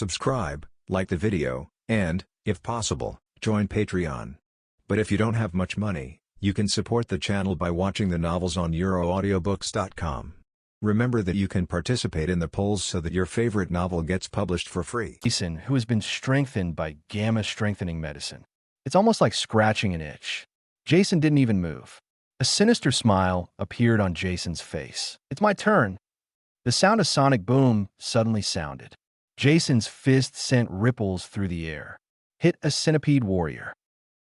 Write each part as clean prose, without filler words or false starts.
Subscribe, like the video, and, if possible, join Patreon. But if you don't have much money, you can support the channel by watching the novels on euroaudiobooks.com. Remember that you can participate in the polls so that your favorite novel gets published for free. Jason, who has been strengthened by gamma-strengthening medicine. It's almost like scratching an itch. Jason didn't even move. A sinister smile appeared on Jason's face. "It's my turn." The sound of sonic boom suddenly sounded. Jason's fist sent ripples through the air. Hit a centipede warrior.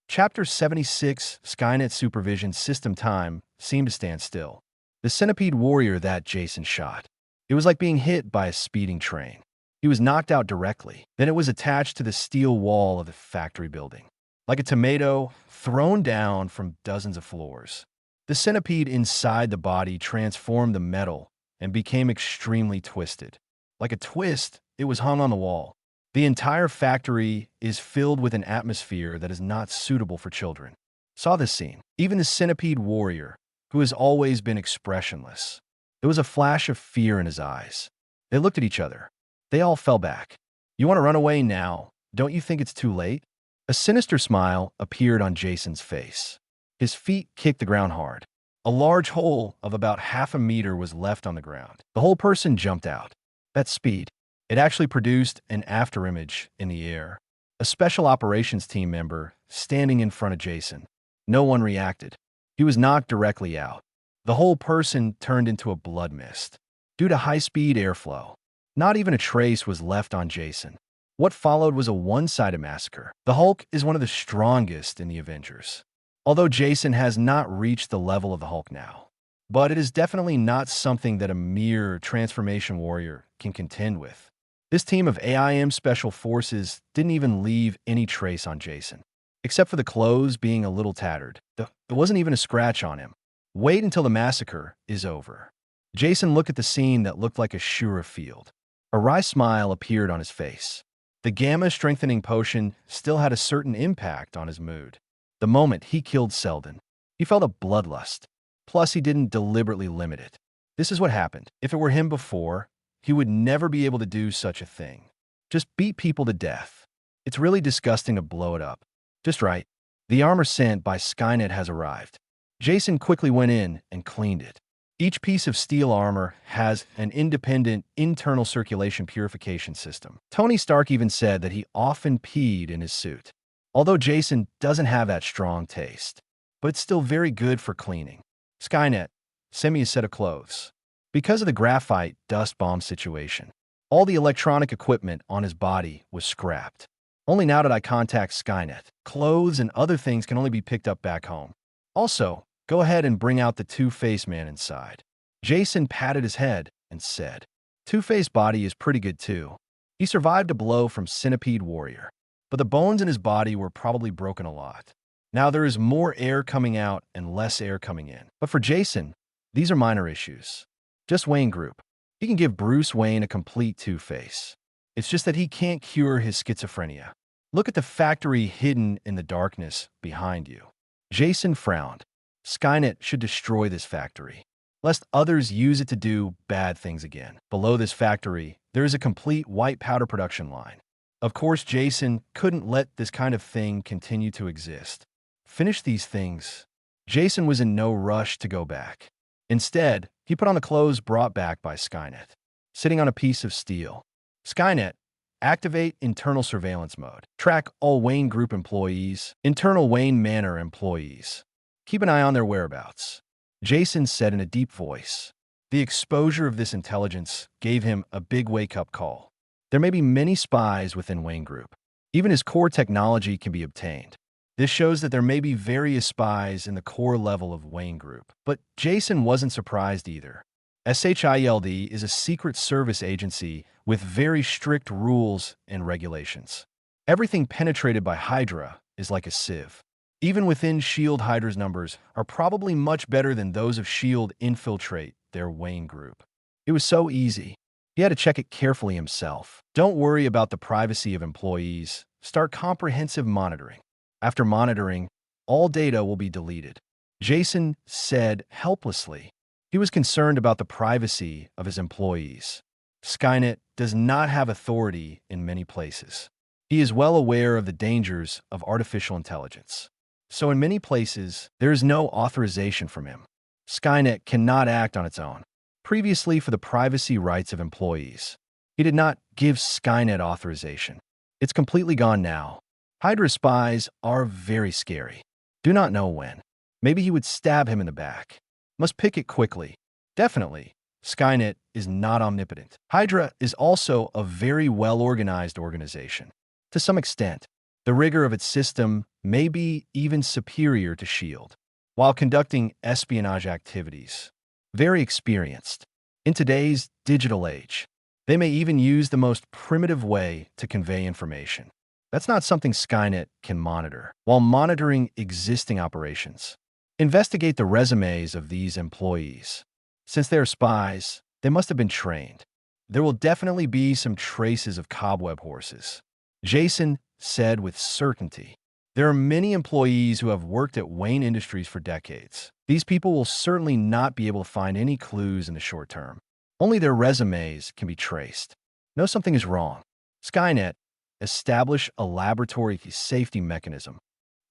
Chapter 76, Skynet Supervision System Time, seemed to stand still. The centipede warrior that Jason shot. It was like being hit by a speeding train. He was knocked out directly. Then it was attached to the steel wall of the factory building. Like a tomato thrown down from dozens of floors. The centipede inside the body transformed the metal and became extremely twisted. Like a twist, it was hung on the wall. The entire factory is filled with an atmosphere that is not suitable for children. Saw this scene. Even the centipede warrior, who has always been expressionless. There was a flash of fear in his eyes. They looked at each other. They all fell back. "You want to run away now? Don't you think it's too late?" A sinister smile appeared on Jason's face. His feet kicked the ground hard. A large hole of about half a meter was left on the ground. The whole person jumped out. That speed. It actually produced an afterimage in the air. A special operations team member standing in front of Jason. No one reacted. He was knocked directly out. The whole person turned into a blood mist. Due to high-speed airflow, not even a trace was left on Jason. What followed was a one-sided massacre. The Hulk is one of the strongest in the Avengers. Although Jason has not reached the level of the Hulk now. But it is definitely not something that a mere transformation warrior can contend with. This team of AIM Special Forces didn't even leave any trace on Jason. Except for the clothes being a little tattered. There wasn't even a scratch on him. Wait until the massacre is over. Jason looked at the scene that looked like a Shura field. A wry smile appeared on his face. The gamma-strengthening potion still had a certain impact on his mood. The moment he killed Selden, he felt a bloodlust. Plus, he didn't deliberately limit it. This is what happened. If it were him before, he would never be able to do such a thing. Just beat people to death. It's really disgusting to blow it up. Just right. The armor sent by Skynet has arrived. Jason quickly went in and cleaned it. Each piece of steel armor has an independent internal circulation purification system. Tony Stark even said that he often peed in his suit. Although Jason doesn't have that strong taste. But it's still very good for cleaning. Skynet, send me a set of clothes. Because of the graphite dust bomb situation, all the electronic equipment on his body was scrapped. Only now did I contact Skynet. Clothes and other things can only be picked up back home. Also, go ahead and bring out the Two-Face man inside. Jason patted his head and said, Two-Face body is pretty good too. He survived a blow from Centipede Warrior, but the bones in his body were probably broken a lot. Now there is more air coming out and less air coming in. But for Jason, these are minor issues. Just Wayne Group. He can give Bruce Wayne a complete Two-Face. It's just that he can't cure his schizophrenia. Look at the factory hidden in the darkness behind you. Jason frowned. Skynet should destroy this factory, lest others use it to do bad things again. Below this factory, there is a complete white powder production line. Of course, Jason couldn't let this kind of thing continue to exist. Finish these things. Jason was in no rush to go back. Instead, he put on the clothes brought back by Skynet, sitting on a piece of steel. Skynet, activate internal surveillance mode. Track all Wayne Group employees, internal Wayne Manor employees. Keep an eye on their whereabouts. Jason said in a deep voice. The exposure of this intelligence gave him a big wake-up call. There may be many spies within Wayne Group. Even his core technology can be obtained. This shows that there may be various spies in the core level of Wayne Group. But Jason wasn't surprised either. SHIELD is a secret service agency with very strict rules and regulations. Everything penetrated by Hydra is like a sieve. Even within S.H.I.E.L.D., Hydra's numbers are probably much better than those of S.H.I.E.L.D. infiltrate their Wayne Group. It was so easy. He had to check it carefully himself. Don't worry about the privacy of employees. Start comprehensive monitoring. After monitoring, all data will be deleted. Jason said helplessly. He was concerned about the privacy of his employees. Skynet does not have authority in many places. He is well aware of the dangers of artificial intelligence. So in many places, there is no authorization from him. Skynet cannot act on its own. Previously, for the privacy rights of employees, he did not give Skynet authorization. It's completely gone now. Hydra spies are very scary. Do not know when. Maybe he would stab him in the back. Must pick it quickly. Definitely, Skynet is not omnipotent. Hydra is also a very well-organized organization. To some extent, the rigor of its system may be even superior to S.H.I.E.L.D. while conducting espionage activities. Very experienced. In today's digital age, they may even use the most primitive way to convey information. That's not something Skynet can monitor. While monitoring existing operations, investigate the resumes of these employees. Since they are spies, they must have been trained. There will definitely be some traces of cobweb horses. Jason said with certainty. There are many employees who have worked at Wayne Industries for decades. These people will certainly not be able to find any clues in the short term. Only their resumes can be traced. Know something is wrong. Skynet establish a laboratory safety mechanism.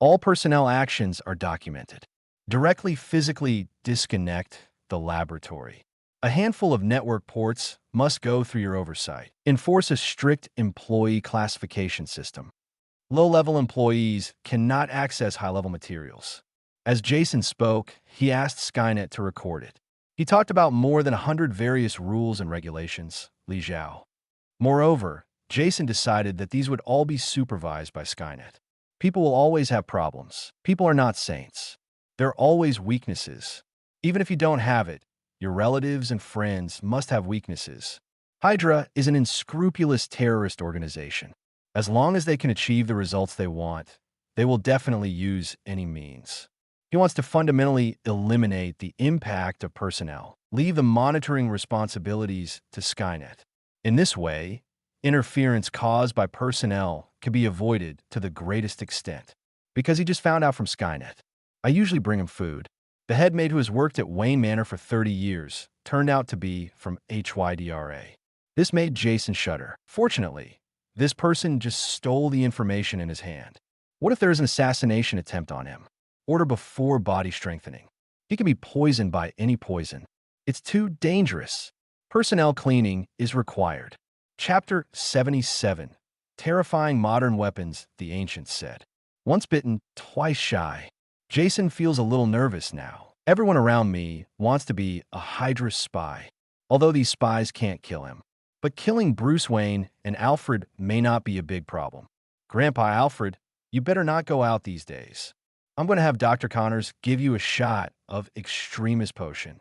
All personnel actions are documented. Directly physically disconnect the laboratory. A handful of network ports must go through your oversight. Enforce a strict employee classification system. Low-level employees cannot access high-level materials. As Jason spoke, he asked Skynet to record it. He talked about more than 100 various rules and regulations, Li Zhao. Moreover, Jason decided that these would all be supervised by Skynet. People will always have problems. People are not saints. There are always weaknesses. Even if you don't have it, your relatives and friends must have weaknesses. Hydra is an unscrupulous terrorist organization. As long as they can achieve the results they want, they will definitely use any means. He wants to fundamentally eliminate the impact of personnel, leave the monitoring responsibilities to Skynet. In this way, interference caused by personnel can be avoided to the greatest extent. Because he just found out from Skynet. I usually bring him food. The head maid who has worked at Wayne Manor for 30 years turned out to be from HYDRA. This made Jason shudder. Fortunately, this person just stole the information in his hand. What if there is an assassination attempt on him? Order before body strengthening. He can be poisoned by any poison. It's too dangerous. Personnel cleaning is required. Chapter 77. Terrifying modern weapons, the ancients said. Once bitten, twice shy. Jason feels a little nervous now. Everyone around me wants to be a Hydra spy, although these spies can't kill him. But killing Bruce Wayne and Alfred may not be a big problem. Grandpa Alfred, you better not go out these days. I'm going to have Dr. Connors give you a shot of extremist potion.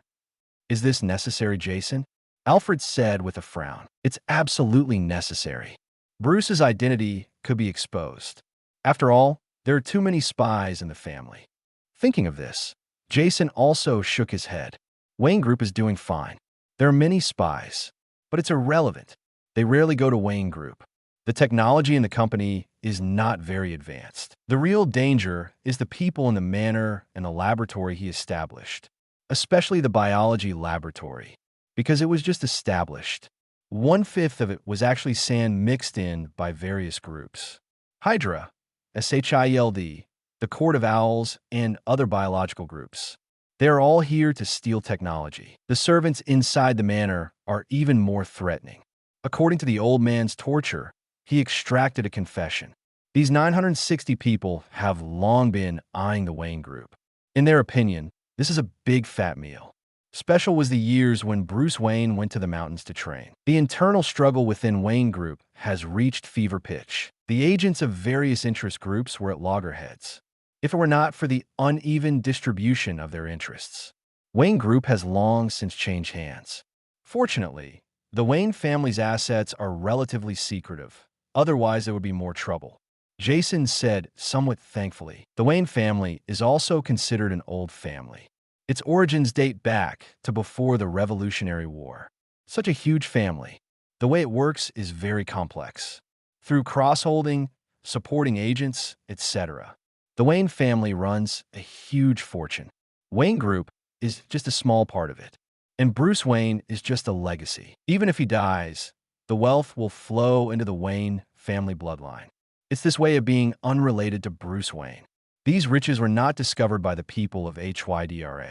Is this necessary, Jason? Alfred said with a frown. It's absolutely necessary. Bruce's identity could be exposed. After all, there are too many spies in the family. Thinking of this, Jason also shook his head. Wayne Group is doing fine. There are many spies, but it's irrelevant. They rarely go to Wayne Group. The technology in the company is not very advanced. The real danger is the people in the manor and the laboratory he established, especially the biology laboratory, because it was just established. 1/5 of it was actually sand mixed in by various groups. Hydra, SHIELD, the Court of Owls, and other biological groups. They are all here to steal technology. The servants inside the manor are even more threatening. According to the old man's torture, he extracted a confession. These 960 people have long been eyeing the Wayne Group. In their opinion, this is a big fat meal. Special was the years when Bruce Wayne went to the mountains to train. The internal struggle within Wayne Group has reached fever pitch. The agents of various interest groups were at loggerheads, if it were not for the uneven distribution of their interests. Wayne Group has long since changed hands. Fortunately, the Wayne family's assets are relatively secretive. Otherwise, there would be more trouble. Jason said somewhat thankfully. The Wayne family is also considered an old family. Its origins date back to before the Revolutionary War. Such a huge family. The way it works is very complex. Through cross-holding, supporting agents, etc. The Wayne family runs a huge fortune. Wayne Group is just a small part of it. And Bruce Wayne is just a legacy. Even if he dies, The wealth will flow into the Wayne family bloodline. It's this way of being unrelated to Bruce Wayne. These riches were not discovered by the people of Hydra.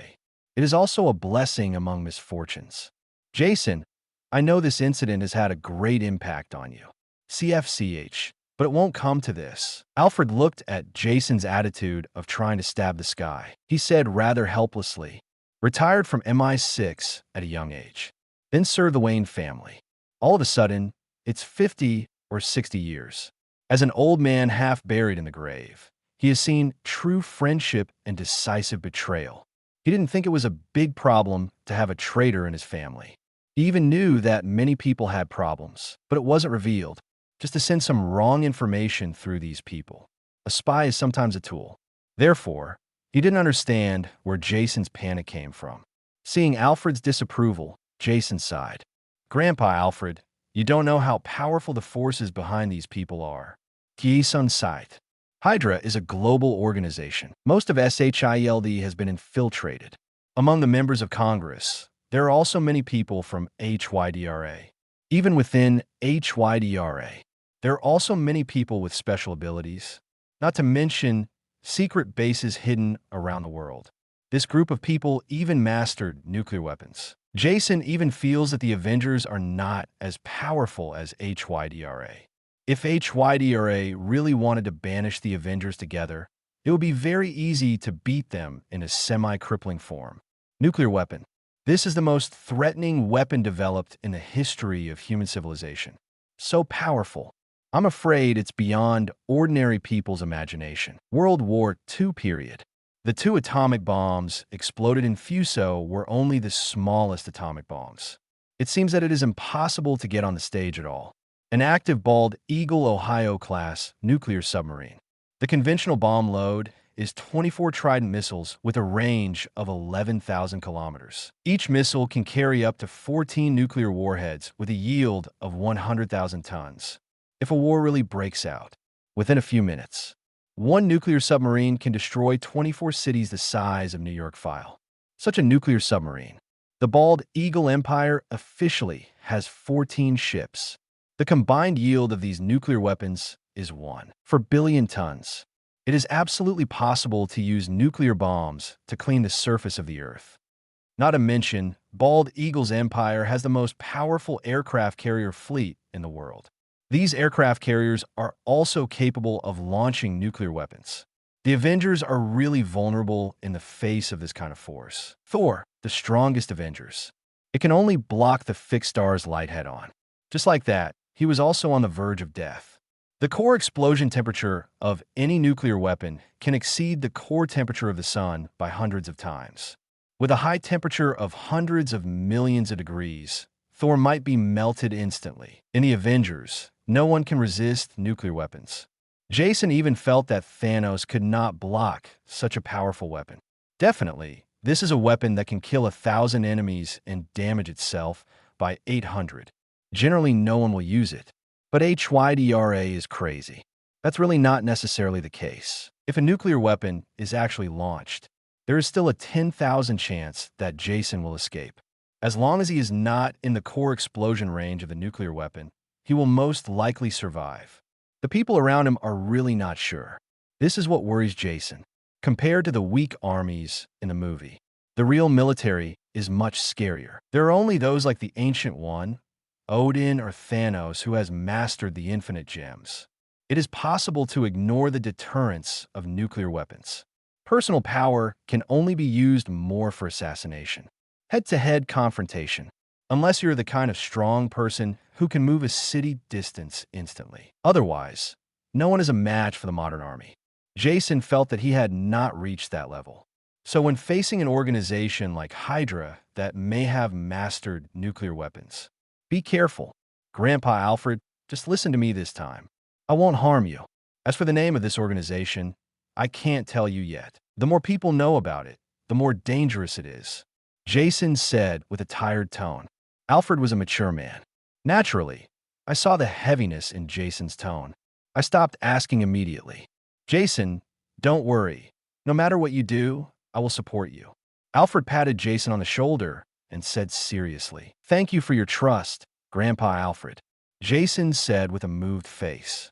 It is also a blessing among misfortunes. Jason, I know this incident has had a great impact on you. CFCH. But it won't come to this. Alfred looked at Jason's attitude of trying to stab the sky. He said rather helplessly, retired from MI6 at a young age, then served the Wayne family. All of a sudden, it's 50 or 60 years. As an old man half buried in the grave, he has seen true friendship and decisive betrayal. He didn't think it was a big problem to have a traitor in his family. He even knew that many people had problems, but it wasn't revealed. Just to send some wrong information through these people. A spy is sometimes a tool. Therefore, he didn't understand where Jason's panic came from. Seeing Alfred's disapproval, Jason sighed. Grandpa Alfred, you don't know how powerful the forces behind these people are. Jason sighed. Hydra is a global organization. Most of SHIELD has been infiltrated. Among the members of Congress, there are also many people from Hydra. Even within Hydra, there are also many people with special abilities, not to mention secret bases hidden around the world. This group of people even mastered nuclear weapons. Jason even feels that the Avengers are not as powerful as Hydra. If Hydra really wanted to banish the Avengers together, it would be very easy to beat them in a semi-crippling form. Nuclear weapon. This is the most threatening weapon developed in the history of human civilization. So powerful. I'm afraid it's beyond ordinary people's imagination. World War II period. The 2 atomic bombs exploded in Fuso were only the smallest atomic bombs. It seems that it is impossible to get on the stage at all. An active Bald Eagle Ohio-class nuclear submarine. The conventional bomb load is 24 Trident missiles with a range of 11,000 kilometers. Each missile can carry up to 14 nuclear warheads with a yield of 100,000 tons. If a war really breaks out, within a few minutes, one nuclear submarine can destroy 24 cities the size of New York File. Such a nuclear submarine. The Bald Eagle Empire officially has 14 ships. The combined yield of these nuclear weapons is 1 per billion tons. It is absolutely possible to use nuclear bombs to clean the surface of the Earth. Not to mention, Bald Eagle's empire has the most powerful aircraft carrier fleet in the world. These aircraft carriers are also capable of launching nuclear weapons. The Avengers are really vulnerable in the face of this kind of force. Thor, the strongest Avengers. It can only block the fixed star's light head-on. Just like that, he was also on the verge of death. The core explosion temperature of any nuclear weapon can exceed the core temperature of the sun by hundreds of times. With a high temperature of hundreds of millions of degrees, Thor might be melted instantly. In the Avengers, no one can resist nuclear weapons. Jason even felt that Thanos could not block such a powerful weapon. Definitely, this is a weapon that can kill 1,000 enemies and damage itself by 800. Generally, no one will use it. But Hydra is crazy. That's really not necessarily the case. If a nuclear weapon is actually launched, there is still a 10,000 chance that Jason will escape. As long as he is not in the core explosion range of the nuclear weapon, he will most likely survive. The people around him are really not sure. This is what worries Jason. Compared to the weak armies in the movie, the real military is much scarier. There are only those like the Ancient One, Odin, or Thanos who has mastered the infinite gems. It is possible to ignore the deterrence of nuclear weapons. Personal power can only be used more for assassination. Head-to-head confrontation. Unless you're the kind of strong person who can move a city distance instantly. Otherwise, no one is a match for the modern army. Jason felt that he had not reached that level. So when facing an organization like Hydra that may have mastered nuclear weapons, be careful. Grandpa Alfred, just listen to me this time. I won't harm you. As for the name of this organization, I can't tell you yet. The more people know about it, the more dangerous it is. Jason said with a tired tone. Alfred was a mature man. Naturally, I saw the heaviness in Jason's tone. I stopped asking immediately. Jason, don't worry. No matter what you do, I will support you. Alfred patted Jason on the shoulder and said seriously, "Thank you for your trust, Grandpa Alfred. Jason said with a moved face.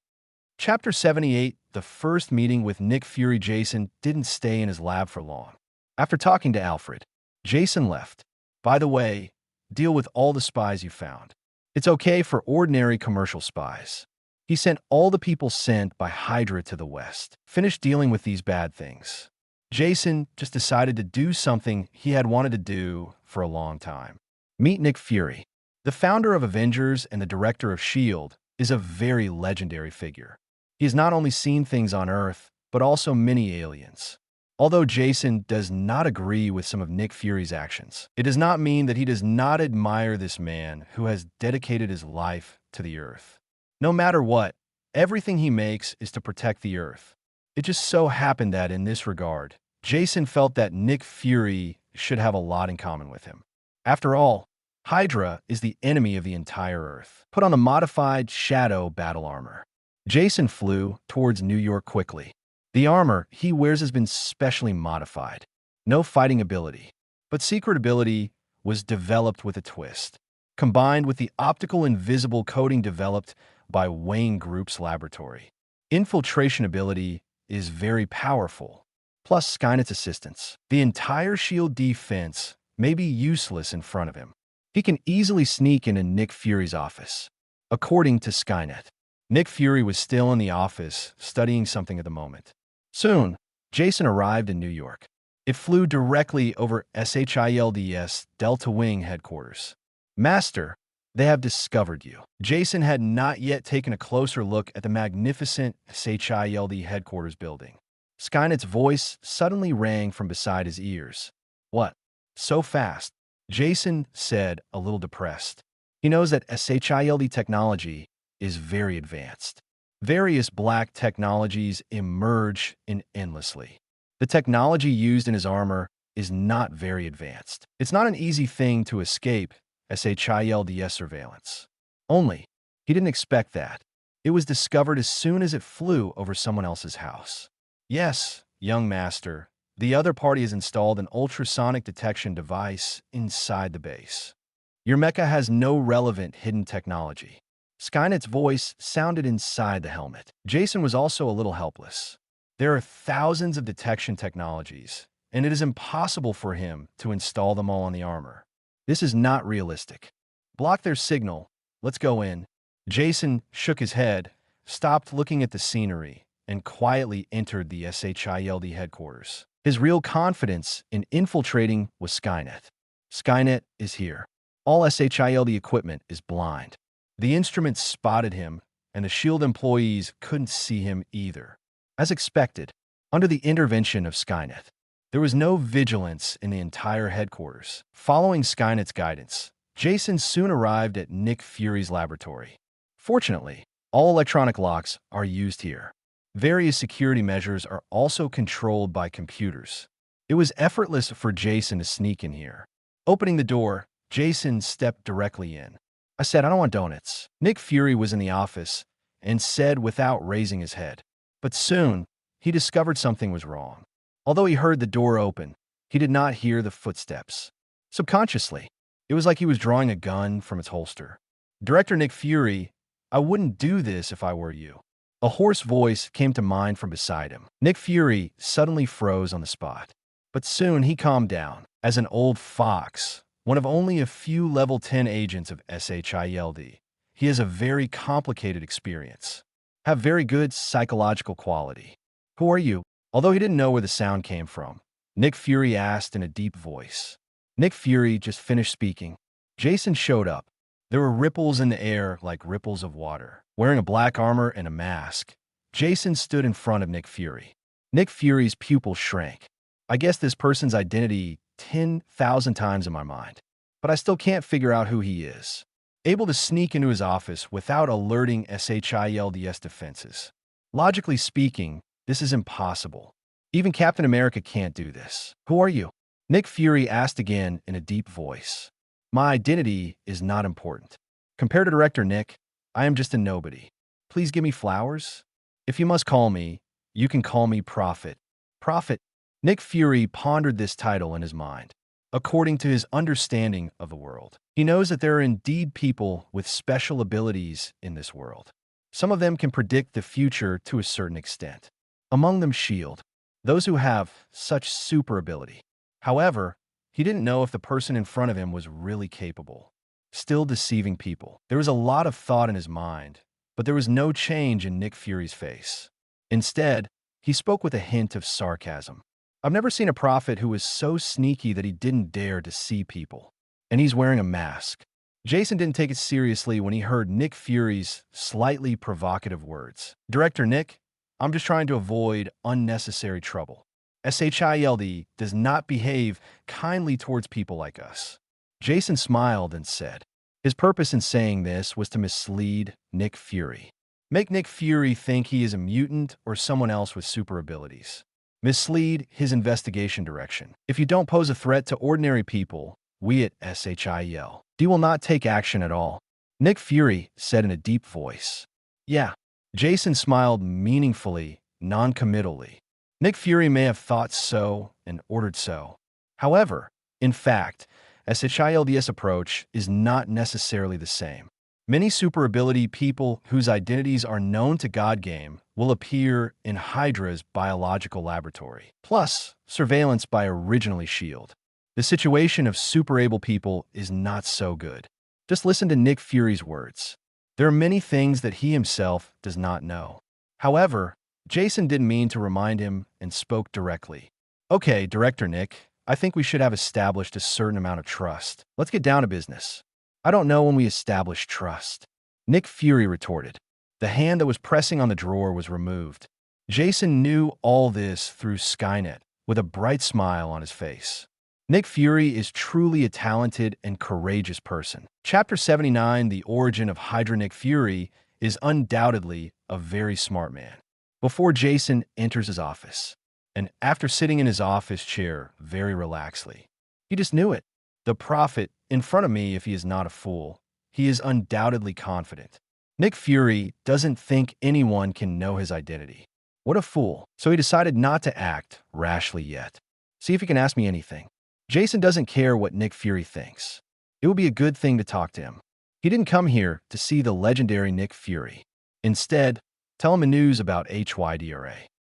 Chapter 78, the first meeting with Nick Fury. Jason didn't stay in his lab for long. After talking to Alfred, Jason left. By the way, deal with all the spies you found. It's okay for ordinary commercial spies. He sent all the people sent by Hydra to the West. Finish dealing with these bad things. Jason just decided to do something he had wanted to do for a long time. Meet Nick Fury. The founder of Avengers and the director of S.H.I.E.L.D. is a very legendary figure. He has not only seen things on Earth, but also many aliens. Although Jason does not agree with some of Nick Fury's actions, it does not mean that he does not admire this man who has dedicated his life to the Earth. No matter what, everything he makes is to protect the Earth. It just so happened that in this regard, Jason felt that Nick Fury should have a lot in common with him. After all, Hydra is the enemy of the entire Earth. Put on the modified Shadow battle armor. Jason flew towards New York quickly. The armor he wears has been specially modified. No fighting ability, but secret ability was developed with a twist, combined with the optical invisible coating developed by Wayne Group's laboratory. Infiltration ability is very powerful, plus Skynet's assistance. The entire S.H.I.E.L.D. defense may be useless in front of him. He can easily sneak into Nick Fury's office. According to Skynet, Nick Fury was still in the office studying something at the moment. Soon, Jason arrived in New York. It flew directly over S.H.I.E.L.D.'s Delta Wing headquarters. Master, they have discovered you. Jason had not yet taken a closer look at the magnificent S.H.I.E.L.D. headquarters building. Skynet's voice suddenly rang from beside his ears. What? So fast? Jason said, a little depressed. He knows that S.H.I.E.L.D. technology is very advanced. Various black technologies emerge endlessly. The technology used in his armor is not very advanced. It's not an easy thing to escape S.H.I.E.L.D.'s surveillance. Only, he didn't expect that. It was discovered as soon as it flew over someone else's house. Yes, young master, the other party has installed an ultrasonic detection device inside the base. Your mecha has no relevant hidden technology. Skynet's voice sounded inside the helmet. Jason was also a little helpless. There are thousands of detection technologies, and it is impossible for him to install them all on the armor. This is not realistic. Block their signal. Let's go in. Jason shook his head, stopped looking at the scenery, and quietly entered the S.H.I.E.L.D. headquarters. His real confidence in infiltrating was Skynet. Skynet is here. All S.H.I.E.L.D. equipment is blind. The instruments spotted him, and the S.H.I.E.L.D. employees couldn't see him either. As expected, under the intervention of Skynet, there was no vigilance in the entire headquarters. Following Skynet's guidance, Jason soon arrived at Nick Fury's laboratory. Fortunately, all electronic locks are used here. Various security measures are also controlled by computers. It was effortless for Jason to sneak in here. Opening the door, Jason stepped directly in. I said, I don't want donuts. Nick Fury was in the office and said without raising his head. But soon, he discovered something was wrong. Although he heard the door open, he did not hear the footsteps. Subconsciously, it was like he was drawing a gun from its holster. Director Nick Fury, I wouldn't do this if I were you. A hoarse voice came to mind from beside him. Nick Fury suddenly froze on the spot. But soon he calmed down. As an old fox, one of only a few level 10 agents of S.H.I.E.L.D., he has a very complicated experience. Have very good psychological quality. Who are you? Although he didn't know where the sound came from, Nick Fury asked in a deep voice. Nick Fury just finished speaking. Jason showed up. There were ripples in the air like ripples of water. Wearing a black armor and a mask, Jason stood in front of Nick Fury. Nick Fury's pupil shrank. I guess this person's identity 10,000 times in my mind, but I still can't figure out who he is. Able to sneak into his office without alerting S.H.I.E.L.D.'s defenses. Logically speaking, this is impossible. Even Captain America can't do this. Who are you? Nick Fury asked again in a deep voice. My identity is not important. Compared to Director Nick, I am just a nobody. Please give me flowers. If you must call me, you can call me Prophet. Prophet. Nick Fury pondered this title in his mind. according to his understanding of the world. He knows that there are indeed people with special abilities in this world. Some of them can predict the future to a certain extent. Among them S.H.I.E.L.D., those who have such super ability. However, he didn't know if the person in front of him was really capable, still deceiving people. There was a lot of thought in his mind, but there was no change in Nick Fury's face. Instead, he spoke with a hint of sarcasm. I've never seen a prophet who was so sneaky that he didn't dare to see people. And he's wearing a mask. Jason didn't take it seriously when he heard Nick Fury's slightly provocative words. Director Nick, I'm just trying to avoid unnecessary trouble. SHIELD does not behave kindly towards people like us. Jason smiled and said. His purpose in saying this was to mislead Nick Fury. Make Nick Fury think he is a mutant or someone else with super abilities. Mislead his investigation direction. If you don't pose a threat to ordinary people, we at SHIELD will not take action at all. Nick Fury said in a deep voice. Yeah. Jason smiled meaningfully, non-committally. Nick Fury may have thought so and ordered so. However, in fact, SHIELD's approach is not necessarily the same. Many super ability people whose identities are known to God Game will appear in Hydra's biological laboratory, plus surveillance by originally S.H.I.E.L.D. The situation of super able people is not so good. Just listen to Nick Fury's words. There are many things that he himself does not know. However, Jason didn't mean to remind him and spoke directly. Okay, Director Nick, I think we should have established a certain amount of trust. Let's get down to business. I don't know when we establish trust. Nick Fury retorted. The hand that was pressing on the drawer was removed. Jason knew all this through Skynet, with a bright smile on his face. Nick Fury is truly a talented and courageous person. Chapter 79, The Origin of Hydra. Nick Fury is undoubtedly a very smart man. Before Jason enters his office, and after sitting in his office chair very relaxedly, he just knew it. The prophet in front of me, if he is not a fool, he is undoubtedly confident. Nick Fury doesn't think anyone can know his identity. What a fool. So he decided not to act rashly yet. See if he can ask me anything. Jason doesn't care what Nick Fury thinks. It would be a good thing to talk to him. He didn't come here to see the legendary Nick Fury. Instead, tell him the news about HYDRA.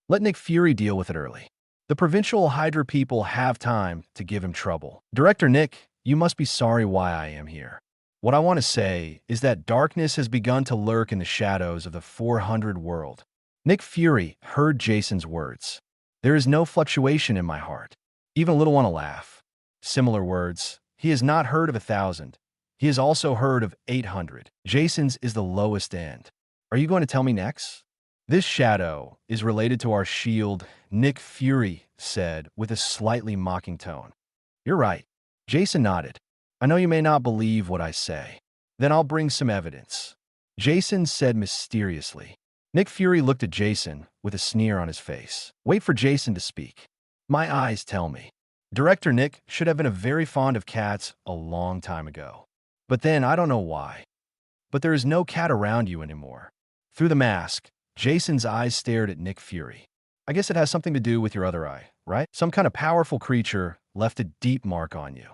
Let Nick Fury deal with it early. The provincial Hydra people have time to give him trouble. Director Nick, you must be sorry why I am here. What I want to say is that darkness has begun to lurk in the shadows of the 400 world. Nick Fury heard Jason's words. There is no fluctuation in my heart. Even a little want to laugh. Similar words. He has not heard of 1,000. He has also heard of 800. Jason's is the lowest end. Are you going to tell me next? This shadow is related to our shield, Nick Fury said with a slightly mocking tone. You're right. Jason nodded. I know you may not believe what I say. Then I'll bring some evidence. Jason said mysteriously. Nick Fury looked at Jason with a sneer on his face. Wait for Jason to speak. My eyes tell me. Director Nick should have been very fond of cats a long time ago. But then I don't know why. But there is no cat around you anymore. Through the mask, Jason's eyes stared at Nick Fury. I guess it has something to do with your other eye, right? Some kind of powerful creature left a deep mark on you.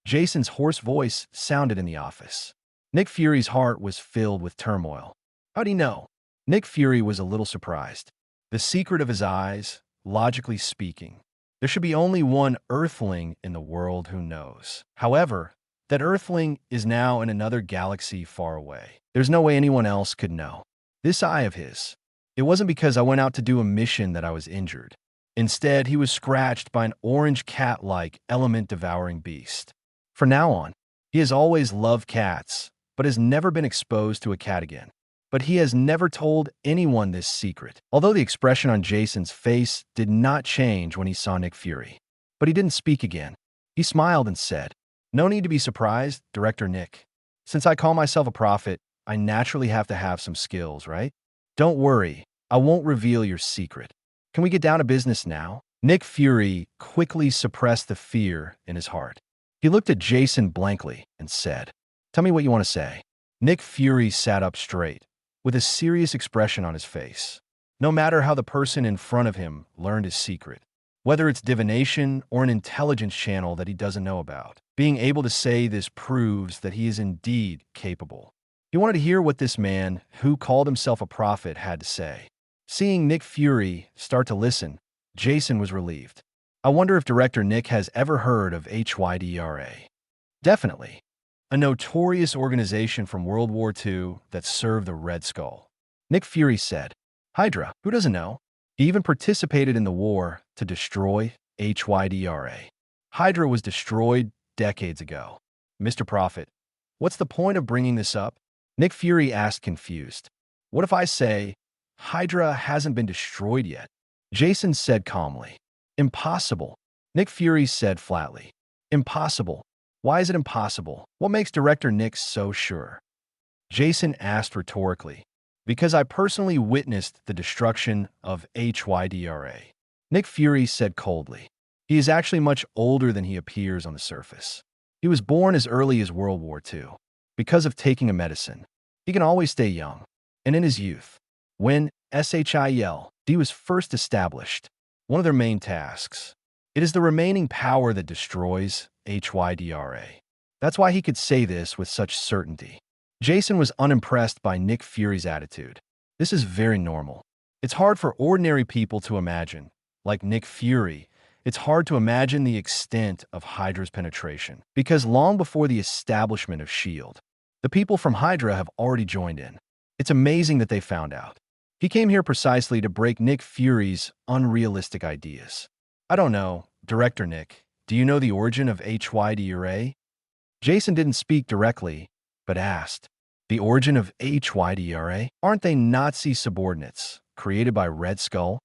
Jason's hoarse voice sounded in the office. Nick Fury's heart was filled with turmoil. How'd he know? Nick Fury was a little surprised. The secret of his eyes, logically speaking, there should be only one Earthling in the world who knows. However, that Earthling is now in another galaxy far away. There's no way anyone else could know. This eye of his, it wasn't because I went out to do a mission that I was injured. Instead, he was scratched by an orange cat-like element-devouring beast. From now on, he has always loved cats, but has never been exposed to a cat again. But he has never told anyone this secret, although the expression on Jason's face did not change when he saw Nick Fury. But he didn't speak again. He smiled and said, No need to be surprised, Director Nick. Since I call myself a prophet, I naturally have to have some skills, right? Don't worry, I won't reveal your secret. Can we get down to business now? Nick Fury quickly suppressed the fear in his heart. He looked at Jason blankly and said, Tell me what you want to say. Nick Fury sat up straight, with a serious expression on his face. No matter how the person in front of him learned his secret, whether it's divination or an intelligence channel that he doesn't know about. Being able to say this proves that he is indeed capable. He wanted to hear what this man, who called himself a prophet, had to say. Seeing Nick Fury start to listen, Jason was relieved. I wonder if director Nick has ever heard of Heir. Definitely. A notorious organization from World War II that served the Red Skull. Nick Fury said, Hydra, who doesn't know? He even participated in the war to destroy Heir. Hydra was destroyed decades ago. Mr. Prophet, what's the point of bringing this up? Nick Fury asked, confused. What if I say, Hydra hasn't been destroyed yet? Jason said calmly. Impossible. Nick Fury said flatly. Impossible. Why is it impossible? What makes director Nick so sure? Jason asked rhetorically. Because I personally witnessed the destruction of Heir. Nick Fury said coldly. He is actually much older than he appears on the surface. He was born as early as World War II. Because of taking a medicine, he can always stay young. And in his youth, when SHIELD was first established, one of their main tasks, it is the remaining power that destroys Heir. That's why he could say this with such certainty. Jason was unimpressed by Nick Fury's attitude. This is very normal. It's hard for ordinary people to imagine. Like Nick Fury, it's hard to imagine the extent of Hydra's penetration. Because long before the establishment of S.H.I.E.L.D., the people from Hydra have already joined in. It's amazing that they found out. He came here precisely to break Nick Fury's unrealistic ideas. I don't know, Director Nick, do you know the origin of Heir? Jason didn't speak directly, but asked, the origin of Heir? Aren't they Nazi subordinates, created by Red Skull?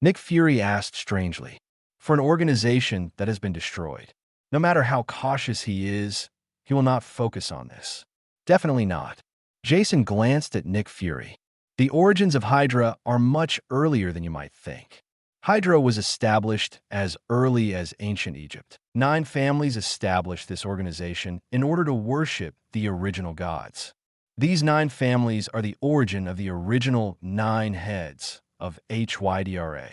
Nick Fury asked strangely. For an organization that has been destroyed, no matter how cautious he is, he will not focus on this. Definitely not. Jason glanced at Nick Fury. The origins of Hydra are much earlier than you might think. Hydra was established as early as ancient Egypt. 9 families established this organization in order to worship the original gods. These 9 families are the origin of the original 9 heads of Heir.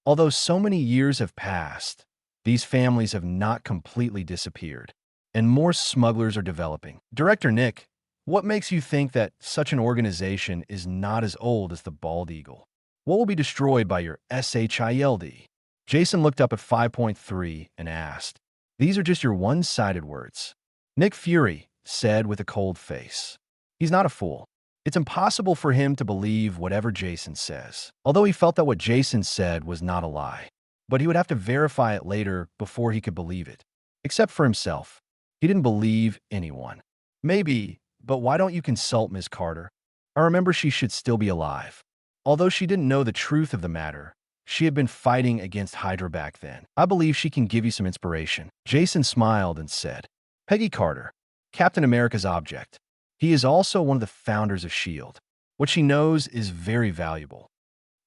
Although so many years have passed, these families have not completely disappeared, and more smugglers are developing. Director Nick, what makes you think that such an organization is not as old as the bald eagle? What will be destroyed by your SHIELD? Jason looked up at 5.3 and asked, these are just your one-sided words. Nick Fury said with a cold face. He's not a fool. It's impossible for him to believe whatever Jason says, although he felt that what Jason said was not a lie. But he would have to verify it later before he could believe it. Except for himself. He didn't believe anyone. Maybe, but why don't you consult Ms. Carter? I remember she should still be alive. Although she didn't know the truth of the matter, she had been fighting against Hydra back then. I believe she can give you some inspiration. Jason smiled and said, Peggy Carter, Captain America's object. He is also one of the founders of S.H.I.E.L.D. What she knows is very valuable.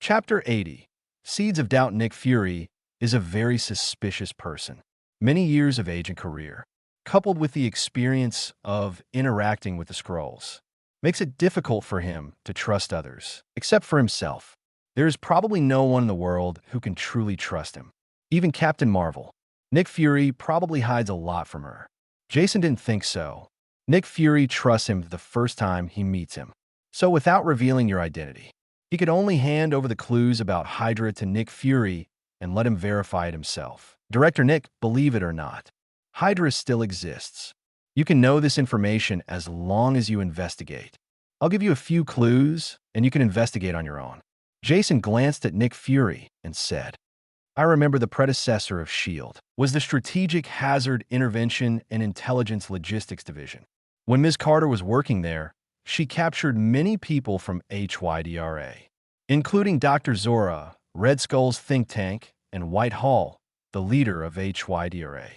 Chapter 80. Seeds of Doubt. Nick Fury is a very suspicious person. Many years of age and career, coupled with the experience of interacting with the Skrulls, makes it difficult for him to trust others, except for himself. There is probably no one in the world who can truly trust him. Even Captain Marvel. Nick Fury probably hides a lot from her. Jason didn't think so. Nick Fury trusts him the first time he meets him. So without revealing your identity, he could only hand over the clues about Hydra to Nick Fury and let him verify it himself. Director Nick, believe it or not, Hydra still exists. You can know this information as long as you investigate. I'll give you a few clues, and you can investigate on your own. Jason glanced at Nick Fury and said, I remember the predecessor of S.H.I.E.L.D. was the Strategic Hazard Intervention and Intelligence Logistics Division. When Ms. Carter was working there, she captured many people from Heir, including Dr. Zora, Red Skull's think tank, and White Hall, the leader of Heir.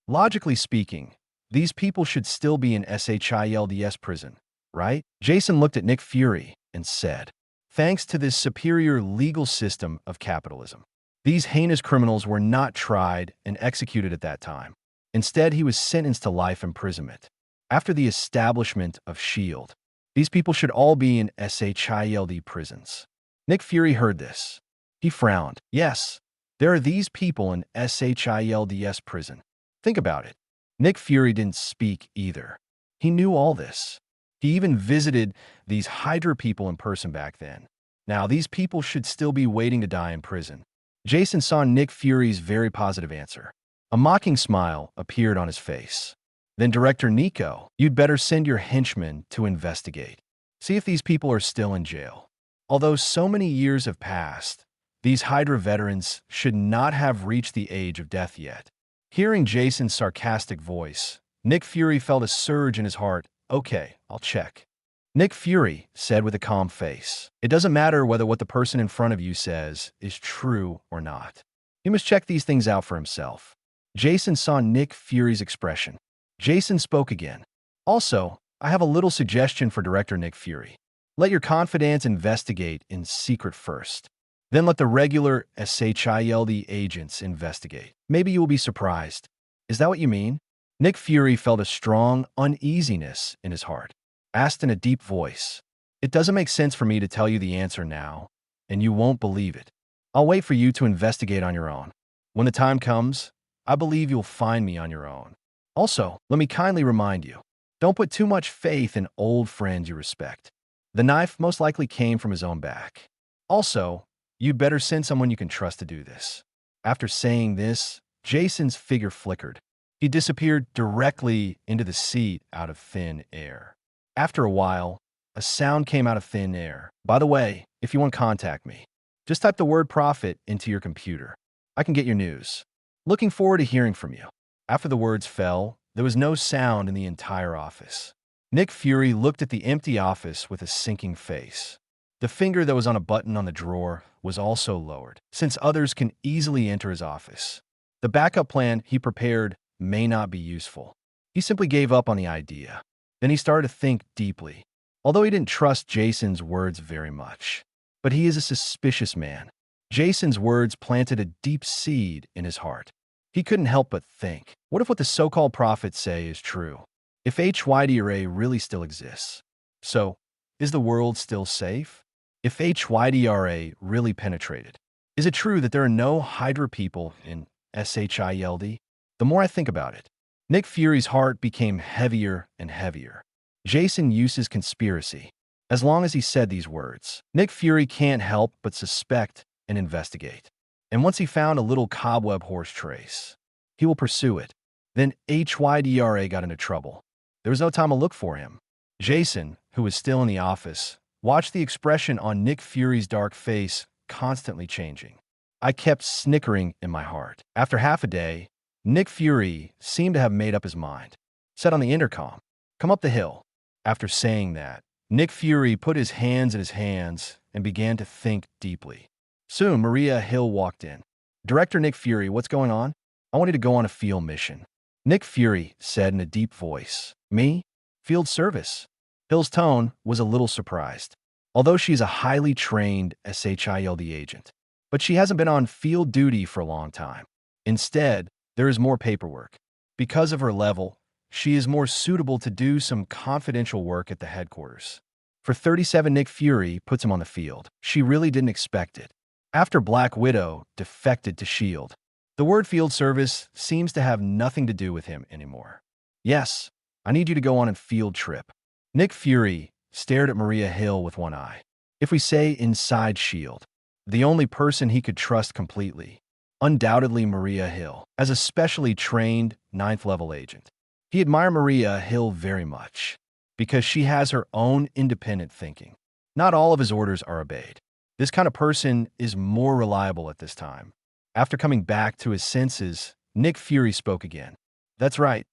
Logically speaking, these people should still be in SHIELD's prison, right? Jason looked at Nick Fury and said, thanks to this superior legal system of capitalism, these heinous criminals were not tried and executed at that time. Instead, he was sentenced to life imprisonment. After the establishment of S.H.I.E.L.D., these people should all be in SHIELD prisons. Nick Fury heard this. He frowned. Yes, There are these people in SHIELD's prison. Think about it. Nick Fury didn't speak either. He knew all this. He even visited these Hydra people in person back then. Now, these people should still be waiting to die in prison. Jason saw Nick Fury's very positive answer. A mocking smile appeared on his face. Then Director Nico, you'd better send your henchmen to investigate. See if these people are still in jail. Although so many years have passed, these Hydra veterans should not have reached the age of death yet. Hearing Jason's sarcastic voice, Nick Fury felt a surge in his heart. Okay, I'll check. Nick Fury said with a calm face, it doesn't matter whether what the person in front of you says is true or not. You must check these things out for himself. Jason saw Nick Fury's expression. Jason spoke again. Also, I have a little suggestion for Director Nick Fury. Let your confidants investigate in secret first. Then let the regular SHIELD agents investigate. Maybe you will be surprised. Is that what you mean? Nick Fury felt a strong uneasiness in his heart. Asked in a deep voice, it doesn't make sense for me to tell you the answer now, and you won't believe it. I'll wait for you to investigate on your own. When the time comes, I believe you'll find me on your own. Also, let me kindly remind you, don't put too much faith in old friends you respect. The knife most likely came from his own back. Also, you'd better send someone you can trust to do this. After saying this, Jason's figure flickered. He disappeared directly into the seat out of thin air. After a while, a sound came out of thin air. By the way, if you want to contact me, just type the word "profit" into your computer. I can get your news. Looking forward to hearing from you. After the words fell, there was no sound in the entire office. Nick Fury looked at the empty office with a sinking face. The finger that was on a button on the drawer was also lowered, since others can easily enter his office. The backup plan he prepared may not be useful. He simply gave up on the idea. Then he started to think deeply, although he didn't trust Jason's words very much. But he is a suspicious man. Jason's words planted a deep seed in his heart. He couldn't help but think, what if what the so-called prophets say is true? If HYDRA really still exists? So, is the world still safe? If HYDRA really penetrated, is it true that there are no Hydra people in SHIELD? The more I think about it, Nick Fury's heart became heavier and heavier. Jason used his conspiracy. As long as he said these words, Nick Fury can't help but suspect and investigate. And once he found a little cobweb horse trace, he will pursue it. Then HYDRA got into trouble. There was no time to look for him. Jason, who was still in the office, watched the expression on Nick Fury's dark face constantly changing. I kept snickering in my heart. After half a day, Nick Fury seemed to have made up his mind. Said on the intercom, come up the hill. After saying that, Nick Fury put his hands in his hands and began to think deeply. Soon, Maria Hill walked in. Director Nick Fury, what's going on? I want you to go on a field mission. Nick Fury said in a deep voice. Me? Field service? Hill's tone was a little surprised, although she's a highly trained SHIELD agent. But she hasn't been on field duty for a long time. Instead, there is more paperwork. Because of her level, she is more suitable to do some confidential work at the headquarters. For 37, Nick Fury puts him on the field. She really didn't expect it. After Black Widow defected to S.H.I.E.L.D., the word field service seems to have nothing to do with him anymore. Yes, I need you to go on a field trip. Nick Fury stared at Maria Hill with one eye. If we say inside S.H.I.E.L.D., the only person he could trust completely, undoubtedly Maria Hill, as a specially trained 9th-level agent. He admired Maria Hill very much, because she has her own independent thinking. Not all of his orders are obeyed. This kind of person is more reliable at this time. After coming back to his senses, Nick Fury spoke again. That's right.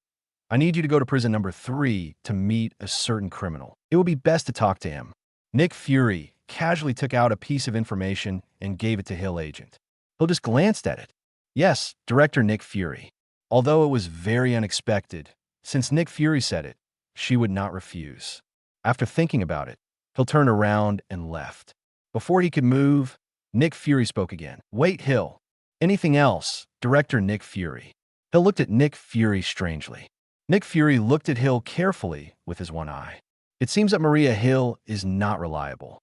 I need you to go to prison number 3 to meet a certain criminal. It would be best to talk to him. Nick Fury casually took out a piece of information and gave it to Hill agent. Hill just glanced at it. Yes, Director Nick Fury. Although it was very unexpected, since Nick Fury said it, she would not refuse. After thinking about it, Hill turned around and left. Before he could move, Nick Fury spoke again. Wait, Hill. Anything else, Director Nick Fury? Hill looked at Nick Fury strangely. Nick Fury looked at Hill carefully with his one eye. It seems that Maria Hill is not reliable.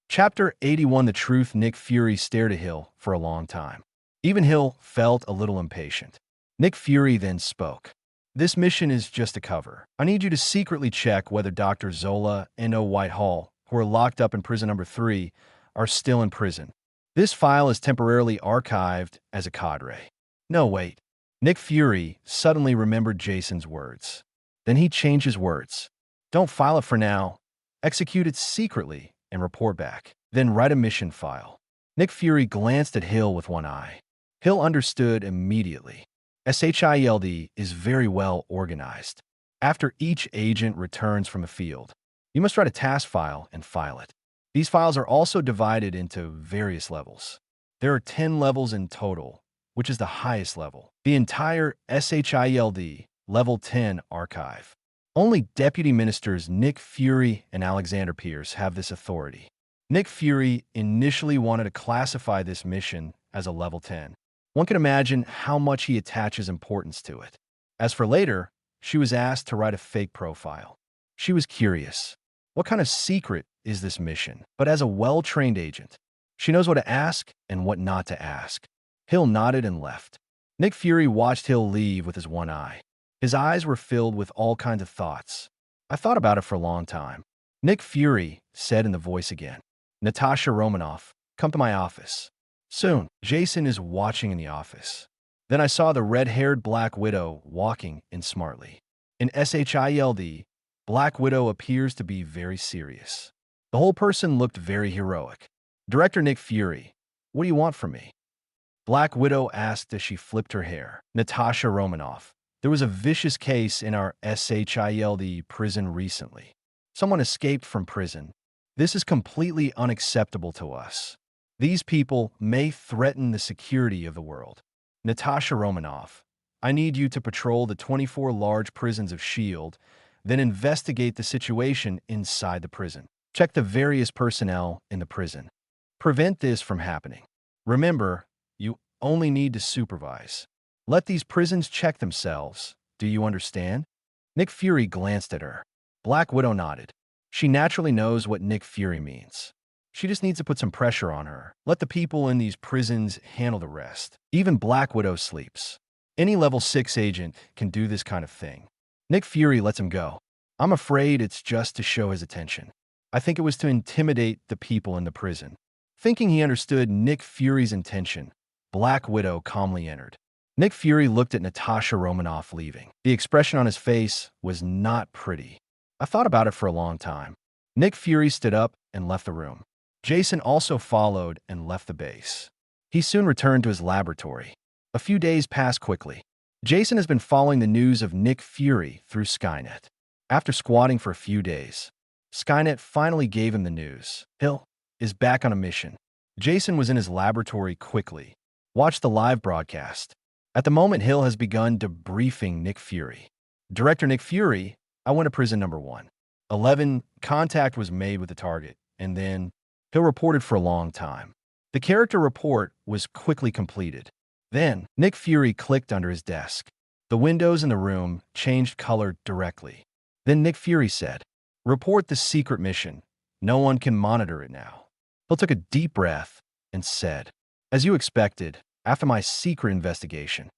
Chapter 81. The truth. Nick Fury stared at Hill for a long time. Even Hill felt a little impatient. Nick Fury then spoke. This mission is just a cover. I need you to secretly check whether Dr. Zola and Whitehall, who are locked up in prison number 3, are still in prison. This file is temporarily archived as a cadre. No, wait. Nick Fury suddenly remembered Jason's words. Then he changed his words. Don't file it for now. Execute it secretly and report back. Then write a mission file. Nick Fury glanced at Hill with one eye. Hill understood immediately. SHIELD is very well organized. After each agent returns from a field, you must write a task file and file it. These files are also divided into various levels. There are 10 levels in total, which is the highest level. The entire SHIELD Level 10 archive. Only Deputy Ministers Nick Fury and Alexander Pierce have this authority. Nick Fury initially wanted to classify this mission as a Level 10. One can imagine how much he attaches importance to it. As for later, she was asked to write a fake profile. She was curious. What kind of secret is this mission? But as a well-trained agent, she knows what to ask and what not to ask. Hill nodded and left. Nick Fury watched Hill leave with his one eye. His eyes were filled with all kinds of thoughts. I thought about it for a long time. Nick Fury said in the voice again. Natasha Romanoff, come to my office. Soon, Jason is watching in the office. Then I saw the red-haired Black Widow walking in smartly. In SHIELD, Black Widow appears to be very serious. The whole person looked very heroic. Director Nick Fury, what do you want from me? Black Widow asked as she flipped her hair. Natasha Romanoff, there was a vicious case in our SHIELD prison recently. Someone escaped from prison. This is completely unacceptable to us. These people may threaten the security of the world. Natasha Romanoff, I need you to patrol the 24 large prisons of S.H.I.E.L.D., then investigate the situation inside the prison. Check the various personnel in the prison. Prevent this from happening. Remember, you only need to supervise. Let these prisons check themselves. Do you understand? Nick Fury glanced at her. Black Widow nodded. She naturally knows what Nick Fury means. She just needs to put some pressure on her. Let the people in these prisons handle the rest. Even Black Widow sleeps. Any level 6 agent can do this kind of thing. Nick Fury lets him go. I'm afraid it's just to show his attention. I think it was to intimidate the people in the prison. Thinking he understood Nick Fury's intention, Black Widow calmly entered. Nick Fury looked at Natasha Romanoff leaving. The expression on his face was not pretty. I thought about it for a long time. Nick Fury stood up and left the room. Jason also followed and left the base. He soon returned to his laboratory. A few days passed quickly. Jason has been following the news of Nick Fury through Skynet. After squatting for a few days, Skynet finally gave him the news. Hill is back on a mission. Jason was in his laboratory quickly. Watched the live broadcast. At the moment, Hill has begun debriefing Nick Fury. Director Nick Fury, I went to prison number 1. 11, contact was made with the target, and then Hill reported for a long time. The character report was quickly completed. Then, Nick Fury clicked under his desk. The windows in the room changed color directly. Then Nick Fury said, report the secret mission. No one can monitor it now. Hill took a deep breath and said, as you expected, after my secret investigation,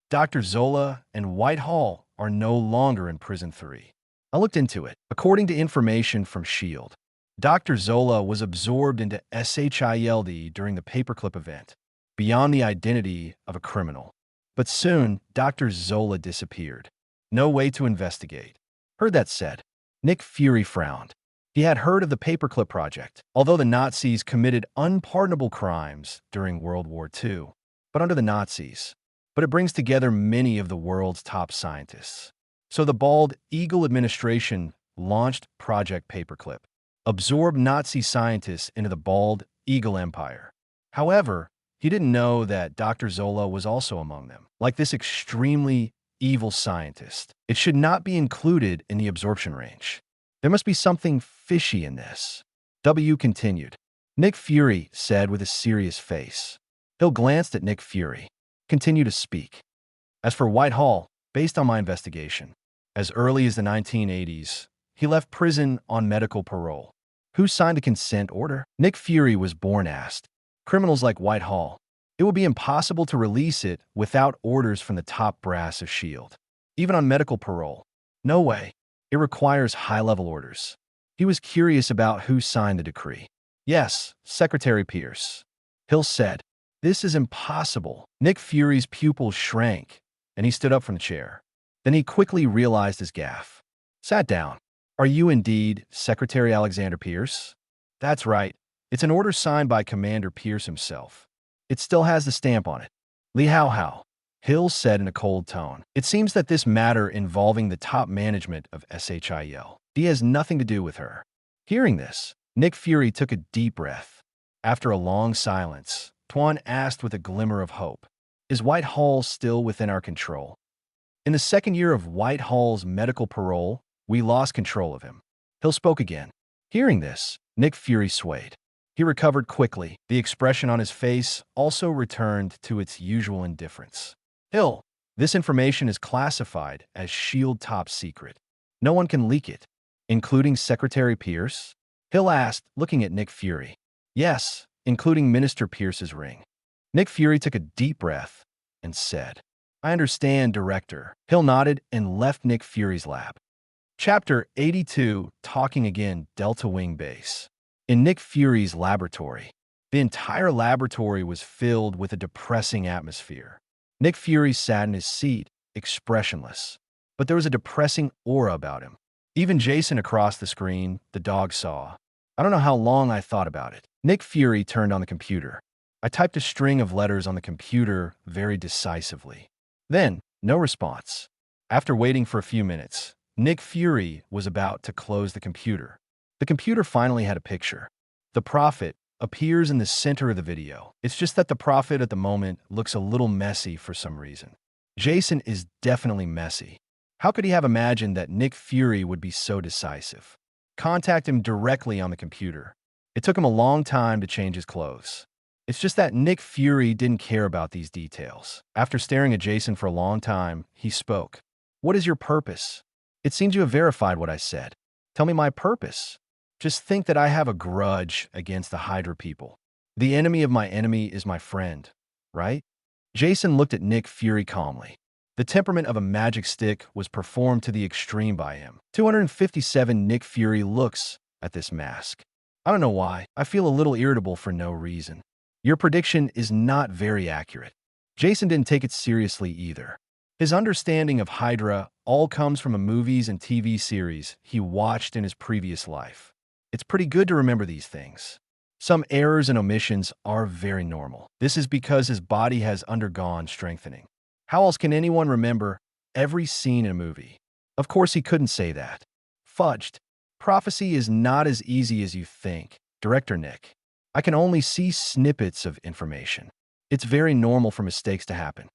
Dr. Zola and Whitehall are no longer in Prison 3. I looked into it. According to information from S.H.I.E.L.D., Dr. Zola was absorbed into SHIELD during the paperclip event, beyond the identity of a criminal. But soon, Dr. Zola disappeared. No way to investigate. Heard that said. Nick Fury frowned. He had heard of the paperclip project, although the Nazis committed unpardonable crimes during World War II. But under the Nazis. But it brings together many of the world's top scientists. So the Bald Eagle administration launched Project Paperclip, absorbed Nazi scientists into the Bald Eagle Empire. However, he didn't know that Dr. Zola was also among them. Like this extremely evil scientist, it should not be included in the absorption range. There must be something fishy in this. W continued. Nick Fury said with a serious face. Hill glanced at Nick Fury. Continue to speak. As for Whitehall, based on my investigation, as early as the 1980s, he left prison on medical parole. Who signed a consent order? Nick Fury was born asked. Criminals like Whitehall. It would be impossible to release it without orders from the top brass of S.H.I.E.L.D. Even on medical parole. No way. It requires high-level orders. He was curious about who signed the decree. Yes, Secretary Pierce. Hill said, "This is impossible." Nick Fury's pupils shrank, and he stood up from the chair. Then he quickly realized his gaffe. Sat down. "Are you indeed Secretary Alexander Pierce?" "That's right. It's an order signed by Commander Pierce himself. It still has the stamp on it." "Lee How," Hill said in a cold tone. "It seems that this matter involving the top management of S.H.I.E.L.D. has nothing to do with her." Hearing this, Nick Fury took a deep breath. After a long silence, Tuan asked with a glimmer of hope, "Is Whitehall still within our control?" "In the second year of Whitehall's medical parole, we lost control of him." Hill spoke again. Hearing this, Nick Fury swayed. He recovered quickly. The expression on his face also returned to its usual indifference. "Hill, this information is classified as S.H.I.E.L.D. top secret. No one can leak it." "Including Secretary Pierce?" Hill asked, looking at Nick Fury. "Yes, including Minister Pierce's ring." Nick Fury took a deep breath and said, "I understand, Director." Hill nodded and left Nick Fury's lab. Chapter 82, Talking Again, Delta Wing Base. In Nick Fury's laboratory, the entire laboratory was filled with a depressing atmosphere. Nick Fury sat in his seat, expressionless. But there was a depressing aura about him. Even Jason across the screen, the dog, saw. "I don't know how long I thought about it." Nick Fury turned on the computer. I typed a string of letters on the computer very decisively. Then, no response. After waiting for a few minutes, Nick Fury was about to close the computer. The computer finally had a picture. The Prophet appears in the center of the video. It's just that the Prophet at the moment looks a little messy for some reason. Jason is definitely messy. How could he have imagined that Nick Fury would be so decisive? Contact him directly on the computer. It took him a long time to change his clothes. It's just that Nick Fury didn't care about these details. After staring at Jason for a long time, he spoke. "What is your purpose? It seems you have verified what I said. Tell me my purpose." "Just think that I have a grudge against the Hydra people. The enemy of my enemy is my friend, right?" Jason looked at Nick Fury calmly. The temperament of a magic stick was performed to the extreme by him. 257 Nick Fury looks at this mask. "I don't know why. I feel a little irritable for no reason. Your prediction is not very accurate." Jason didn't take it seriously either. His understanding of Hydra all comes from the movies and TV series he watched in his previous life. It's pretty good to remember these things. Some errors and omissions are very normal. This is because his body has undergone strengthening. How else can anyone remember every scene in a movie? Of course, he couldn't say that. Fudged. Prophecy is not as easy as you think, Director Nick. I can only see snippets of information. It's very normal for mistakes to happen.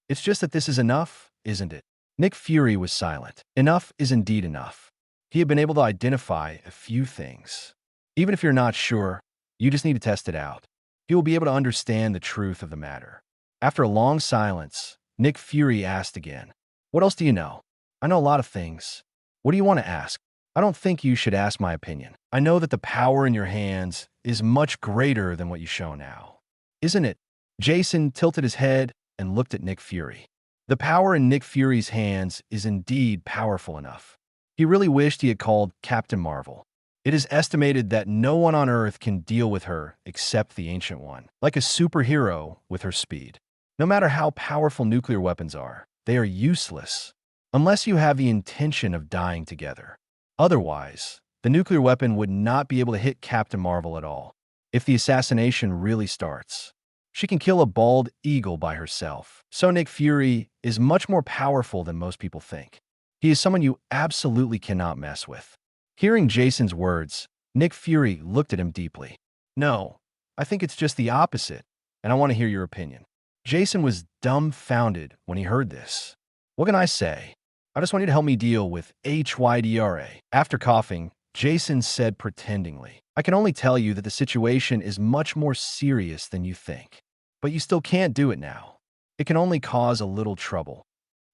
It's just that this is enough, isn't it? Nick Fury was silent. Enough is indeed enough. He had been able to identify a few things. Even if you're not sure, you just need to test it out. He will be able to understand the truth of the matter. After a long silence, Nick Fury asked again, "What else do you know?" "I know a lot of things." "What do you want to ask?" "I don't think you should ask my opinion. I know that the power in your hands is much greater than what you show now. Isn't it?" Jason tilted his head and looked at Nick Fury. The power in Nick Fury's hands is indeed powerful enough. He really wished he had called Captain Marvel. It is estimated that no one on Earth can deal with her except the Ancient One, like a superhero with her speed. No matter how powerful nuclear weapons are, they are useless unless you have the intention of dying together. Otherwise, the nuclear weapon would not be able to hit Captain Marvel at all. If the assassination really starts, she can kill a bald eagle by herself. So Nick Fury is much more powerful than most people think. He is someone you absolutely cannot mess with. Hearing Jason's words, Nick Fury looked at him deeply. "No, I think it's just the opposite, and I want to hear your opinion." Jason was dumbfounded when he heard this. "What can I say? I just want you to help me deal with Hydra." After coughing, Jason said pretendingly, "I can only tell you that the situation is much more serious than you think. But you still can't do it now. It can only cause a little trouble."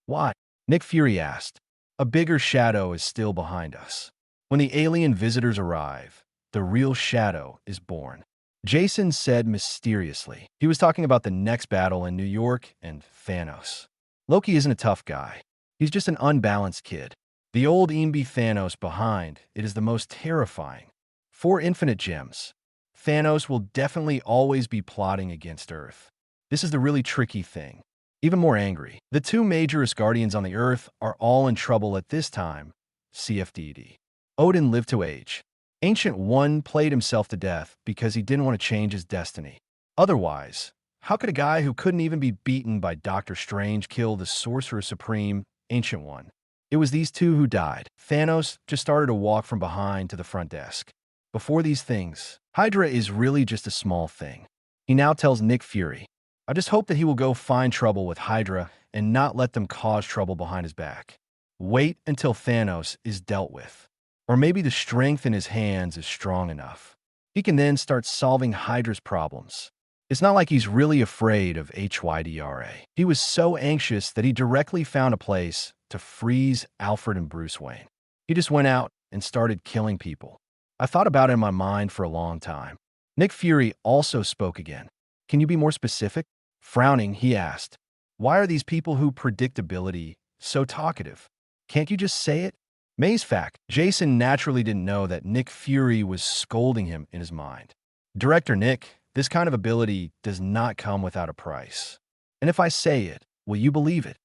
"Why?" Nick Fury asked. "A bigger shadow is still behind us. When the alien visitors arrive, the real shadow is born. Jason said mysteriously. He was talking about the next battle in New York and Thanos. Loki isn't a tough guy. He's just an unbalanced kid. The old Imbi Thanos behind, it is the most terrifying. 4 infinite gems. Thanos will definitely always be plotting against Earth. This is the really tricky thing. Even more angry. The two major Asgardians on the Earth are all in trouble at this time. CFDD. Odin lived to age. Ancient One played himself to death because he didn't want to change his destiny. Otherwise, how could a guy who couldn't even be beaten by Doctor Strange kill the Sorcerer Supreme, Ancient One? It was these two who died. Thanos just started to walk from behind to the front desk. Before these things, Hydra is really just a small thing. He now tells Nick Fury, I just hope that he will go find trouble with Hydra and not let them cause trouble behind his back. Wait until Thanos is dealt with. Or maybe the strength in his hands is strong enough. He can then start solving Hydra's problems. It's not like he's really afraid of HYDRA. He was so anxious that he directly found a place to freeze Alfred and Bruce Wayne. He just went out and started killing people. I thought about it in my mind for a long time. Nick Fury also spoke again. Can you be more specific? Frowning, he asked, why are these people who predictability so talkative? Can't you just say it? Maze fact, Jason naturally didn't know that Nick Fury was scolding him in his mind. Director Nick, this kind of ability does not come without a price. And if I say it, will you believe it?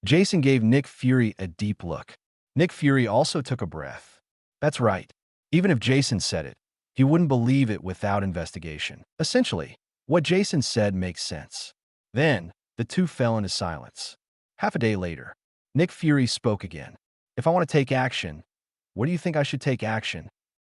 Jason gave Nick Fury a deep look. Nick Fury also took a breath. That's right. Even if Jason said it, he wouldn't believe it without investigation. Essentially, what Jason said makes sense. Then, the two fell into silence. Half a day later, Nick Fury spoke again. If I want to take action, what do you think I should take action?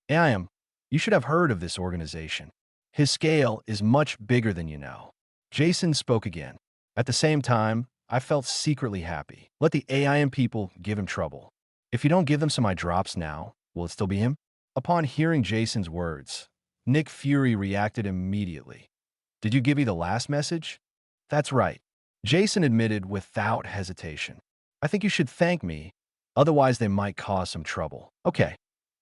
You should have heard of this organization. His scale is much bigger than you know. Jason spoke again. At the same time, I felt secretly happy. Let the AIM people give him trouble. If you don't give them some eye drops now, will it still be him? Upon hearing Jason's words, Nick Fury reacted immediately. Did you give me the last message? That's right. Jason admitted without hesitation. I think you should thank me. Otherwise, they might cause some trouble. Okay,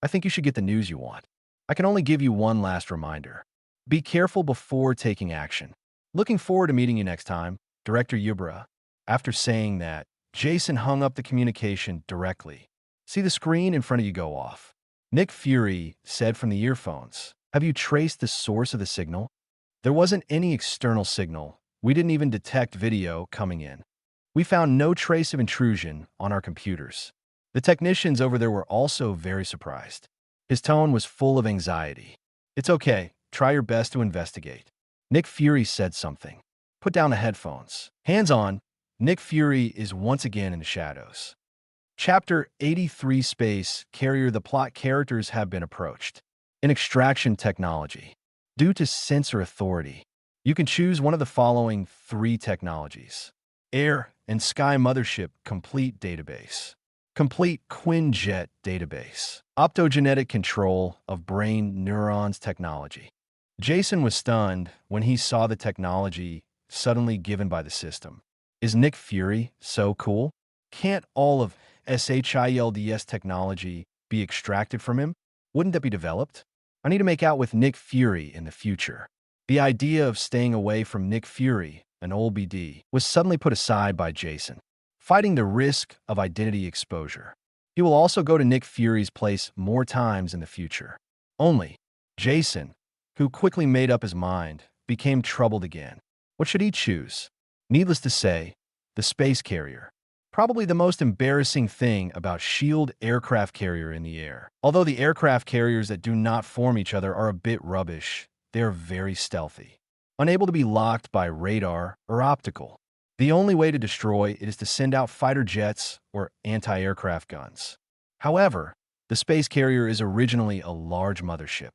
I think you should get the news you want. I can only give you one last reminder. Be careful before taking action. Looking forward to meeting you next time, Director Yubra. After saying that, Jason hung up the communication directly. See the screen in front of you go off. Nick Fury said from the earphones, have you traced the source of the signal? There wasn't any external signal. We didn't even detect video coming in. We found no trace of intrusion on our computers. The technicians over there were also very surprised. His tone was full of anxiety. It's okay. Try your best to investigate. Nick Fury said something. Put down the headphones. Hands on. Nick Fury is once again in the shadows. Chapter 83 Space Carrier. The plot characters have been approached. In extraction technology. Due to sensor authority, you can choose one of the following 3 technologies. Air and Sky Mothership Complete Database. Complete Quinjet Database. Optogenetic Control of Brain Neurons Technology. Jason was stunned when he saw the technology suddenly given by the system. Is Nick Fury so cool? Can't all of SHIELD's technology be extracted from him? Wouldn't that be developed? I need to make out with Nick Fury in the future. The idea of staying away from Nick Fury, an old BD, was suddenly put aside by Jason, fighting the risk of identity exposure. He will also go to Nick Fury's place more times in the future. Only, Jason, who quickly made up his mind, became troubled again. What should he choose? Needless to say, the space carrier. Probably the most embarrassing thing about SHIELD aircraft carrier in the air. Although the aircraft carriers that do not form each other are a bit rubbish, they are very stealthy, unable to be locked by radar or optical. The only way to destroy it is to send out fighter jets or anti-aircraft guns. However, the space carrier is originally a large mothership.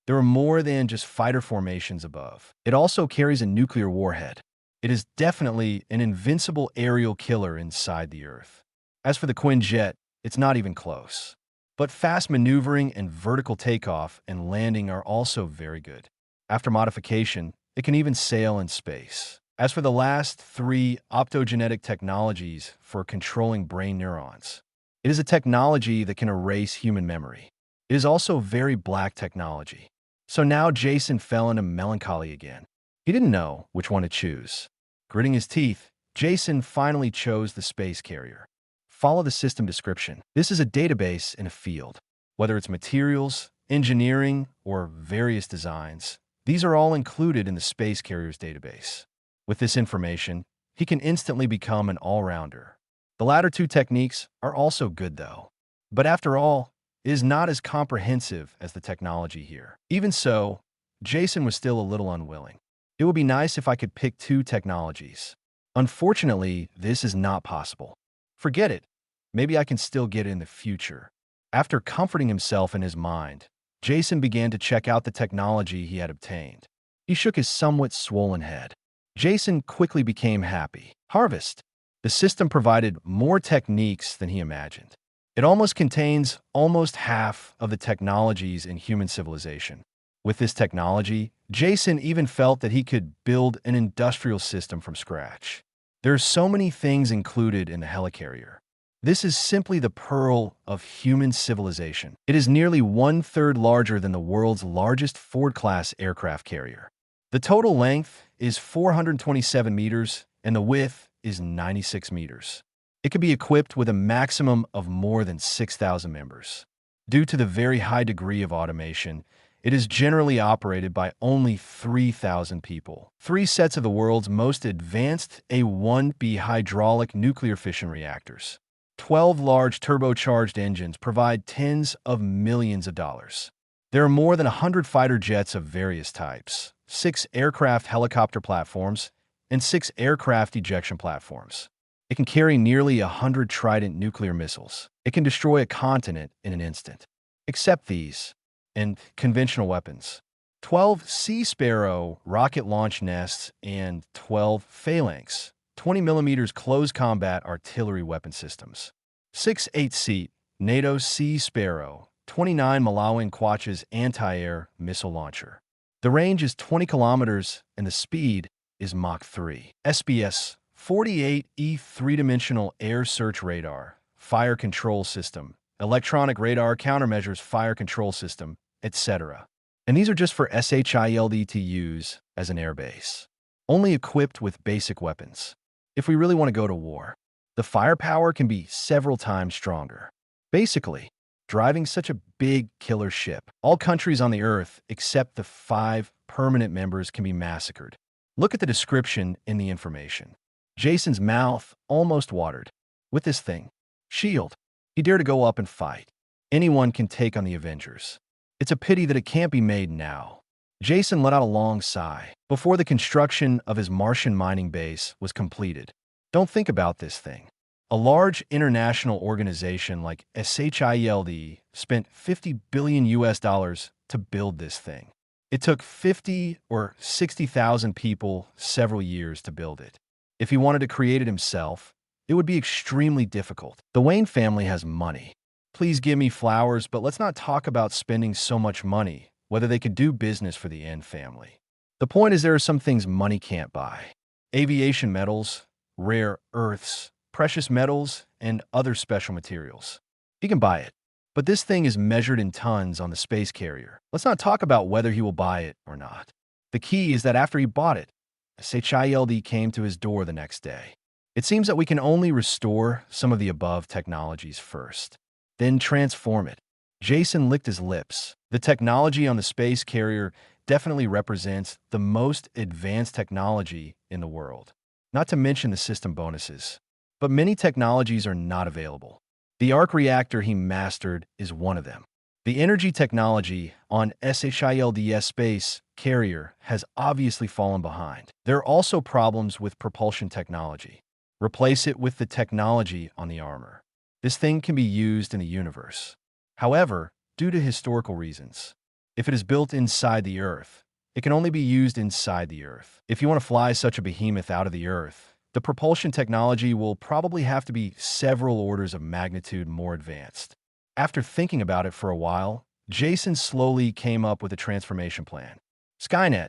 There are more than just fighter formations above. It also carries a nuclear warhead. It is definitely an invincible aerial killer inside the Earth. As for the Quinjet, it's not even close. But fast maneuvering and vertical takeoff and landing are also very good. After modification, it can even sail in space. As for the last 3 optogenetic technologies for controlling brain neurons, it is a technology that can erase human memory. It is also very black technology. So now Jason fell into melancholy again. He didn't know which one to choose. Gritting his teeth, Jason finally chose the space carrier. Follow the system description. This is a database in a field. Whether it's materials, engineering, or various designs, these are all included in the space carrier's database. With this information, he can instantly become an all-rounder. The latter two techniques are also good though. But after all, it is not as comprehensive as the technology here. Even so, Jason was still a little unwilling. It would be nice if I could pick two technologies. Unfortunately, this is not possible. Forget it. Maybe I can still get it in the future. After comforting himself in his mind, Jason began to check out the technology he had obtained. He shook his somewhat swollen head. Jason quickly became happy. Harvest. The system provided more techniques than he imagined. It almost contains almost half of the technologies in human civilization. With this technology, Jason even felt that he could build an industrial system from scratch. There are so many things included in the helicarrier. This is simply the pearl of human civilization. It is nearly one-third larger than the world's largest Ford-class aircraft carrier. The total length is 427 meters, and the width is 96 meters. It could be equipped with a maximum of more than 6,000 members. Due to the very high degree of automation, it is generally operated by only 3,000 people. 3 sets of the world's most advanced A1B hydraulic nuclear fission reactors. 12 large turbocharged engines provide tens of millions of dollars. There are more than 100 fighter jets of various types, 6 aircraft helicopter platforms, and 6 aircraft ejection platforms. It can carry nearly 100 Trident nuclear missiles. It can destroy a continent in an instant. Except these, and conventional weapons. 12 Sea Sparrow rocket launch nests and 12 Phalanx 20mm close combat artillery weapon systems. 6 8-seat NATO Sea Sparrow 29 Malawian Quachas anti-air missile launcher. The range is 20 kilometers and the speed is Mach 3. SBS 48E three-dimensional air search radar, fire control system, electronic radar countermeasures fire control system, etc. And these are just for SHIELD to use as an airbase, only equipped with basic weapons. If we really want to go to war, the firepower can be several times stronger. Basically, driving such a big killer ship, all countries on the Earth except the 5 permanent members can be massacred. Look at the description in the information. Jason's mouth almost watered. With this thing, shield, he dared to go up and fight. Anyone can take on the Avengers. It's a pity that it can't be made now. Jason let out a long sigh before the construction of his Martian mining base was completed. Don't think about this thing. A large international organization like SHIELD spent $50 billion to build this thing. It took 50 or 60,000 people several years to build it. If he wanted to create it himself, it would be extremely difficult. The Wayne family has money. Please give me flowers, but let's not talk about spending so much money, whether they could do business for the N family. The point is there are some things money can't buy. Aviation metals, rare earths, precious metals, and other special materials. He can buy it. But this thing is measured in tons on the space carrier. Let's not talk about whether he will buy it or not. The key is that after he bought it, SHIELD came to his door the next day. It seems that we can only restore some of the above technologies first, then transform it. Jason licked his lips. The technology on the space carrier definitely represents the most advanced technology in the world, not to mention the system bonuses. But many technologies are not available. The arc reactor he mastered is one of them. The energy technology on SHIELD's space carrier has obviously fallen behind. There are also problems with propulsion technology. Replace it with the technology on the armor. This thing can be used in the universe. However, due to historical reasons, if it is built inside the Earth, it can only be used inside the Earth. If you want to fly such a behemoth out of the Earth, the propulsion technology will probably have to be several orders of magnitude more advanced. After thinking about it for a while, Jason slowly came up with a transformation plan. Skynet.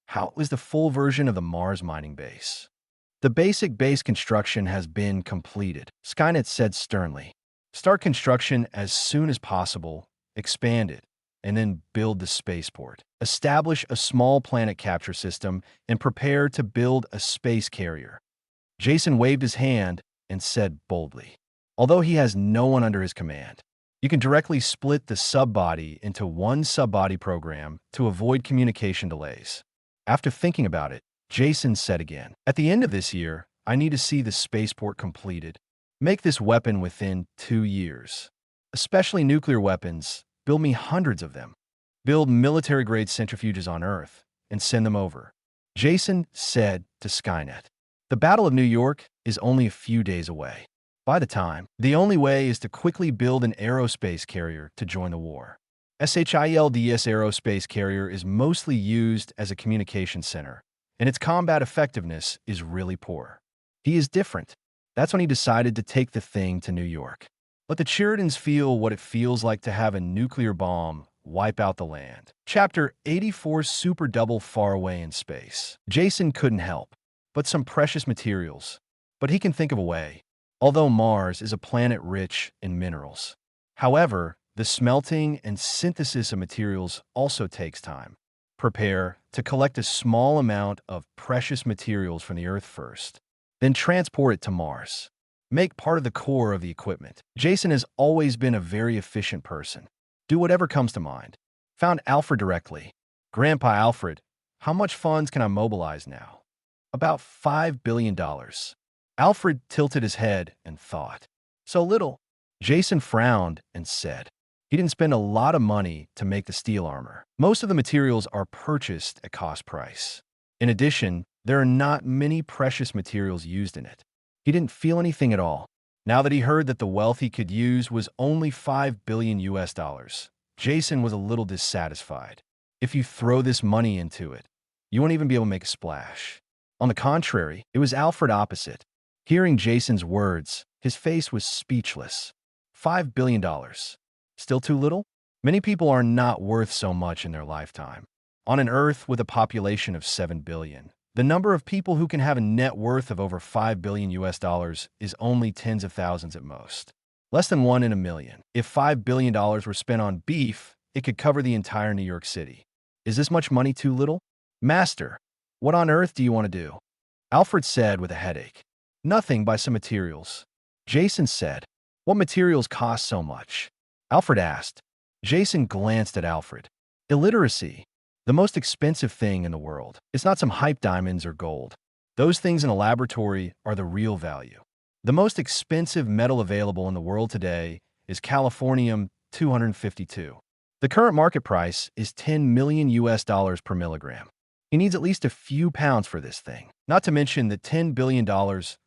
How is the full version of the Mars mining base? The basic base construction has been completed, Skynet said sternly. Start construction as soon as possible. Expand it. and then build the spaceport. Establish a small planet capture system and prepare to build a space carrier. Jason waved his hand and said boldly, although he has no one under his command, you can directly split the subbody into one subbody program to avoid communication delays. After thinking about it, Jason said again, at the end of this year, I need to see the spaceport completed. Make this weapon within 2 years. Especially nuclear weapons, build me hundreds of them. Build military-grade centrifuges on Earth and send them over. Jason said to Skynet, the Battle of New York is only a few days away. By the time, the only way is to quickly build an aerospace carrier to join the war. SHIELD's aerospace carrier is mostly used as a communication center, and its combat effectiveness is really poor. He is different. That's when he decided to take the thing to New York. Let the Cheridans feel what it feels like to have a nuclear bomb wipe out the land. Chapter 84, Super Double Far Away in Space. Jason couldn't help but some precious materials, but he can think of a way. Although Mars is a planet rich in minerals. However, the smelting and synthesis of materials also takes time. Prepare to collect a small amount of precious materials from the Earth first, then transport it to Mars. Make part of the core of the equipment. Jason has always been a very efficient person. Do whatever comes to mind. Found Alfred directly. Grandpa Alfred, how much funds can I mobilize now? About $5 billion. Alfred tilted his head and thought. So little. Jason frowned and said, he didn't spend a lot of money to make the steel armor. Most of the materials are purchased at cost price. In addition, there are not many precious materials used in it. He didn't feel anything at all. Now that he heard that the wealth he could use was only $5 billion US, Jason was a little dissatisfied. If you throw this money into it, you won't even be able to make a splash. On the contrary, it was Alfred opposite. Hearing Jason's words, his face was speechless. $5 billion. Still too little? Many people are not worth so much in their lifetime. On an Earth with a population of 7 billion, the number of people who can have a net worth of over $5 billion US is only tens of thousands at most. Less than 1 in a million. If $5 billion were spent on beef, it could cover the entire New York City. Is this much money too little? Master, what on earth do you want to do? Alfred said with a headache. Nothing, buy some materials. Jason said, what materials cost so much? Alfred asked. Jason glanced at Alfred. Illiteracy. The most expensive thing in the world. It's not some hype diamonds or gold. Those things in a laboratory are the real value. The most expensive metal available in the world today is californium-252. The current market price is $10 million US per milligram. He needs at least a few pounds for this thing, not to mention the $10 billion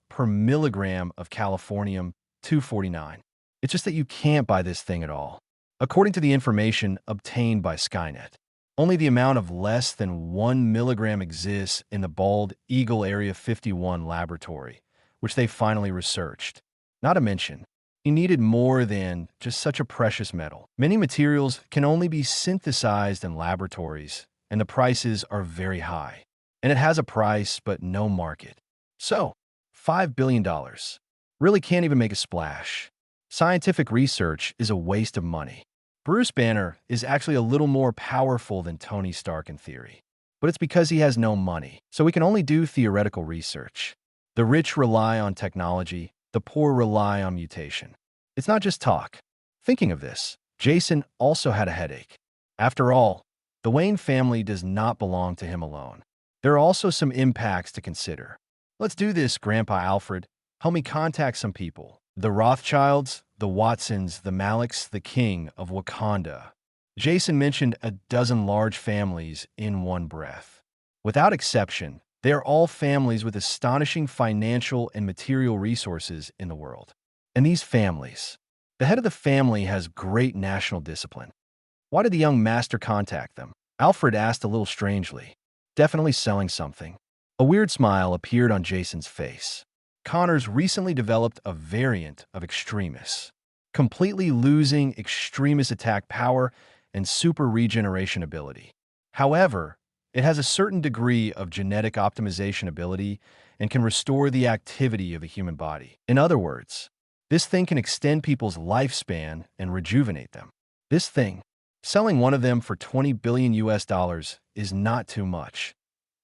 per milligram of californium-249. It's just that you can't buy this thing at all. According to the information obtained by Skynet, only the amount of less than 1 milligram exists in the Bald Eagle Area 51 laboratory, which they finally researched. Not to mention, he needed more than just such a precious metal. Many materials can only be synthesized in laboratories, and the prices are very high. And it has a price, but no market. So, $5 billion. Really can't even make a splash. Scientific research is a waste of money. Bruce Banner is actually a little more powerful than Tony Stark in theory. But it's because he has no money, so he can only do theoretical research. The rich rely on technology, the poor rely on mutation. It's not just talk. Thinking of this, Jason also had a headache. After all, the Wayne family does not belong to him alone. There are also some impacts to consider. Let's do this, Grandpa Alfred. Help me contact some people. The Rothschilds, the Watsons, the Maliks, the king of Wakanda. Jason mentioned a dozen large families in one breath. Without exception, they are all families with astonishing financial and material resources in the world. And these families, the head of the family has great national discipline. Why did the young master contact them? Alfred asked a little strangely. Definitely selling something. A weird smile appeared on Jason's face. Connors recently developed a variant of Extremis, completely losing Extremis attack power and super regeneration ability. However, it has a certain degree of genetic optimization ability and can restore the activity of the human body. In other words, this thing can extend people's lifespan and rejuvenate them. This thing, Selling one of them for 20 billion US dollars is not too much,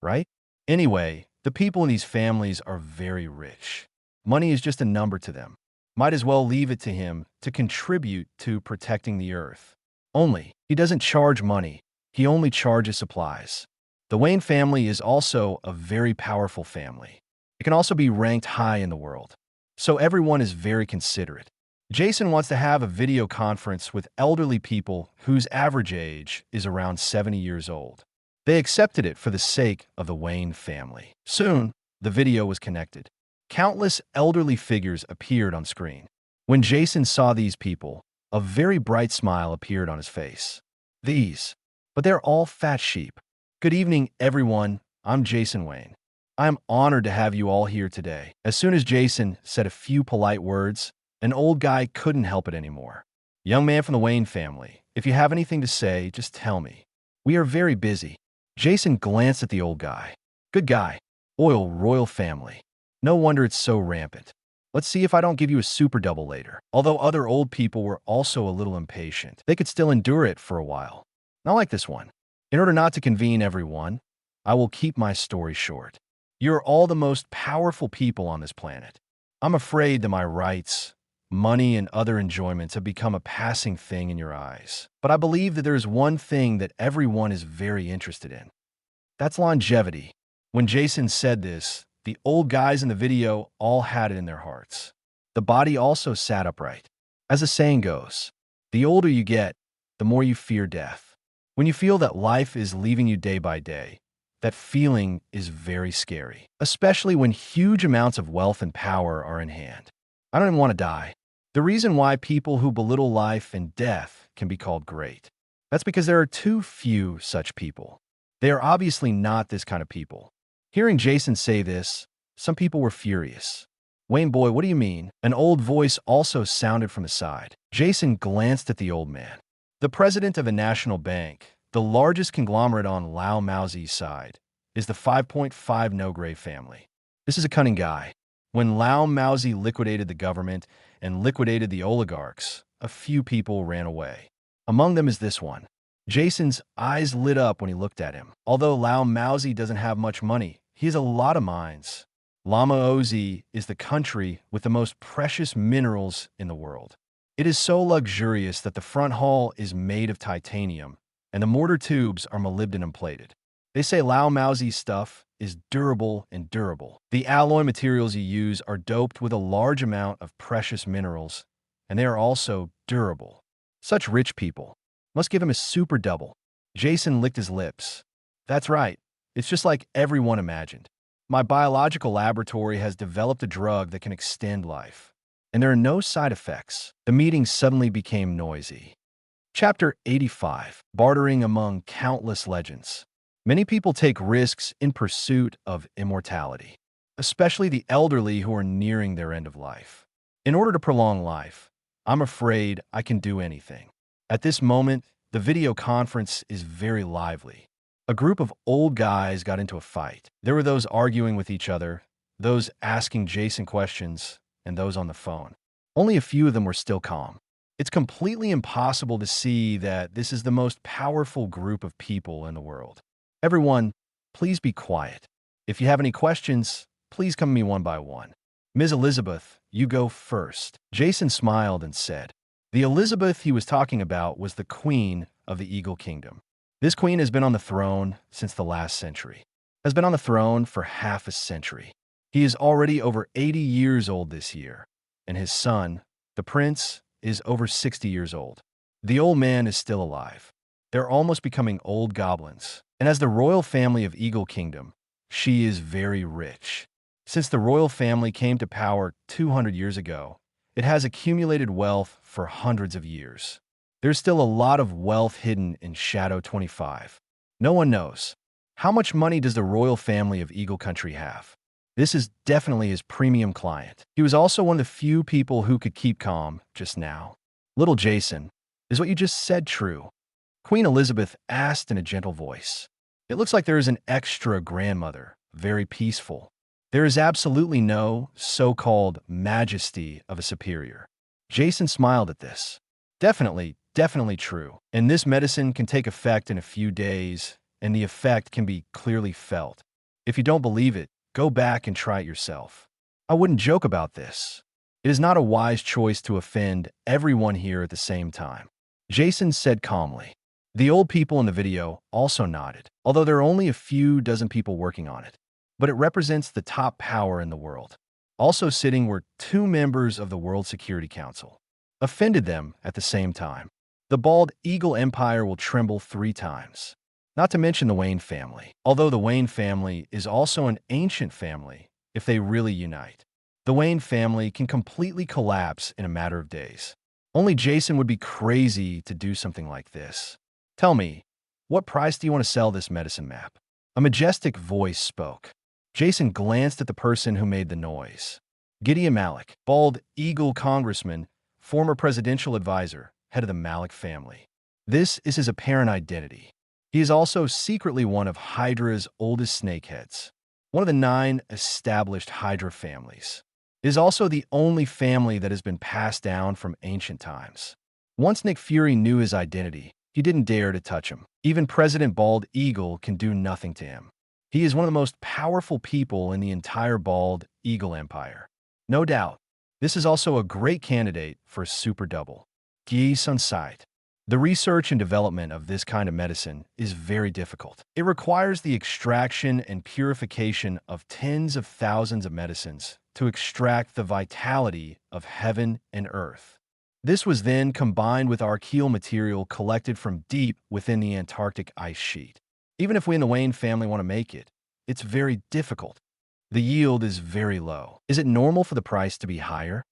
right? Anyway, the people in these families are very rich. Money is just a number to them. Might as well leave it to him to contribute to protecting the Earth. Only, he doesn't charge money. He only charges supplies. The Wayne family is also a very powerful family. It can also be ranked high in the world. So everyone is very considerate. Jason wants to have a video conference with elderly people whose average age is around 70 years old. They accepted it for the sake of the Wayne family. Soon, the video was connected. Countless elderly figures appeared on screen. When Jason saw these people, a very bright smile appeared on his face. But they're all fat sheep. Good evening, everyone. I'm Jason Wayne. I'm honored to have you all here today. As soon as Jason said a few polite words, an old guy couldn't help it anymore. Young man from the Wayne family, if you have anything to say, just tell me. We are very busy. Jason glanced at the old guy. Good guy. Royal family. No wonder it's so rampant. Let's see if I don't give you a super double later. Although other old people were also a little impatient, they could still endure it for a while. Not like this one. In order not to convene everyone, I will keep my story short. You're all the most powerful people on this planet. I'm afraid that my rights, money, and other enjoyments have become a passing thing in your eyes. But I believe that there is one thing that everyone is very interested in. That's longevity. When Jason said this, the old guys in the video all had it in their hearts. The body also sat upright. As the saying goes, the older you get, the more you fear death. When you feel that life is leaving you day by day, that feeling is very scary, especially when huge amounts of wealth and power are in hand. I don't even want to die. The reason why people who belittle life and death can be called great, that's because there are too few such people. They are obviously not this kind of people. Hearing Jason say this, some people were furious. Wayne boy, what do you mean? An old voice also sounded from the side. Jason glanced at the old man. The president of a national bank, the largest conglomerate on Lao Maozi's side, is the 5.5 No-Gray family. This is a cunning guy. When Lao Maozi liquidated the government and liquidated the oligarchs, a few people ran away. Among them is this one. Jason's eyes lit up when he looked at him. Although Lao Maozi doesn't have much money, he has a lot of mines. Lao Maozi is the country with the most precious minerals in the world. It is so luxurious that the front hall is made of titanium, and the mortar tubes are molybdenum plated. They say Lao Maozi's stuff is durable and durable. The alloy materials you use are doped with a large amount of precious minerals, and they are also durable. Such rich people must give him a super double. Jason licked his lips. That's right. It's just like everyone imagined. My biological laboratory has developed a drug that can extend life, and there are no side effects. The meeting suddenly became noisy. Chapter 85. Bartering among countless legends. Many people take risks in pursuit of immortality, especially the elderly who are nearing their end of life. In order to prolong life, I'm afraid I can do anything. At this moment, the video conference is very lively. A group of old guys got into a fight. There were those arguing with each other, those asking Jason questions, and those on the phone. Only a few of them were still calm. It's completely impossible to see that this is the most powerful group of people in the world. Everyone, please be quiet. If you have any questions, please come to me one by one. Ms. Elizabeth, you go first. Jason smiled and said. The Elizabeth he was talking about was the queen of the Eagle Kingdom. This queen has been on the throne since the last century, has been on the throne for half a century. He is already over 80 years old this year, and his son, the prince, is over 60 years old. The old man is still alive. They're almost becoming old goblins. And as the royal family of Eagle Kingdom, she is very rich. Since the royal family came to power 200 years ago, it has accumulated wealth for hundreds of years. There's still a lot of wealth hidden in Shadow 25. No one knows. How much money does the royal family of Eagle Country have? This is definitely his premium client. He was also one of the few people who could keep calm just now. Little Jason, is what you just said true? Queen Elizabeth asked in a gentle voice. It looks like there is an extra grandmother, very peaceful. There is absolutely no so-called majesty of a superior. Jason smiled at this. Definitely definitely true. And this medicine can take effect in a few days, and the effect can be clearly felt. If you don't believe it, go back and try it yourself. I wouldn't joke about this. It is not a wise choice to offend everyone here at the same time. Jason said calmly. The old people in the video also nodded, although there are only a few dozen people working on it. But it represents the top power in the world. Also sitting were 2 members of the World Security Council. Offended them at the same time. The bald eagle empire will tremble 3 times. Not to mention the Wayne family. Although the Wayne family is also an ancient family, if they really unite, the Wayne family can completely collapse in a matter of days. Only Jason would be crazy to do something like this. Tell me, what price do you want to sell this medicine map? A majestic voice spoke. Jason glanced at the person who made the noise. Gideon Malik, bald eagle congressman, former presidential advisor, head of the Malik family. This is his apparent identity. He is also secretly one of Hydra's oldest snakeheads, one of the 9 established Hydra families. It is also the only family that has been passed down from ancient times. Once Nick Fury knew his identity, he didn't dare to touch him. Even President Bald Eagle can do nothing to him. He is one of the most powerful people in the entire Bald Eagle Empire. No doubt, this is also a great candidate for a super double. Geese on sight. The research and development of this kind of medicine is very difficult. It requires the extraction and purification of tens of thousands of medicines to extract the vitality of heaven and earth. This was then combined with archaeal material collected from deep within the Antarctic ice sheet. Even if we in the Wayne family want to make it, it's very difficult. The yield is very low. Is it normal for the price to be higher?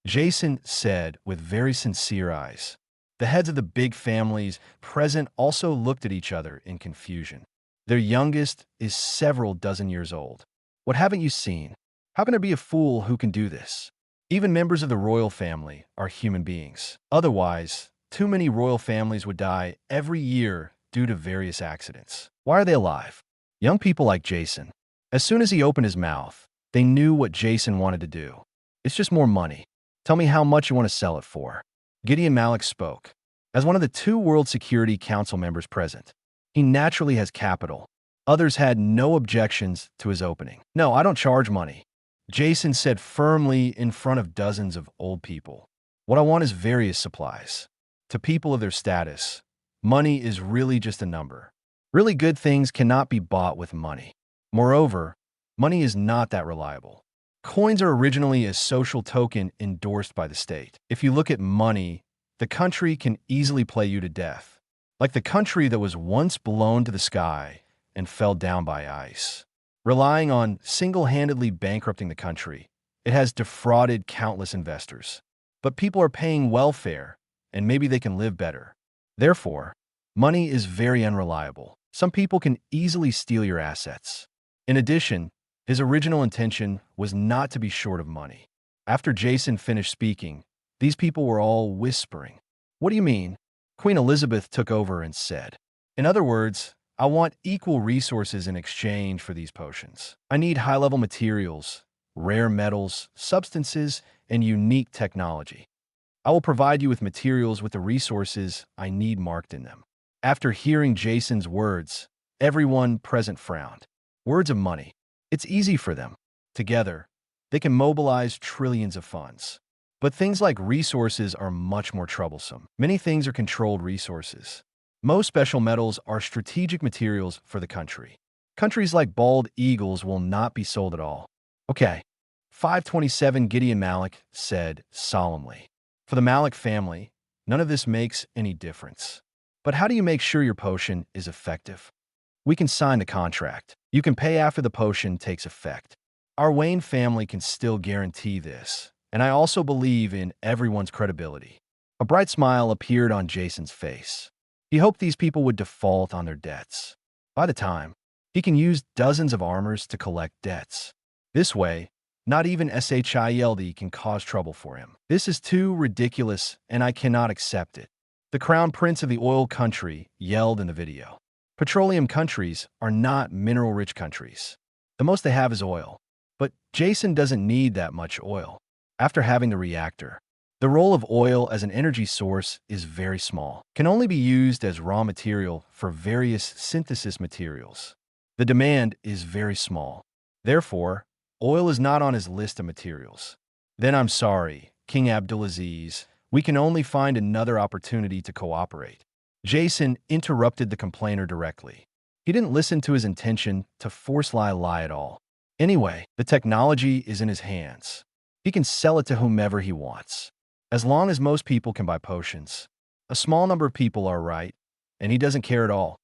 Jason said with very sincere eyes. The heads of the big families present also looked at each other in confusion. Their youngest is several dozen years old. What haven't you seen? How can there be a fool who can do this? Even members of the royal family are human beings. Otherwise, too many royal families would die every year due to various accidents. Why are they alive? Young people like Jason. As soon as he opened his mouth, they knew what Jason wanted to do. It's just more money. Tell me how much you want to sell it for. Gideon Malik spoke. As one of the 2 World Security Council members present, he naturally has capital. Others had no objections to his opening. No, I don't charge money, Jason said firmly in front of dozens of old people. What I want is various supplies. To people of their status, money is really just a number. Really good things cannot be bought with money. Moreover, money is not that reliable. Coins are originally a social token endorsed by the state. If you look at money, the country can easily play you to death, like the country that was once blown to the sky and fell down by ice. Relying on single-handedly bankrupting the country, it has defrauded countless investors. But people are paying welfare, and maybe they can live better. Therefore, money is very unreliable. Some people can easily steal your assets. In addition, his original intention was not to be short of money. After Jason finished speaking, these people were all whispering. What do you mean? Queen Elizabeth took over and said. In other words, I want equal resources in exchange for these potions. I need high-level materials, rare metals, substances, and unique technology. I will provide you with materials with the resources I need marked in them. After hearing Jason's words, everyone present frowned. Words of money. It's easy for them. Together, they can mobilize trillions of funds. But things like resources are much more troublesome. Many things are controlled resources. Most special metals are strategic materials for the country. Countries like bald eagles will not be sold at all. Okay, 527 Gideon Malik said solemnly. For the Malik family, none of this makes any difference. But how do you make sure your potion is effective? We can sign the contract. You can pay after the potion takes effect. Our Wayne family can still guarantee this, and I also believe in everyone's credibility. A bright smile appeared on Jason's face. He hoped these people would default on their debts. By the time, he can use dozens of armors to collect debts. This way, not even SHIELD can cause trouble for him. This is too ridiculous, and I cannot accept it. The crown prince of the oil country yelled in the video. Petroleum countries are not mineral-rich countries. The most they have is oil. But Jason doesn't need that much oil. After having the reactor, The role of oil as an energy source is very small, can only be used as raw material for various synthesis materials. The demand is very small. Therefore, oil is not on his list of materials. Then I'm sorry, King Abdulaziz, we can only find another opportunity to cooperate. Jason interrupted the complainer directly. He didn't listen to his intention to force lie at all. Anyway, the technology is in his hands. He can sell it to whomever he wants. As long as most people can buy potions. A small number of people are right, and he doesn't care at all.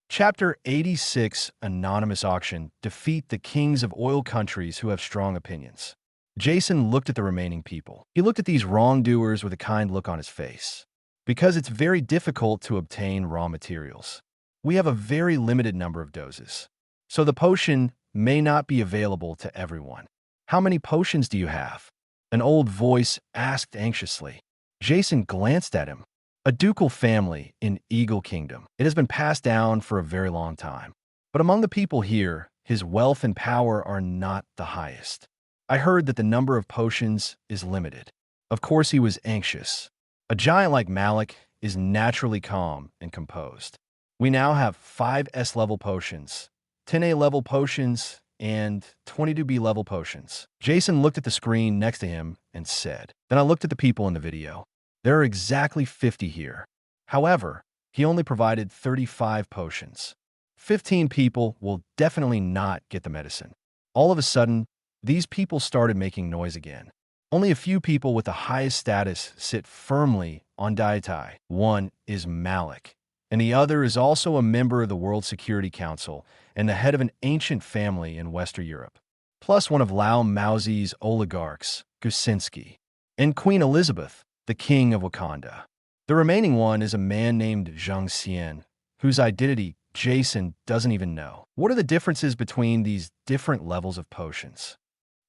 Chapter 86, Anonymous Auction. Defeat the kings of oil countries who have strong opinions. Jason looked at the remaining people. He looked at these wrongdoers with a kind look on his face. Because it's very difficult to obtain raw materials. We have a very limited number of doses. So the potion may not be available to everyone. How many potions do you have? An old voice asked anxiously. Jason glanced at him. A ducal family in Eagle Kingdom. It has been passed down for a very long time. But among the people here, his wealth and power are not the highest. I heard that the number of potions is limited. Of course he was anxious. A giant like Malik is naturally calm and composed. We now have 5 S-level potions, 10 A-level potions, and 22 B-level potions. Jason looked at the screen next to him and said. Then I looked at the people in the video. There are exactly 50 here. However, he only provided 35 potions. 15 people will definitely not get the medicine. All of a sudden, these people started making noise again. Only a few people with the highest status sit firmly on Daitai. One is Malik, and the other is also a member of the World Security Council and the head of an ancient family in Western Europe, plus one of Lao Maozi's oligarchs, Gusinski, and Queen Elizabeth, the king of Wakanda. The remaining one is a man named Zhang Xian, whose identity Jason doesn't even know. What are the differences between these different levels of potions?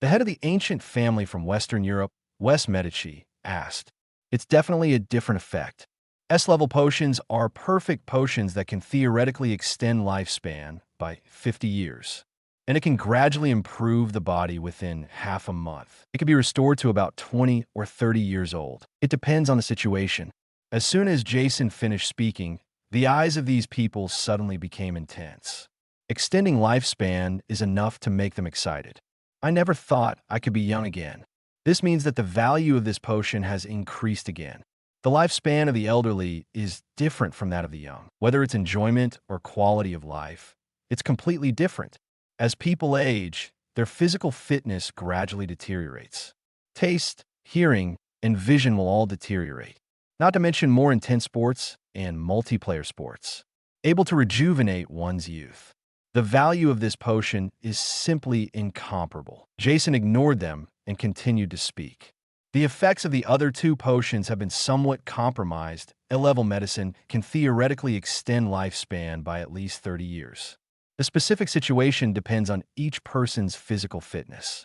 The head of the ancient family from Western Europe, West Medici, asked. It's definitely a different effect. S-level potions are perfect potions that can theoretically extend lifespan by 50 years. And it can gradually improve the body within half a month. It can be restored to about 20 or 30 years old. It depends on the situation. As soon as Jason finished speaking, the eyes of these people suddenly became intense. Extending lifespan is enough to make them excited. I never thought I could be young again. This means that the value of this potion has increased again. The lifespan of the elderly is different from that of the young. Whether it's enjoyment or quality of life, it's completely different. As people age, their physical fitness gradually deteriorates. Taste, hearing, and vision will all deteriorate. Not to mention more intense sports and multiplayer sports, able to rejuvenate one's youth. The value of this potion is simply incomparable. Jason ignored them and continued to speak. The effects of the other 2 potions have been somewhat compromised. A-level medicine can theoretically extend lifespan by at least 30 years. The specific situation depends on each person's physical fitness.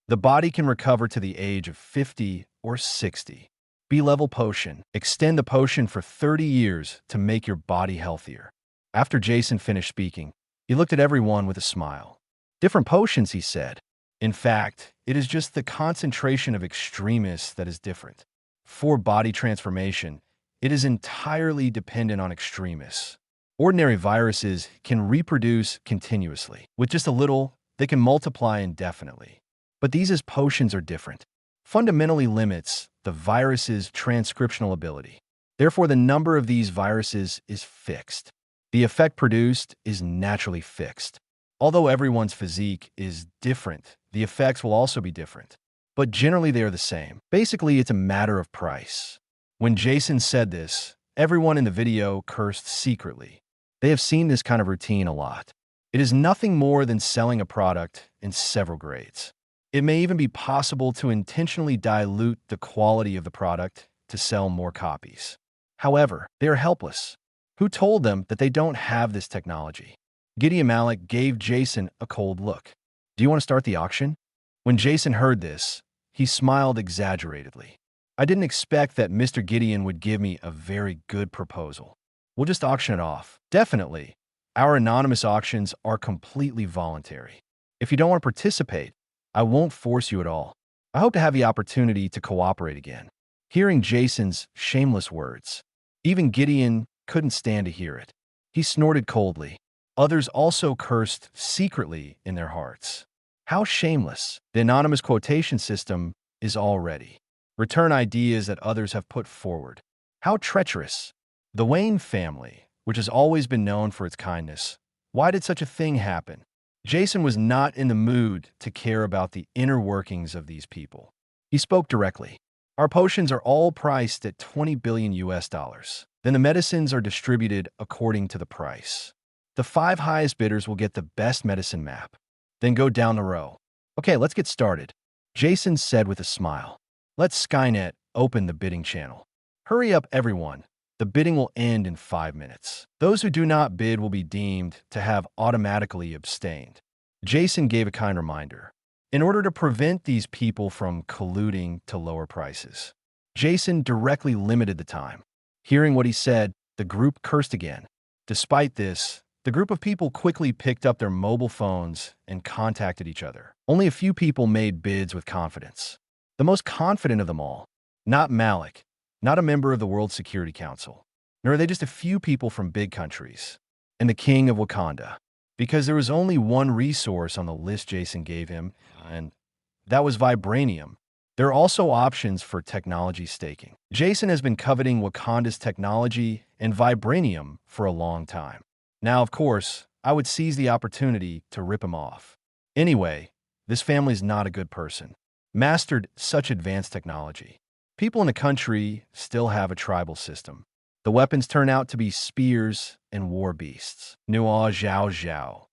The body can recover to the age of 50 or 60. B-level potion. Extend the potion for 30 years to make your body healthier. After Jason finished speaking, he looked at everyone with a smile. Different potions, he said. In fact, it is just the concentration of extremists that is different. For body transformation, it is entirely dependent on extremists. Ordinary viruses can reproduce continuously. With just a little, they can multiply indefinitely. But these potions are different. Fundamentally limits the virus's transcriptional ability. Therefore, the number of these viruses is fixed. The effect produced is naturally fixed. Although everyone's physique is different, the effects will also be different. But generally they are the same. Basically, it's a matter of price. When Jason said this, everyone in the video cursed secretly. They have seen this kind of routine a lot. It is nothing more than selling a product in several grades. It may even be possible to intentionally dilute the quality of the product to sell more copies. However, they are helpless. Who told them that they don't have this technology? Gideon Malik gave Jason a cold look. Do you want to start the auction? When Jason heard this, he smiled exaggeratedly. I didn't expect that Mr. Gideon would give me a very good proposal. We'll just auction it off. Definitely. Our anonymous auctions are completely voluntary. If you don't want to participate, I won't force you at all. I hope to have the opportunity to cooperate again. Hearing Jason's shameless words, even Gideon couldn't stand to hear it. He snorted coldly. Others also cursed secretly in their hearts. How shameless. The anonymous quotation system is already. Return ideas that others have put forward. How treacherous. The Wayne family, which has always been known for its kindness. Why did such a thing happen? Jason was not in the mood to care about the inner workings of these people. He spoke directly. Our potions are all priced at 20 billion US dollars. Then the medicines are distributed according to the price. The 5 highest bidders will get the best medicine map. Then go down the row. Okay, let's get started. Jason said with a smile. Let Skynet open the bidding channel. Hurry up, everyone. The bidding will end in 5 minutes. Those who do not bid will be deemed to have automatically abstained. Jason gave a kind reminder. In order to prevent these people from colluding to lower prices, Jason directly limited the time. Hearing what he said, the group cursed again. Despite this, the group of people quickly picked up their mobile phones and contacted each other. Only a few people made bids with confidence. The most confident of them all, not Malik, not a member of the World Security Council, nor are they just a few people from big countries, and the king of Wakanda. Because there was only one resource on the list Jason gave him, and that was vibranium. There are also options for technology staking. Jason has been coveting Wakanda's technology and vibranium for a long time. Now, of course, I would seize the opportunity to rip him off. Anyway, this family's not a good person. Mastered such advanced technology. People in a country still have a tribal system. The weapons turn out to be spears and war beasts. Nuo Zhao Zhao.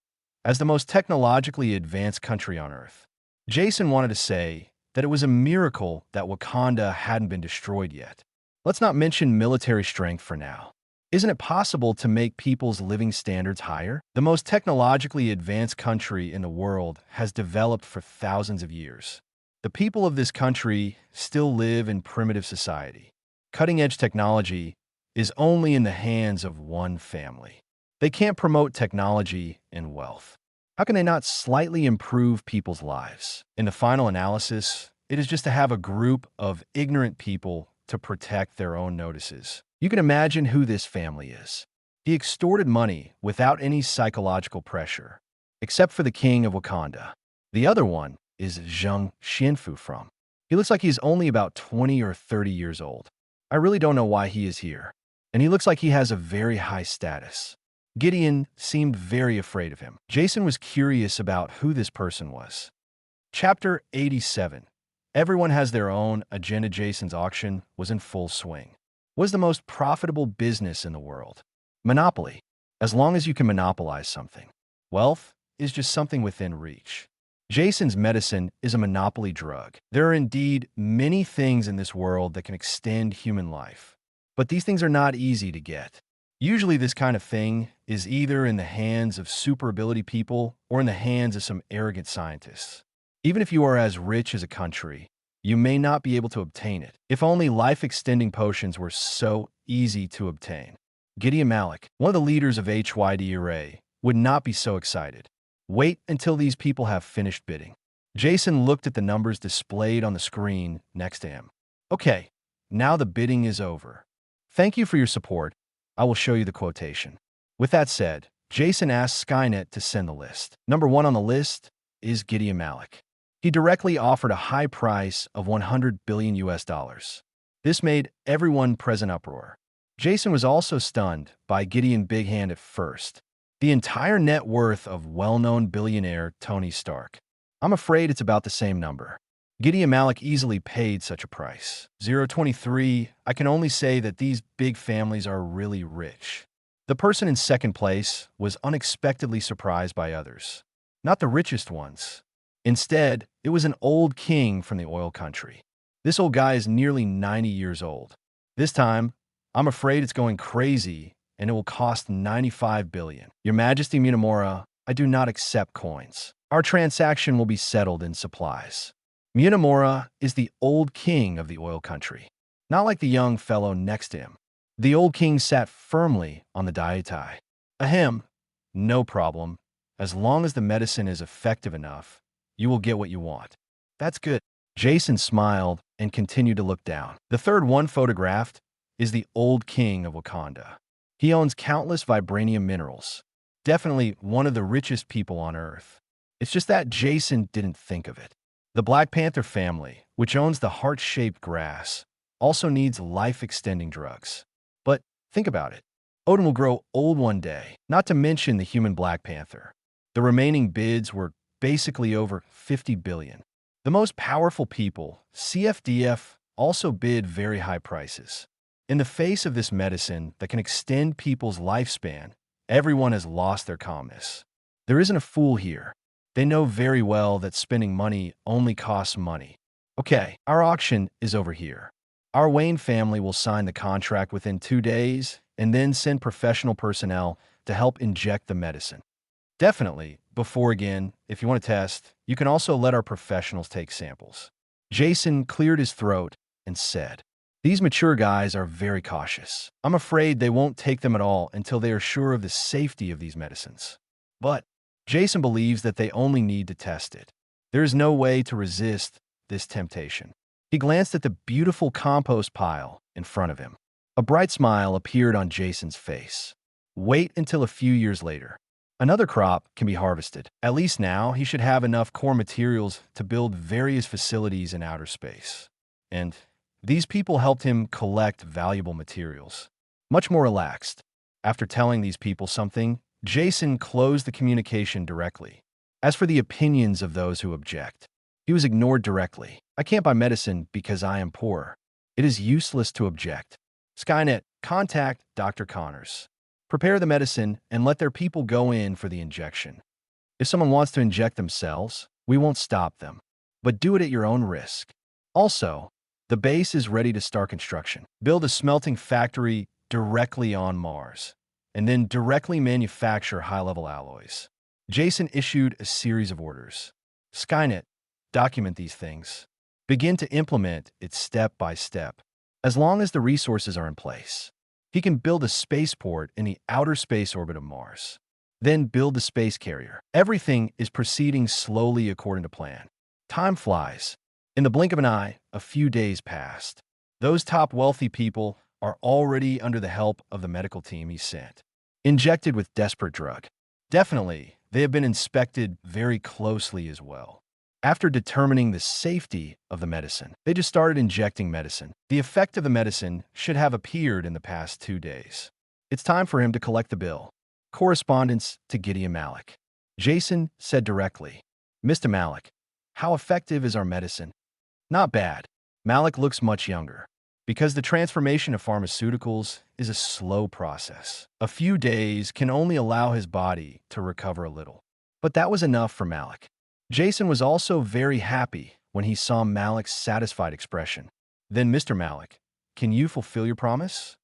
As the most technologically advanced country on Earth, Jason wanted to say that it was a miracle that Wakanda hadn't been destroyed yet. Let's not mention military strength for now. Isn't it possible to make people's living standards higher? The most technologically advanced country in the world has developed for thousands of years. The people of this country still live in primitive society. Cutting-edge technology is only in the hands of one family. They can't promote technology and wealth. How can they not slightly improve people's lives? In the final analysis, it is just to have a group of ignorant people to protect their own notices. You can imagine who this family is. He extorted money without any psychological pressure, except for the king of Wakanda. The other one is Zheng Xianfu from. He looks like he's only about 20 or 30 years old. I really don't know why he is here. And he looks like he has a very high status. Gideon seemed very afraid of him. Jason was curious about who this person was. Chapter 87. Everyone has their own agenda. Jason's auction was in full swing. What is the most profitable business in the world? Monopoly. As long as you can monopolize something. Wealth is just something within reach. Jason's medicine is a monopoly drug. There are indeed many things in this world that can extend human life. But these things are not easy to get. Usually this kind of thing is either in the hands of super ability people or in the hands of some arrogant scientists. Even if you are as rich as a country, you may not be able to obtain it. If only life-extending potions were so easy to obtain. Gideon Malik, one of the leaders of Heir, would not be so excited. Wait until these people have finished bidding. Jason looked at the numbers displayed on the screen next to him. Okay, now the bidding is over. Thank you for your support. I will show you the quotation. With that said, Jason asked Skynet to send the list. Number 1 on the list is Gideon Malik. He directly offered a high price of 100 billion US dollars. This made everyone present uproar. Jason was also stunned by Gideon Big Hand at first. The entire net worth of well-known billionaire Tony Stark. I'm afraid it's about the same number. Gideon Malik easily paid such a price. 023, I can only say that these big families are really rich. The person in second place was unexpectedly surprised by others. Not the richest ones. Instead, it was an old king from the oil country. This old guy is nearly 90 years old. This time, I'm afraid it's going crazy and it will cost 95 billion. Your Majesty Munamura, I do not accept coins. Our transaction will be settled in supplies. Munamura is the old king of the oil country, not like the young fellow next to him. The old king sat firmly on the daitai. Ahem, no problem. As long as the medicine is effective enough, you will get what you want. That's good. Jason smiled and continued to look down. The third one photographed is the old king of Wakanda. He owns countless vibranium minerals. Definitely one of the richest people on Earth. It's just that Jason didn't think of it. The Black Panther family, which owns the heart-shaped grass, also needs life-extending drugs. But think about it. Odin will grow old one day, not to mention the human Black Panther. The remaining bids were basically over 50 billion. The most powerful people, CFDF, also bid very high prices. In the face of this medicine that can extend people's lifespan, everyone has lost their calmness. There isn't a fool here. They know very well that spending money only costs money. Okay, our auction is over here. Our Wayne family will sign the contract within 2 days and then send professional personnel to help inject the medicine. Definitely, before again, if you want to test, you can also let our professionals take samples. Jason cleared his throat and said, "These mature guys are very cautious. I'm afraid they won't take them at all until they are sure of the safety of these medicines." But Jason believes that they only need to test it. There is no way to resist this temptation. He glanced at the beautiful compost pile in front of him. A bright smile appeared on Jason's face. Wait until a few years later. Another crop can be harvested. At least now, he should have enough core materials to build various facilities in outer space. And these people helped him collect valuable materials. Much more relaxed. After telling these people something, Jason closed the communication directly. As for the opinions of those who object, he was ignored directly. "I can't buy medicine because I am poor. It is useless to object. Skynet, contact Dr. Connors. Prepare the medicine and let their people go in for the injection. If someone wants to inject themselves, we won't stop them. But do it at your own risk. Also, the base is ready to start construction. Build a smelting factory directly on Mars, and then directly manufacture high-level alloys." Jason issued a series of orders. Skynet, document these things. Begin to implement it step by step. As long as the resources are in place, he can build a spaceport in the outer space orbit of Mars. Then build the space carrier. Everything is proceeding slowly according to plan. Time flies. In the blink of an eye, a few days passed. Those top wealthy people are already under the help of the medical team he sent. Injected with desperate drug. Definitely, they have been inspected very closely as well. After determining the safety of the medicine, they just started injecting medicine. The effect of the medicine should have appeared in the past 2 days. It's time for him to collect the bill. Correspondence to Gideon Malik. Jason said directly, "Mr. Malik, how effective is our medicine?" "Not bad." Malik looks much younger. Because the transformation of pharmaceuticals is a slow process. A few days can only allow his body to recover a little. But that was enough for Malik. Jason was also very happy when he saw Malik's satisfied expression. "Then, Mr. Malik, can you fulfill your promise?"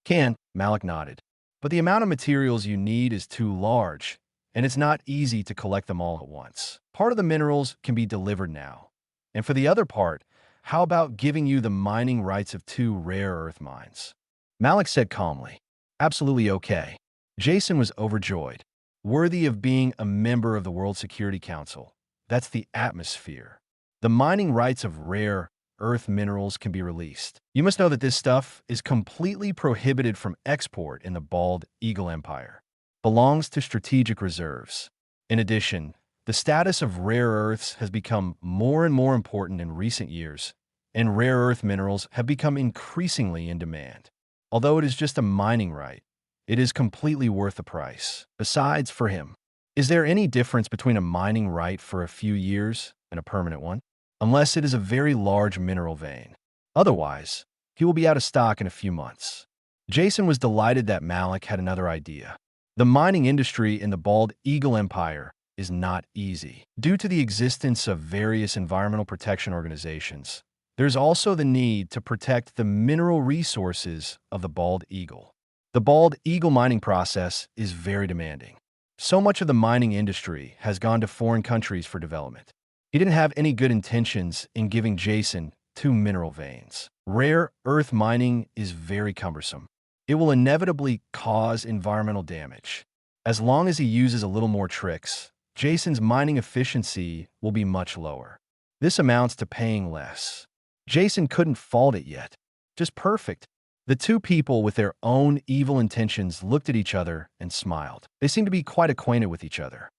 "Can," Malik nodded. "But the amount of materials you need is too large, and it's not easy to collect them all at once. Part of the minerals can be delivered now. And for the other part, how about giving you the mining rights of 2 rare earth mines?" Malik said calmly, "Absolutely okay." Jason was overjoyed. Worthy of being a member of the World Security Council. That's the atmosphere. The mining rights of rare earth minerals can be released. You must know that this stuff is completely prohibited from export in the Bald Eagle Empire. Belongs to strategic reserves. In addition, the status of rare earths has become more and more important in recent years, and rare earth minerals have become increasingly in demand. Although it is just a mining right, it is completely worth the price. Besides, for him, is there any difference between a mining right for a few years and a permanent one? Unless it is a very large mineral vein. Otherwise, he will be out of stock in a few months. Jason was delighted that Malik had another idea. The mining industry in the Bald Eagle Empire is not easy. Due to the existence of various environmental protection organizations, there's also the need to protect the mineral resources of the Bald Eagle. The Bald Eagle mining process is very demanding. So much of the mining industry has gone to foreign countries for development. He didn't have any good intentions in giving Jason 2 mineral veins. Rare earth mining is very cumbersome. It will inevitably cause environmental damage. As long as he uses a little more tricks, Jason's mining efficiency will be much lower. This amounts to paying less. Jason couldn't fault it yet. Just perfect. The two people with their own evil intentions looked at each other and smiled. They seemed to be quite acquainted with each other.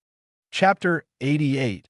Chapter 88.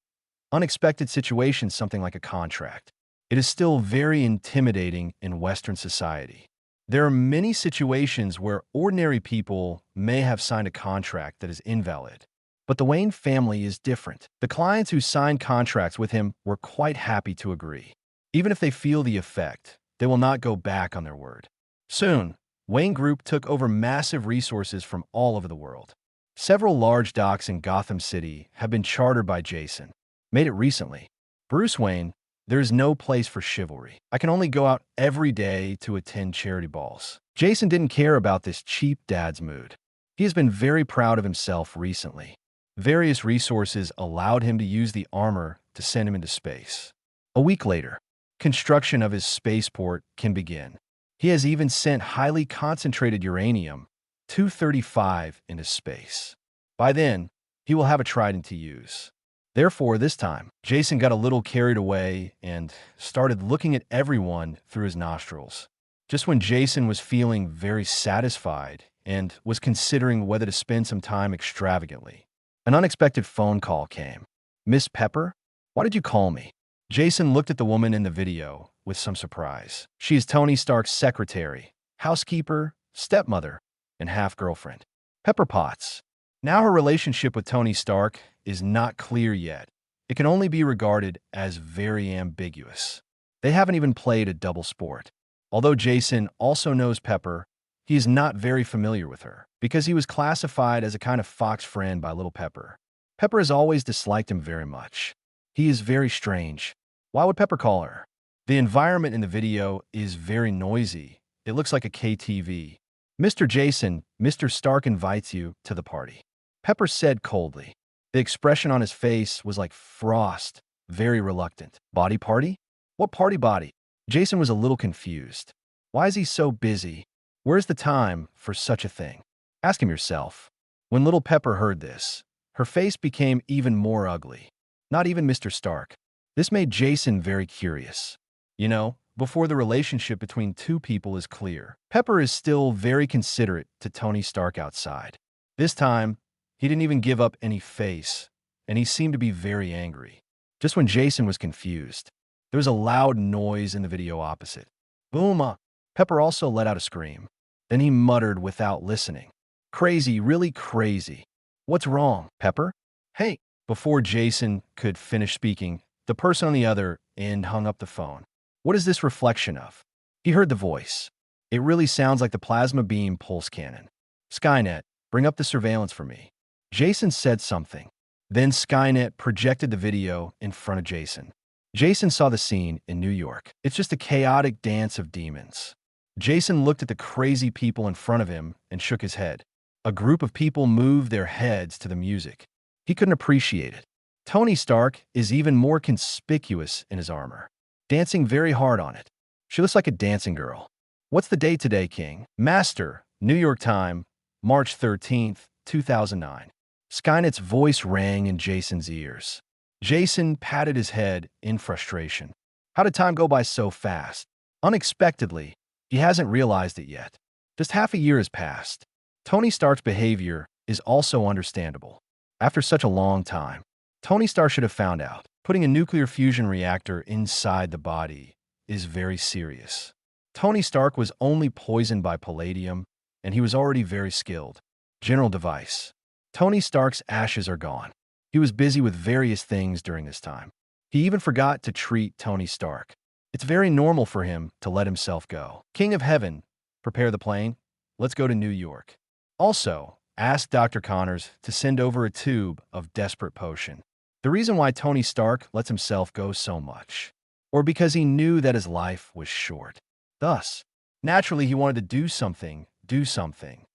Unexpected situations, something like a contract. It is still very intimidating in Western society. There are many situations where ordinary people may have signed a contract that is invalid. But the Wayne family is different. The clients who signed contracts with him were quite happy to agree. Even if they feel the effect, they will not go back on their word. Soon, Wayne Group took over massive resources from all over the world. Several large docks in Gotham City have been chartered by Jason. Made it recently. Bruce Wayne, there is no place for chivalry. I can only go out every day to attend charity balls. Jason didn't care about this cheap dad's mood. He has been very proud of himself recently. Various resources allowed him to use the armor to send him into space. A week later, construction of his spaceport can begin. He has even sent highly concentrated uranium-235 into space. By then, he will have a trident to use. Therefore, this time, Jason got a little carried away and started looking at everyone through his nostrils. Just when Jason was feeling very satisfied and was considering whether to spend some time extravagantly, an unexpected phone call came. "Miss Pepper? Why did you call me?" Jason looked at the woman in the video with some surprise. She is Tony Stark's secretary, housekeeper, stepmother, and half-girlfriend, Pepper Potts. Now her relationship with Tony Stark is not clear yet. It can only be regarded as very ambiguous. They haven't even played a double sport. Although Jason also knows Pepper, he is not very familiar with her, because he was classified as a kind of fox friend by Little Pepper. Pepper has always disliked him very much. He is very strange. Why would Pepper call her? The environment in the video is very noisy. It looks like a KTV. "Mr. Jason, Mr. Stark invites you to the party," Pepper said coldly. The expression on his face was like frost, very reluctant. "Body party? What party body?" Jason was a little confused. Why is he so busy? Where's the time for such a thing? Ask him yourself. When Little Pepper heard this, her face became even more ugly. Not even Mr. Stark. This made Jason very curious. You know, before the relationship between two people is clear, Pepper is still very considerate to Tony Stark outside. This time, he didn't even give up any face, and he seemed to be very angry. Just when Jason was confused, there was a loud noise in the video opposite. "Boom!" Pepper also let out a scream. Then he muttered without listening. "Crazy, really crazy. What's wrong, Pepper? Hey!" Before Jason could finish speaking, the person on the other end hung up the phone. What is this reflection of? He heard the voice. It really sounds like the plasma beam pulse cannon. "Skynet, bring up the surveillance for me." Jason said something. Then Skynet projected the video in front of Jason. Jason saw the scene in New York. It's just a chaotic dance of demons. Jason looked at the crazy people in front of him and shook his head. A group of people moved their heads to the music. He couldn't appreciate it. Tony Stark is even more conspicuous in his armor, dancing very hard on it. She looks like a dancing girl. "What's the date today, King?" "Master, New York time, March 13th, 2009. Skynet's voice rang in Jason's ears. Jason patted his head in frustration. How did time go by so fast? Unexpectedly, he hasn't realized it yet. Just half a year has passed. Tony Stark's behavior is also understandable. After such a long time, Tony Stark should have found out. Putting a nuclear fusion reactor inside the body is very serious. Tony Stark was only poisoned by palladium, and he was already very skilled. General device. Tony Stark's ashes are gone. He was busy with various things during this time. He even forgot to treat Tony Stark. It's very normal for him to let himself go. King of Heaven, prepare the plane. Let's go to New York. Also, ask Dr. Connors to send over a tube of desperate potion. The reason why Tony Stark lets himself go so much, or because he knew that his life was short. Thus, naturally he wanted to do something.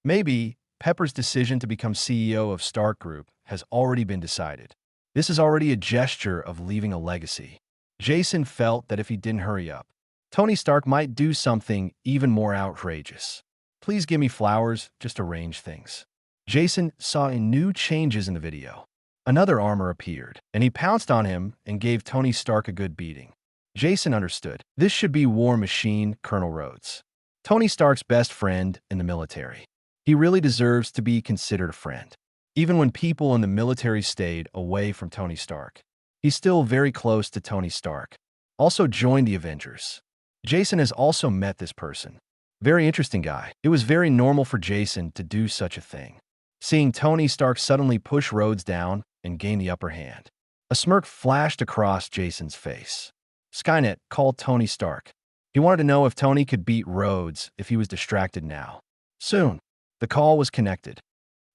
Maybe Pepper's decision to become CEO of Stark Group has already been decided. This is already a gesture of leaving a legacy. Jason felt that if he didn't hurry up, Tony Stark might do something even more outrageous. Please give me flowers, just arrange things. Jason saw new changes in the video. Another armor appeared, and he pounced on him and gave Tony Stark a good beating. Jason understood. This should be War Machine Colonel Rhodes, Tony Stark's best friend in the military. He really deserves to be considered a friend. Even when people in the military stayed away from Tony Stark, he's still very close to Tony Stark. Also joined the Avengers. Jason has also met this person. Very interesting guy. It was very normal for Jason to do such a thing. Seeing Tony Stark suddenly push Rhodes down and gain the upper hand. A smirk flashed across Jason's face. Skynet called Tony Stark. He wanted to know if Tony could beat Rhodes if he was distracted now. Soon, the call was connected.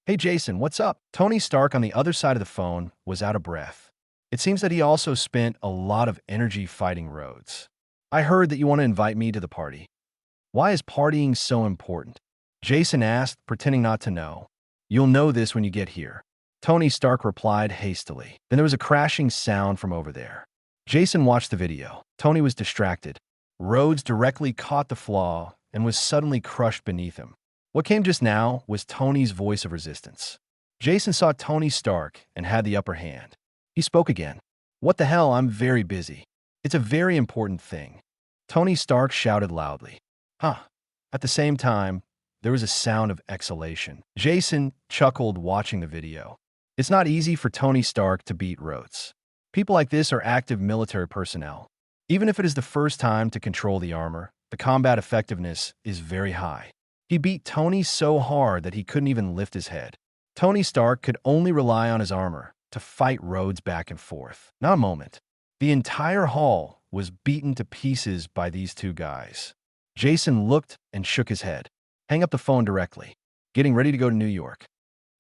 Hey Jason, what's up? Tony Stark on the other side of the phone was out of breath. It seems that he also spent a lot of energy fighting Rhodes. I heard that you want to invite me to the party. Why is partying so important? Jason asked, pretending not to know. You'll know this when you get here. Tony Stark replied hastily. Then there was a crashing sound from over there. Jason watched the video. Tony was distracted. Rhodes directly caught the flaw and was suddenly crushed beneath him. What came just now was Tony's voice of resistance. Jason saw Tony Stark and had the upper hand. He spoke again. What the hell, I'm very busy. It's a very important thing. Tony Stark shouted loudly. Huh. At the same time, there was a sound of exhalation. Jason chuckled watching the video. It's not easy for Tony Stark to beat Rhodes. People like this are active military personnel. Even if it is the first time to control the armor, the combat effectiveness is very high. He beat Tony so hard that he couldn't even lift his head. Tony Stark could only rely on his armor to fight Rhodes back and forth. Not a moment. The entire hall was beaten to pieces by these two guys. Jason looked and shook his head. Hang up the phone directly. Getting ready to go to New York.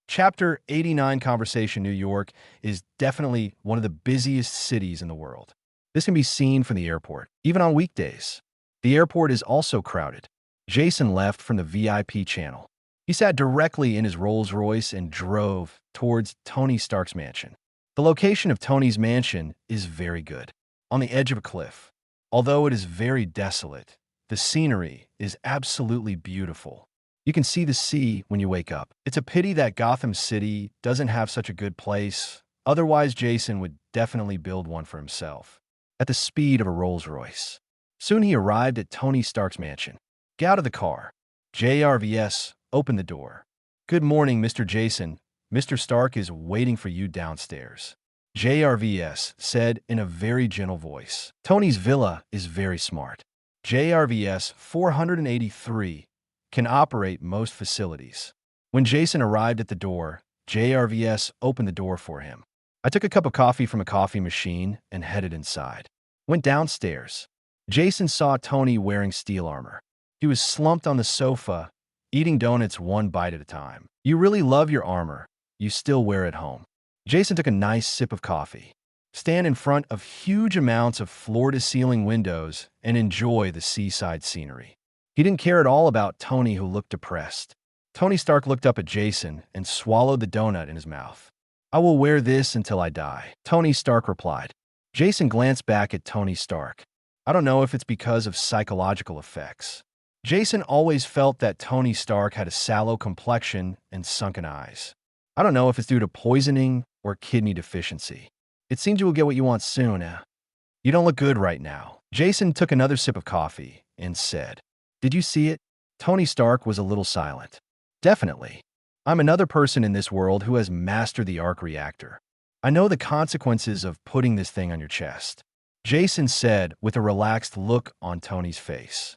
Chapter 89 Conversation. New York is definitely one of the busiest cities in the world. This can be seen from the airport, even on weekdays. The airport is also crowded. Jason left from the VIP channel. He sat directly in his Rolls-Royce and drove towards Tony Stark's mansion. The location of Tony's mansion is very good, on the edge of a cliff. Although it is very desolate, the scenery is absolutely beautiful. You can see the sea when you wake up. It's a pity that Gotham City doesn't have such a good place. Otherwise, Jason would definitely build one for himself, at the speed of a Rolls-Royce. Soon he arrived at Tony Stark's mansion. Get out of the car. JRVS opened the door. Good morning, Mr. Jason. Mr. Stark is waiting for you downstairs. JRVS said in a very gentle voice. Tony's villa is very smart. JRVS 483 can operate most facilities. When Jason arrived at the door, JRVS opened the door for him. I took a cup of coffee from a coffee machine and headed inside. Went downstairs. Jason saw Tony wearing steel armor. He was slumped on the sofa, eating donuts one bite at a time. You really love your armor. You still wear it home. Jason took a nice sip of coffee, stand in front of huge amounts of floor-to-ceiling windows, and enjoy the seaside scenery. He didn't care at all about Tony, who looked depressed. Tony Stark looked up at Jason and swallowed the donut in his mouth. I will wear this until I die, Tony Stark replied. Jason glanced back at Tony Stark. I don't know if it's because of psychological effects. Jason always felt that Tony Stark had a sallow complexion and sunken eyes. I don't know if it's due to poisoning or kidney deficiency. It seems you will get what you want soon. You don't look good right now. Jason took another sip of coffee and said, Did you see it? Tony Stark was a little silent. Definitely. I'm another person in this world who has mastered the arc reactor. I know the consequences of putting this thing on your chest, Jason said with a relaxed look on Tony's face.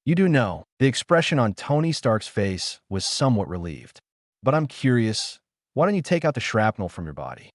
You do know. The expression on Tony Stark's face was somewhat relieved. But I'm curious, why don't you take out the shrapnel from your body?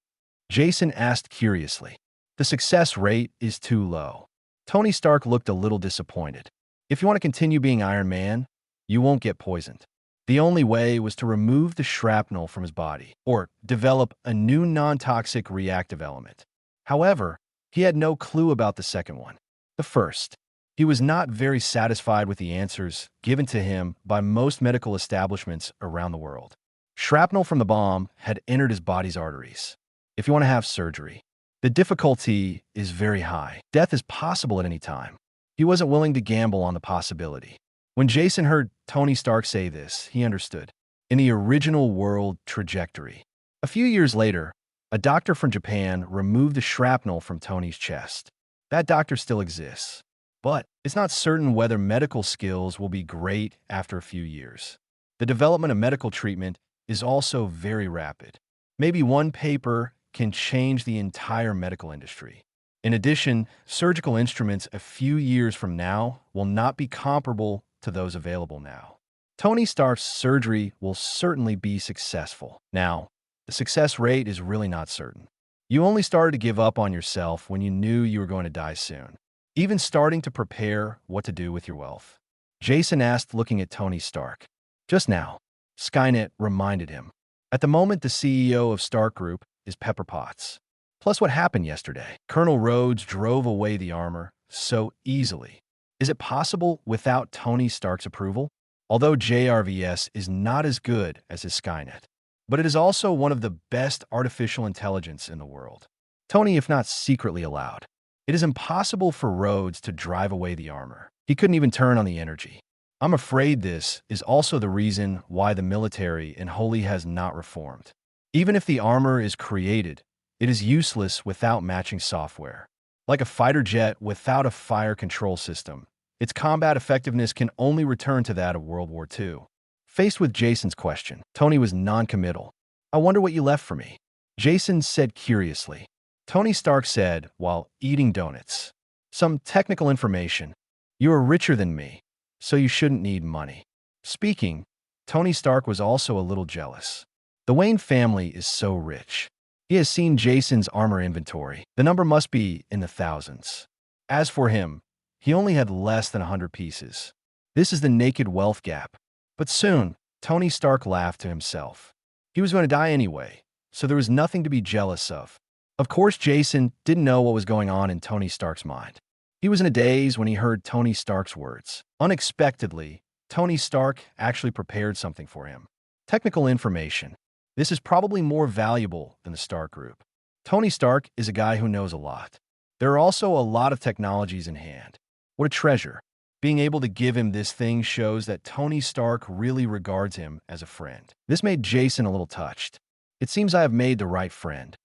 Jason asked curiously. The success rate is too low. Tony Stark looked a little disappointed. If you want to continue being Iron Man, you won't get poisoned. The only way was to remove the shrapnel from his body, or develop a new non-toxic reactive element. However, he had no clue about the second one. The first. He was not very satisfied with the answers given to him by most medical establishments around the world. Shrapnel from the bomb had entered his body's arteries. If you want to have surgery, the difficulty is very high. Death is possible at any time. He wasn't willing to gamble on the possibility. When Jason heard Tony Stark say this, he understood. In the original world trajectory. A few years later, A doctor from Japan removed the shrapnel from Tony's chest. That doctor still exists. But it's not certain whether medical skills will be great after a few years. The development of medical treatment is also very rapid. Maybe one paper can change the entire medical industry. In addition, surgical instruments a few years from now will not be comparable to those available now. Tony Stark's surgery will certainly be successful. Now, the success rate is really not certain. You only started to give up on yourself when you knew you were going to die soon. Even starting to prepare what to do with your wealth. Jason asked, looking at Tony Stark. Just now, Skynet reminded him. At the moment, the CEO of Stark Group is Pepper Potts. Plus what happened yesterday. Colonel Rhodes drove away the armor so easily. Is it possible without Tony Stark's approval? Although JRVS is not as good as his Skynet, but it is also one of the best artificial intelligence in the world. Tony, if not secretly allowed. It is impossible for Rhodes to drive away the armor. He couldn't even turn on the energy. I'm afraid this is also the reason why the military in Holy has not reformed. Even if the armor is created, it is useless without matching software. Like a fighter jet without a fire control system, its combat effectiveness can only return to that of World War II. Faced with Jason's question, Tony was non-committal. I wonder what you left for me. Jason said curiously. Tony Stark said while eating donuts. Some technical information. You are richer than me, so you shouldn't need money. Speaking, Tony Stark was also a little jealous. The Wayne family is so rich. He has seen Jason's armor inventory. The number must be in the thousands. As for him, he only had less than 100 pieces. This is the naked wealth gap. But soon, Tony Stark laughed to himself. He was going to die anyway, so there was nothing to be jealous of. Of course, Jason didn't know what was going on in Tony Stark's mind. He was in a daze when he heard Tony Stark's words. Unexpectedly, Tony Stark actually prepared something for him. Technical information. This is probably more valuable than the Stark Group. Tony Stark is a guy who knows a lot. There are also a lot of technologies in hand. What a treasure. Being able to give him this thing shows that Tony Stark really regards him as a friend. This made Jason a little touched. It seems I have made the right friend.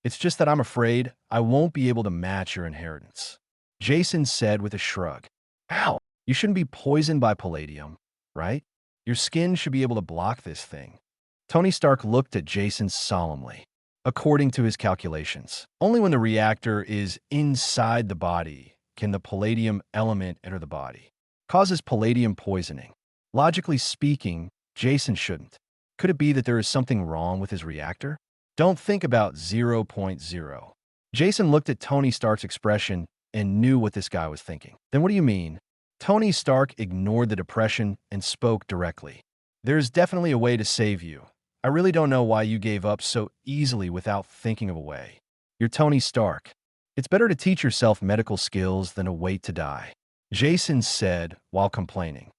It's just that I'm afraid I won't be able to match your inheritance. Jason said with a shrug. Ow! You shouldn't be poisoned by palladium, right? Your skin should be able to block this thing. Tony Stark looked at Jason solemnly. According to his calculations, only when the reactor is inside the body can the palladium element enter the body. Causes palladium poisoning. Logically speaking, Jason shouldn't. Could it be that there is something wrong with his reactor? Don't think about 0.0. Jason looked at Tony Stark's expression and knew what this guy was thinking. Then what do you mean? Tony Stark ignored the depression and spoke directly. There's definitely a way to save you. I really don't know why you gave up so easily without thinking of a way. You're Tony Stark. It's better to teach yourself medical skills than to wait to die. Jason said while complaining.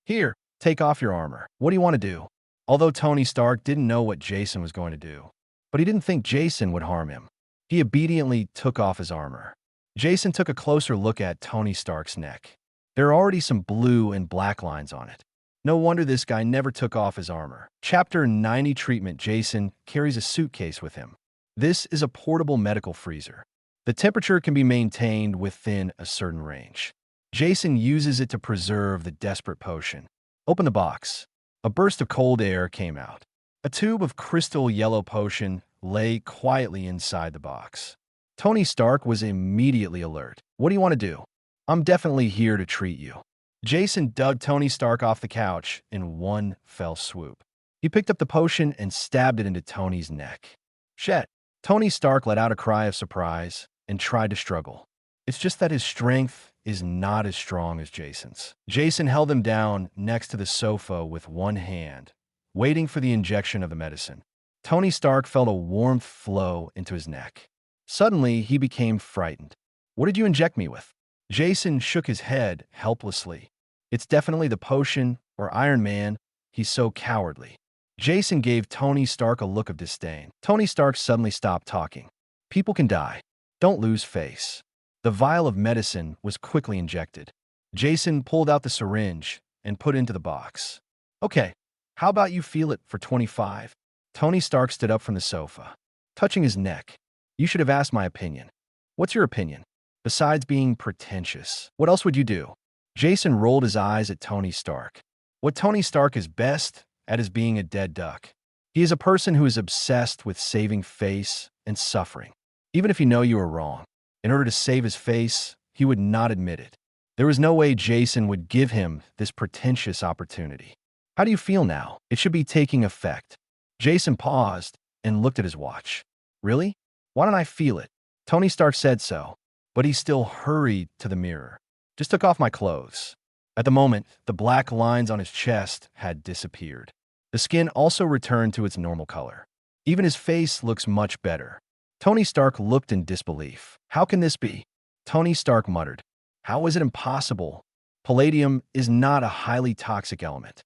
Here, take off your armor. What do you want to do? Although Tony Stark didn't know what Jason was going to do, but he didn't think Jason would harm him. He obediently took off his armor. Jason took a closer look at Tony Stark's neck. There are already some blue and black lines on it. No wonder this guy never took off his armor. Chapter 90 Treatment. Jason carries a suitcase with him. This is a portable medical freezer. The temperature can be maintained within a certain range. Jason uses it to preserve the desperate potion. Open the box. A burst of cold air came out. A tube of crystal yellow potion lay quietly inside the box. Tony Stark was immediately alert. What do you want to do? I'm definitely here to treat you. Jason dug Tony Stark off the couch in one fell swoop. He picked up the potion and stabbed it into Tony's neck. Shit. Tony Stark let out a cry of surprise and tried to struggle. It's just that his strength is not as strong as Jason's. Jason held him down next to the sofa with one hand, waiting for the injection of the medicine. Tony Stark felt a warmth flow into his neck. Suddenly, he became frightened. What did you inject me with? Jason shook his head helplessly. It's definitely the potion, or Iron Man. He's so cowardly. Jason gave Tony Stark a look of disdain. Tony Stark suddenly stopped talking. People can die. Don't lose face. The vial of medicine was quickly injected. Jason pulled out the syringe and put it into the box. Okay, how about you feel it for 25? Tony Stark stood up from the sofa. touching his neck. You should have asked my opinion. What's your opinion? Besides being pretentious, what else would you do? Jason rolled his eyes at Tony Stark. What Tony Stark is best at is being a dead duck. He is a person who is obsessed with saving face and suffering. Even if you know you are wrong, in order to save his face, he would not admit it. There was no way Jason would give him this pretentious opportunity. How do you feel now? It should be taking effect. Jason paused and looked at his watch. Really? Why don't I feel it? Tony Stark said so, but he still hurried to the mirror. Just took off my clothes. At the moment, the black lines on his chest had disappeared. The skin also returned to its normal color. Even his face looks much better. Tony Stark looked in disbelief. How can this be? Tony Stark muttered. How is it impossible? Palladium is not a highly toxic element.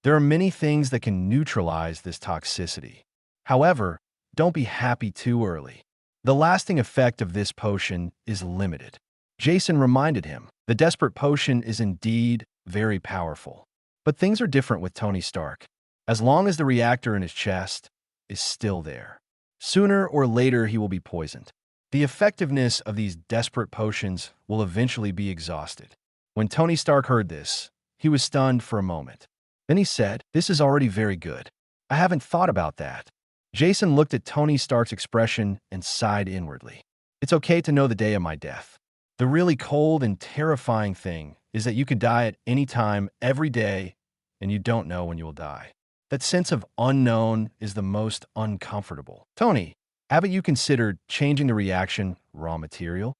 There are many things that can neutralize this toxicity. However, don't be happy too early. The lasting effect of this potion is limited. Jason reminded him, the desperate potion is indeed very powerful. But things are different with Tony Stark. As long as the reactor in his chest is still there, sooner or later he will be poisoned. The effectiveness of these desperate potions will eventually be exhausted. When Tony Stark heard this, he was stunned for a moment. Then he said, this is already very good. I haven't thought about that. Jason looked at Tony Stark's expression and sighed inwardly. It's okay to know the day of my death. The really cold and terrifying thing is that you could die at any time, every day, and you don't know when you will die. That sense of unknown is the most uncomfortable. Tony, haven't you considered changing the reaction raw material?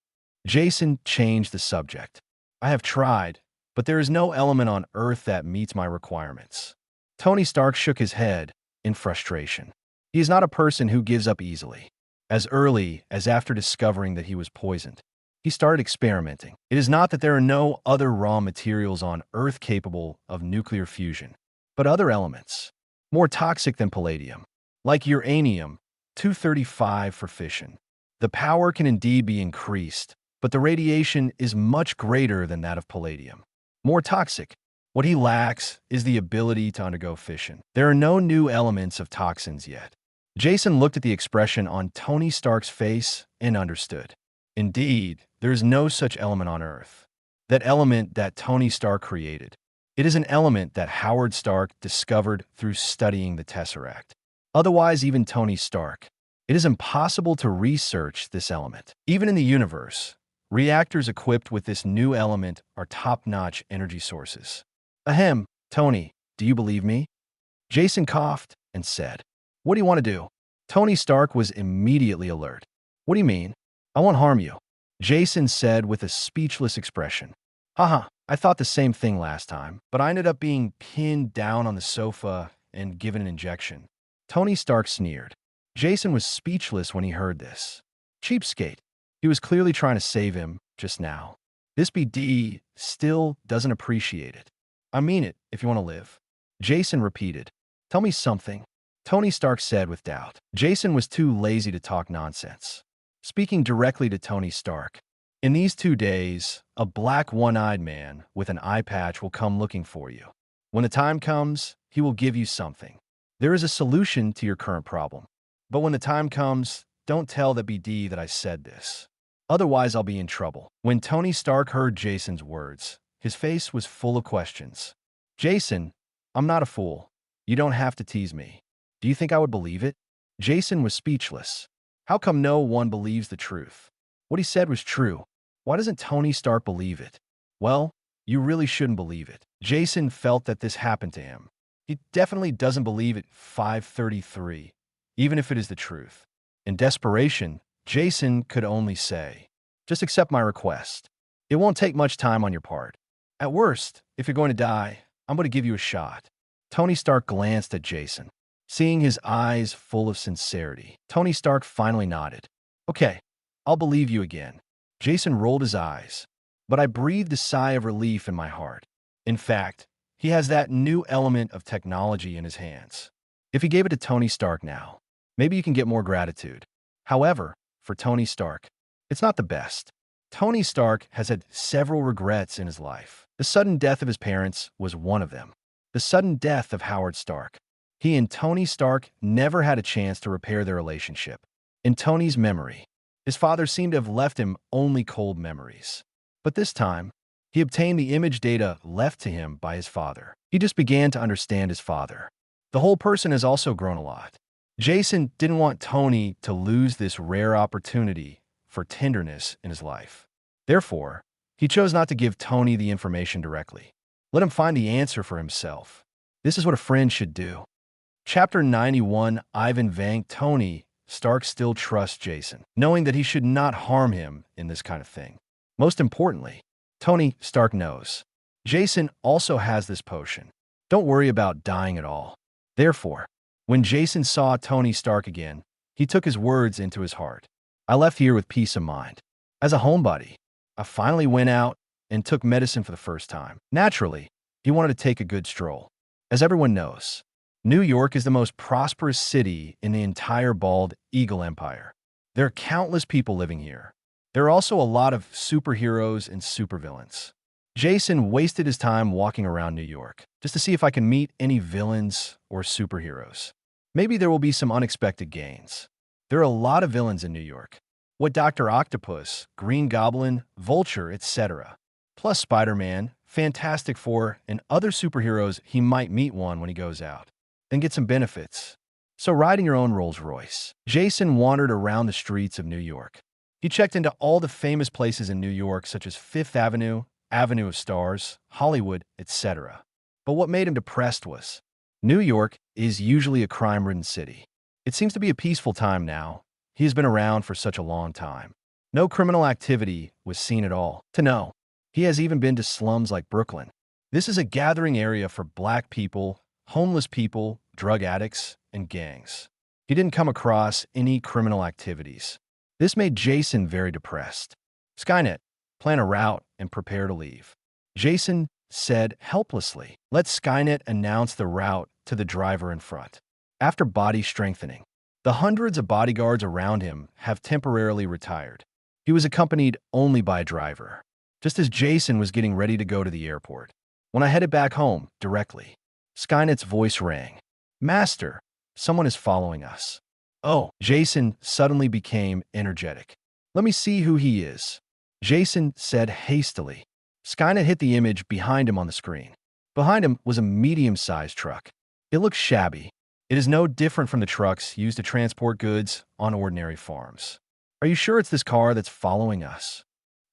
Jason changed the subject. I have tried, but there is no element on Earth that meets my requirements. Tony Stark shook his head in frustration. He is not a person who gives up easily. As early as after discovering that he was poisoned, he started experimenting. It is not that there are no other raw materials on Earth capable of nuclear fusion, but other elements, more toxic than palladium, like uranium-235 for fission. The power can indeed be increased, but the radiation is much greater than that of palladium. More toxic. What he lacks is the ability to undergo fission. There are no new elements of toxins yet. Jason looked at the expression on Tony Stark's face and understood. Indeed, there is no such element on Earth. That element that Tony Stark created. It is an element that Howard Stark discovered through studying the Tesseract. Otherwise, even Tony Stark. It is impossible to research this element. Even in the universe, reactors equipped with this new element are top-notch energy sources. Ahem, Tony, do you believe me? Jason coughed and said, what do you want to do? Tony Stark was immediately alert. What do you mean? I won't harm you. Jason said with a speechless expression. Haha, I thought the same thing last time, but I ended up being pinned down on the sofa and given an injection. Tony Stark sneered. Jason was speechless when he heard this. Cheapskate. He was clearly trying to save him just now. This BD still doesn't appreciate it. I mean it, if you want to live. Jason repeated. Tell me something. Tony Stark said with doubt. Jason was too lazy to talk nonsense. Speaking directly to Tony Stark. In these 2 days, a black one-eyed man with an eye patch will come looking for you. When the time comes, he will give you something. There is a solution to your current problem. But when the time comes, don't tell the BD that I said this. Otherwise, I'll be in trouble. When Tony Stark heard Jason's words, his face was full of questions. Jason, I'm not a fool. You don't have to tease me. Do you think I would believe it? Jason was speechless. How come no one believes the truth? What he said was true. Why doesn't Tony Stark believe it? Well, you really shouldn't believe it. Jason felt that this happened to him. He definitely doesn't believe it 533, even if it is the truth. In desperation, Jason could only say, just accept my request. It won't take much time on your part. At worst, if you're going to die, I'm going to give you a shot. Tony Stark glanced at Jason. Seeing his eyes full of sincerity, Tony Stark finally nodded. Okay, I'll believe you again. Jason rolled his eyes, but I breathed a sigh of relief in my heart. In fact, he has that new element of technology in his hands. If he gave it to Tony Stark now, maybe you can get more gratitude. However, for Tony Stark, it's not the best. Tony Stark has had several regrets in his life. The sudden death of his parents was one of them. The sudden death of Howard Stark. He and Tony Stark never had a chance to repair their relationship. In Tony's memory, his father seemed to have left him only cold memories. But this time, he obtained the image data left to him by his father. He just began to understand his father. The whole person has also grown a lot. Jason didn't want Tony to lose this rare opportunity for tenderness in his life. Therefore, he chose not to give Tony the information directly. Let him find the answer for himself. This is what a friend should do. Chapter 91, Ivan Vank. Tony Stark still trusts Jason, knowing that he should not harm him in this kind of thing. Most importantly, Tony Stark knows Jason also has this potion. Don't worry about dying at all. Therefore, when Jason saw Tony Stark again, he took his words into his heart. I left here with peace of mind. As a homebody, I finally went out and took medicine for the first time. Naturally, he wanted to take a good stroll. As everyone knows, New York is the most prosperous city in the entire Bald Eagle Empire. There are countless people living here. There are also a lot of superheroes and supervillains. Jason wasted his time walking around New York just to see if I can meet any villains or superheroes. Maybe there will be some unexpected gains. There are a lot of villains in New York. What Dr. Octopus, Green Goblin, Vulture, etc. Plus Spider-Man, Fantastic Four, and other superheroes. He might meet one when he goes out. Then get some benefits. So ride in your own Rolls Royce. Jason wandered around the streets of New York. He checked into all the famous places in New York such as Fifth Avenue, Avenue of Stars, Hollywood, etc. But what made him depressed was, New York is usually a crime-ridden city. It seems to be a peaceful time now. He has been around for such a long time. No criminal activity was seen at all. To know, he has even been to slums like Brooklyn. This is a gathering area for black people, homeless people, drug addicts, and gangs. He didn't come across any criminal activities. This made Jason very depressed. Skynet, plan a route and prepare to leave. Jason said helplessly, let Skynet announce the route to the driver in front. After body strengthening, the hundreds of bodyguards around him have temporarily retired. He was accompanied only by a driver, just as Jason was getting ready to go to the airport. When I headed back home, directly, Skynet's voice rang. Master, someone is following us. Oh, Jason suddenly became energetic. Let me see who he is. Jason said hastily. Skynet hit the image behind him on the screen. Behind him was a medium-sized truck. It looked shabby. It is no different from the trucks used to transport goods on ordinary farms. Are you sure it's this car that's following us?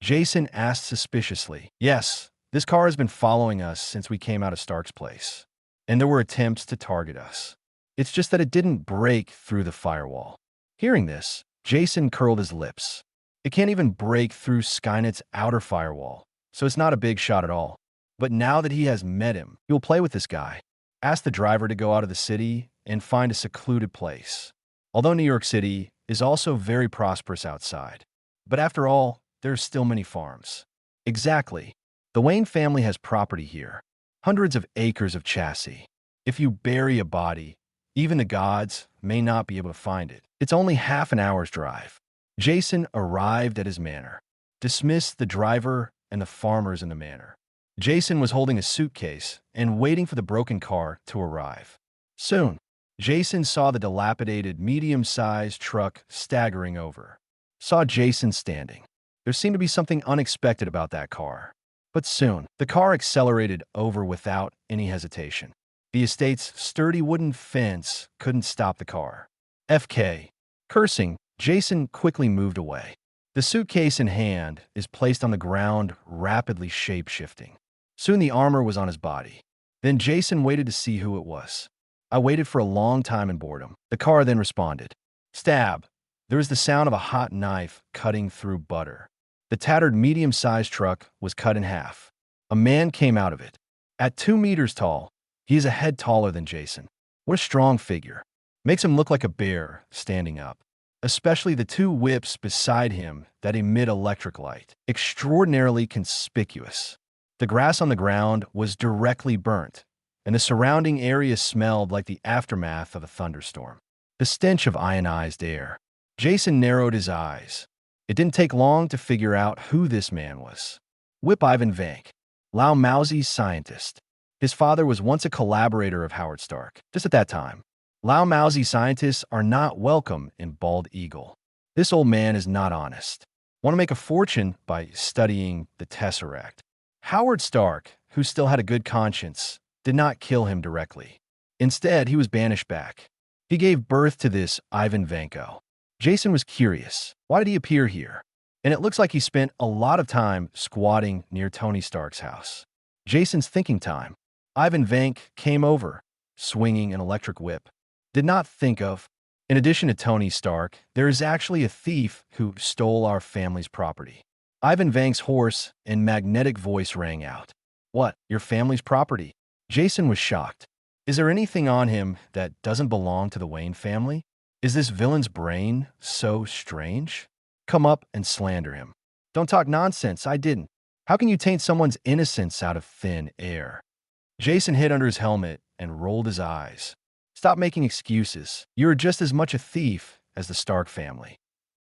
Jason asked suspiciously. Yes, this car has been following us since we came out of Stark's place, and there were attempts to target us. It's just that it didn't break through the firewall. Hearing this, Jason curled his lips. It can't even break through Skynet's outer firewall, so it's not a big shot at all. But now that he has met him, he will play with this guy. Ask the driver to go out of the city and find a secluded place. Although New York City is also very prosperous outside. But after all, there are still many farms. Exactly. The Wayne family has property here. Hundreds of acres of chassis. If you bury a body, even the gods may not be able to find it. It's only half an hour's drive. Jason arrived at his manor, dismissed the driver and the farmers in the manor. Jason was holding a suitcase and waiting for the broken car to arrive. Soon, Jason saw the dilapidated, medium-sized truck staggering over. Saw Jason standing. There seemed to be something unexpected about that car. But soon, the car accelerated over without any hesitation. The estate's sturdy wooden fence couldn't stop the car. FK. Cursing, Jason quickly moved away. The suitcase in hand is placed on the ground, rapidly shape-shifting. Soon the armor was on his body. Then Jason waited to see who it was. I waited for a long time in boredom. The car then responded. Stab. There was the sound of a hot knife cutting through butter. The tattered medium-sized truck was cut in half. A man came out of it. At 2 meters tall, he is a head taller than Jason. What a strong figure. Makes him look like a bear standing up. Especially the 2 whips beside him that emit electric light. Extraordinarily conspicuous. The grass on the ground was directly burnt, and the surrounding area smelled like the aftermath of a thunderstorm. The stench of ionized air. Jason narrowed his eyes. It didn't take long to figure out who this man was. Whip Ivan Vank, Lao Maozi's scientist. His father was once a collaborator of Howard Stark. Just at that time, Lao Maozi scientists are not welcome in Bald Eagle. This old man is not honest. Want to make a fortune by studying the Tesseract. Howard Stark, who still had a good conscience, did not kill him directly. Instead, he was banished back. He gave birth to this Ivan Vanko. Jason was curious. Why did he appear here? And it looks like he spent a lot of time squatting near Tony Stark's house. Jason's thinking time. Ivan Vank came over, swinging an electric whip. Did not think of, in addition to Tony Stark, there is actually a thief who stole our family's property. Ivan Vank's hoarse and magnetic voice rang out. What, your family's property? Jason was shocked. Is there anything on him that doesn't belong to the Wayne family? Is this villain's brain so strange? Come up and slander him. Don't talk nonsense, I didn't. How can you taint someone's innocence out of thin air? Jason hid under his helmet and rolled his eyes. Stop making excuses. You are just as much a thief as the Stark family.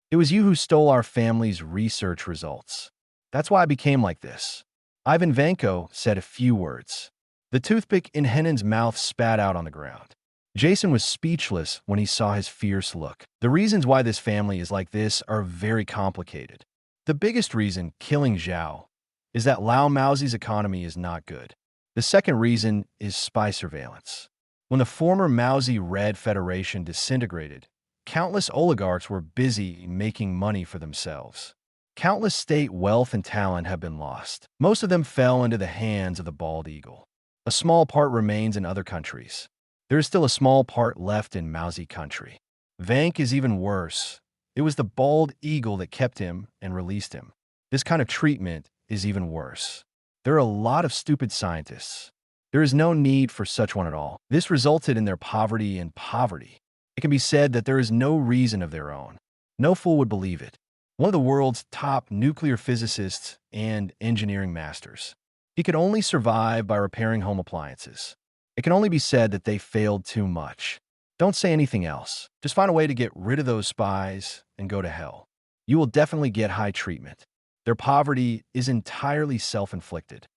It was you who stole our family's research results. That's why I became like this. Ivan Vanko said a few words. The toothpick in Hennon's mouth spat out on the ground. Jason was speechless when he saw his fierce look. The reasons why this family is like this are very complicated. The biggest reason, killing Zhao, is that Lao Maozi's economy is not good. The second reason is spy surveillance. When the former Maozi Red Federation disintegrated, countless oligarchs were busy making money for themselves. Countless state wealth and talent have been lost. Most of them fell into the hands of the bald eagle. A small part remains in other countries. There is still a small part left in Maozi country. Vank is even worse. It was the bald eagle that kept him and released him. This kind of treatment is even worse. There are a lot of stupid scientists. There is no need for such one at all. This resulted in their poverty and poverty. It can be said that there is no reason of their own. No fool would believe it. One of the world's top nuclear physicists and engineering masters. He could only survive by repairing home appliances. It can only be said that they failed too much. Don't say anything else. Just find a way to get rid of those spies and go to hell. You will definitely get high treatment. Their poverty is entirely self-inflicted.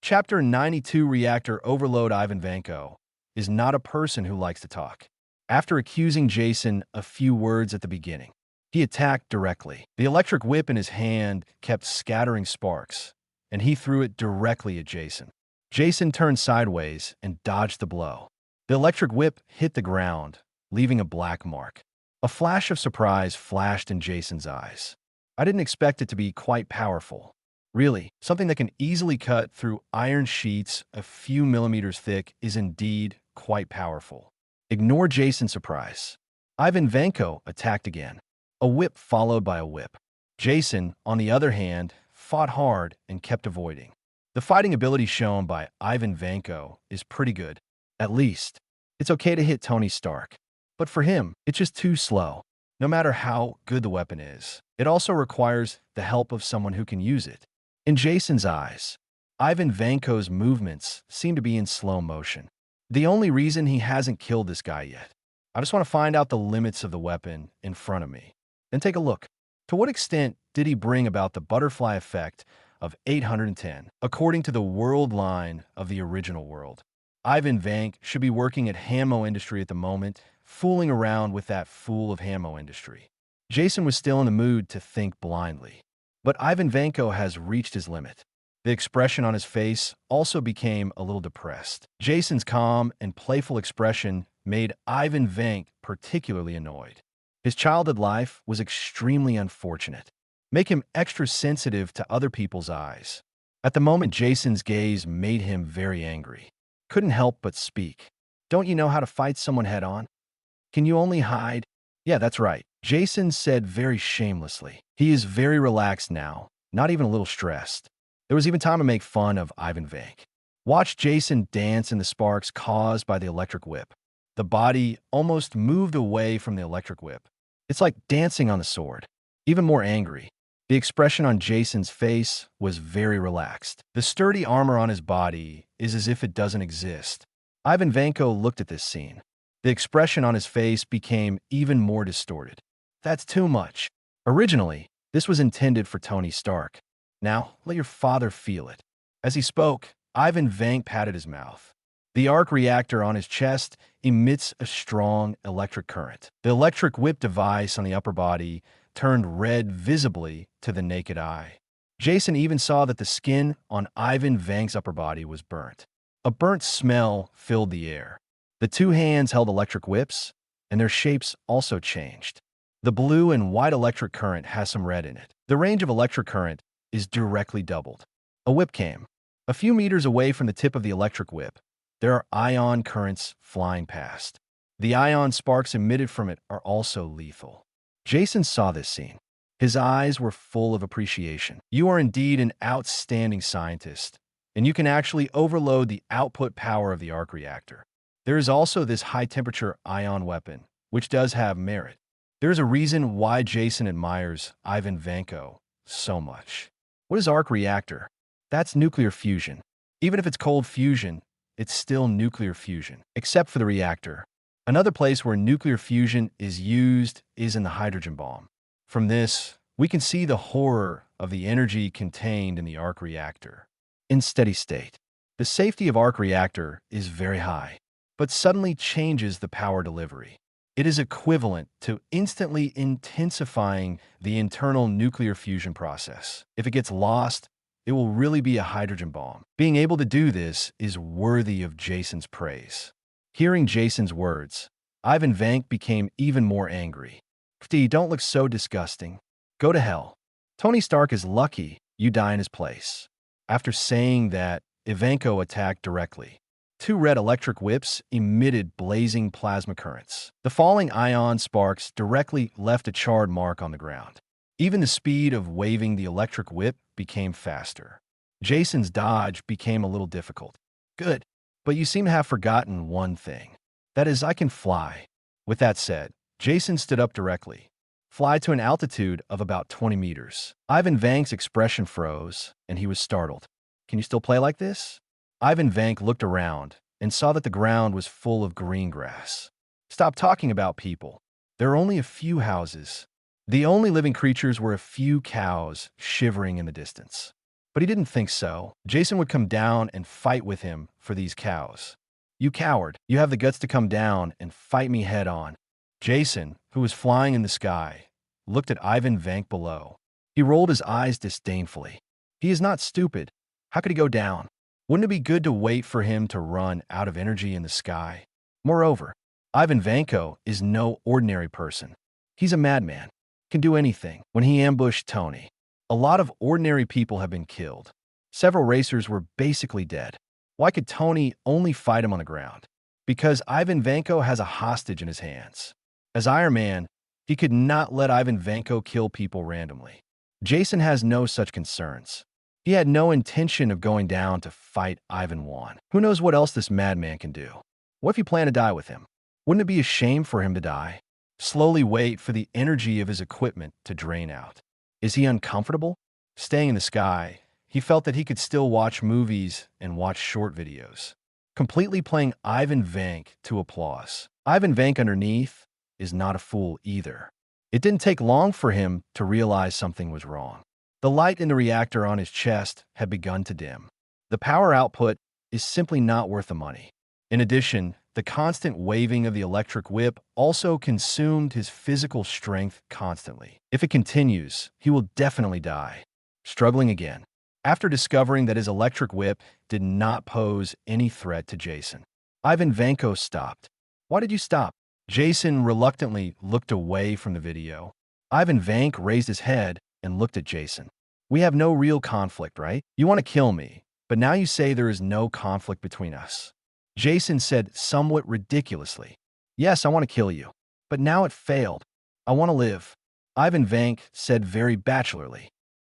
Chapter 92 Reactor Overload Ivan Vanko is not a person who likes to talk. After accusing Jason a few words at the beginning, he attacked directly. The electric whip in his hand kept scattering sparks, and he threw it directly at Jason. Jason turned sideways and dodged the blow. The electric whip hit the ground, leaving a black mark. A flash of surprise flashed in Jason's eyes. I didn't expect it to be quite powerful. Really, something that can easily cut through iron sheets a few millimeters thick is indeed quite powerful. Ignore Jason's surprise. Ivan Vanko attacked again. A whip followed by a whip. Jason, on the other hand, fought hard and kept avoiding. The fighting ability shown by Ivan Vanko is pretty good. At least, it's okay to hit Tony Stark. But for him, it's just too slow. No matter how good the weapon is, it also requires the help of someone who can use it. In Jason's eyes, Ivan Vanko's movements seem to be in slow motion. The only reason he hasn't killed this guy yet. I just want to find out the limits of the weapon in front of me. Then take a look. To what extent did he bring about the butterfly effect of 810, according to the world line of the original world? Ivan Vank should be working at Hamo Industry at the moment, fooling around with that fool of Hamo Industry. Jason was still in the mood to think blindly. But Ivan Vanko has reached his limit. The expression on his face also became a little depressed. Jason's calm and playful expression made Ivan Vank particularly annoyed. His childhood life was extremely unfortunate. Make him extra sensitive to other people's eyes. At the moment, Jason's gaze made him very angry. Couldn't help but speak. Don't you know how to fight someone head-on? Can you only hide? Yeah, that's right. Jason said very shamelessly. He is very relaxed now, not even a little stressed. There was even time to make fun of Ivan Vank. Watch Jason dance in the sparks caused by the electric whip. The body almost moved away from the electric whip. It's like dancing on the sword. Even more angry. The expression on Jason's face was very relaxed. The sturdy armor on his body is as if it doesn't exist. Ivan Vanko looked at this scene. The expression on his face became even more distorted. That's too much. Originally, this was intended for Tony Stark. Now, let your father feel it. As he spoke, Ivan Vank patted his mouth. The arc reactor on his chest emits a strong electric current. The electric whip device on the upper body turned red visibly to the naked eye. Jason even saw that the skin on Ivan Vank's upper body was burnt. A burnt smell filled the air. The two hands held electric whips, and their shapes also changed. The blue and white electric current has some red in it. The range of electric current is directly doubled. A whip came. A few meters away from the tip of the electric whip, there are ion currents flying past. The ion sparks emitted from it are also lethal. Jason saw this scene. His eyes were full of appreciation. You are indeed an outstanding scientist, and you can actually overload the output power of the arc reactor. There is also this high-temperature ion weapon, which does have merit. There is a reason why Jason admires Ivan Vanko so much. What is arc reactor? That's nuclear fusion. Even if it's cold fusion, it's still nuclear fusion, except for the reactor. Another place where nuclear fusion is used is in the hydrogen bomb. From this, we can see the horror of the energy contained in the arc reactor. In steady state, the safety of arc reactor is very high, but suddenly changes the power delivery. It is equivalent to instantly intensifying the internal nuclear fusion process. If it gets lost, it will really be a hydrogen bomb. Being able to do this is worthy of Jason's praise. Hearing Jason's words, Ivan Vank became even more angry. Don't look so disgusting. Go to hell. Tony Stark is lucky you die in his place. After saying that, Ivanko attacked directly. Two red electric whips emitted blazing plasma currents. The falling ion sparks directly left a charred mark on the ground. Even the speed of waving the electric whip became faster. Jason's dodge became a little difficult. Good, but you seem to have forgotten one thing. That is, I can fly. With that said, Jason stood up directly. Fly to an altitude of about 20 meters. Ivan Vank's expression froze, and he was startled. Can you still play like this? Ivan Vank looked around and saw that the ground was full of green grass. Stop talking about people. There are only a few houses. The only living creatures were a few cows shivering in the distance. But he didn't think so. Jason would come down and fight with him for these cows. You coward, you have the guts to come down and fight me head on. Jason, who was flying in the sky, looked at Ivan Vank below. He rolled his eyes disdainfully. He is not stupid. How could he go down? Wouldn't it be good to wait for him to run out of energy in the sky? Moreover, Ivan Vanko is no ordinary person. He's a madman. Can do anything. When he ambushed Tony, a lot of ordinary people have been killed. Several racers were basically dead. Why could Tony only fight him on the ground? Because Ivan Vanko has a hostage in his hands. As Iron Man, he could not let Ivan Vanko kill people randomly. Jason has no such concerns. He had no intention of going down to fight Ivan Juan. Who knows what else this madman can do? What if you plan to die with him? Wouldn't it be a shame for him to die? Slowly wait for the energy of his equipment to drain out. Is he uncomfortable? Staying in the sky, he felt that he could still watch movies and watch short videos. Completely playing Ivan Vank to applause. Ivan Vank underneath is not a fool either. It didn't take long for him to realize something was wrong. The light in the reactor on his chest had begun to dim. The power output is simply not worth the money. In addition, the constant waving of the electric whip also consumed his physical strength constantly. If it continues, he will definitely die. Struggling again. After discovering that his electric whip did not pose any threat to Jason, Ivan Vanko stopped. Why did you stop? Jason reluctantly looked away from the video. Ivan Vank raised his head and looked at Jason. We have no real conflict, right? You want to kill me, but now you say there is no conflict between us. Jason said somewhat ridiculously, yes, I want to kill you, but now it failed. I want to live. Ivan Vank said very bachelorly.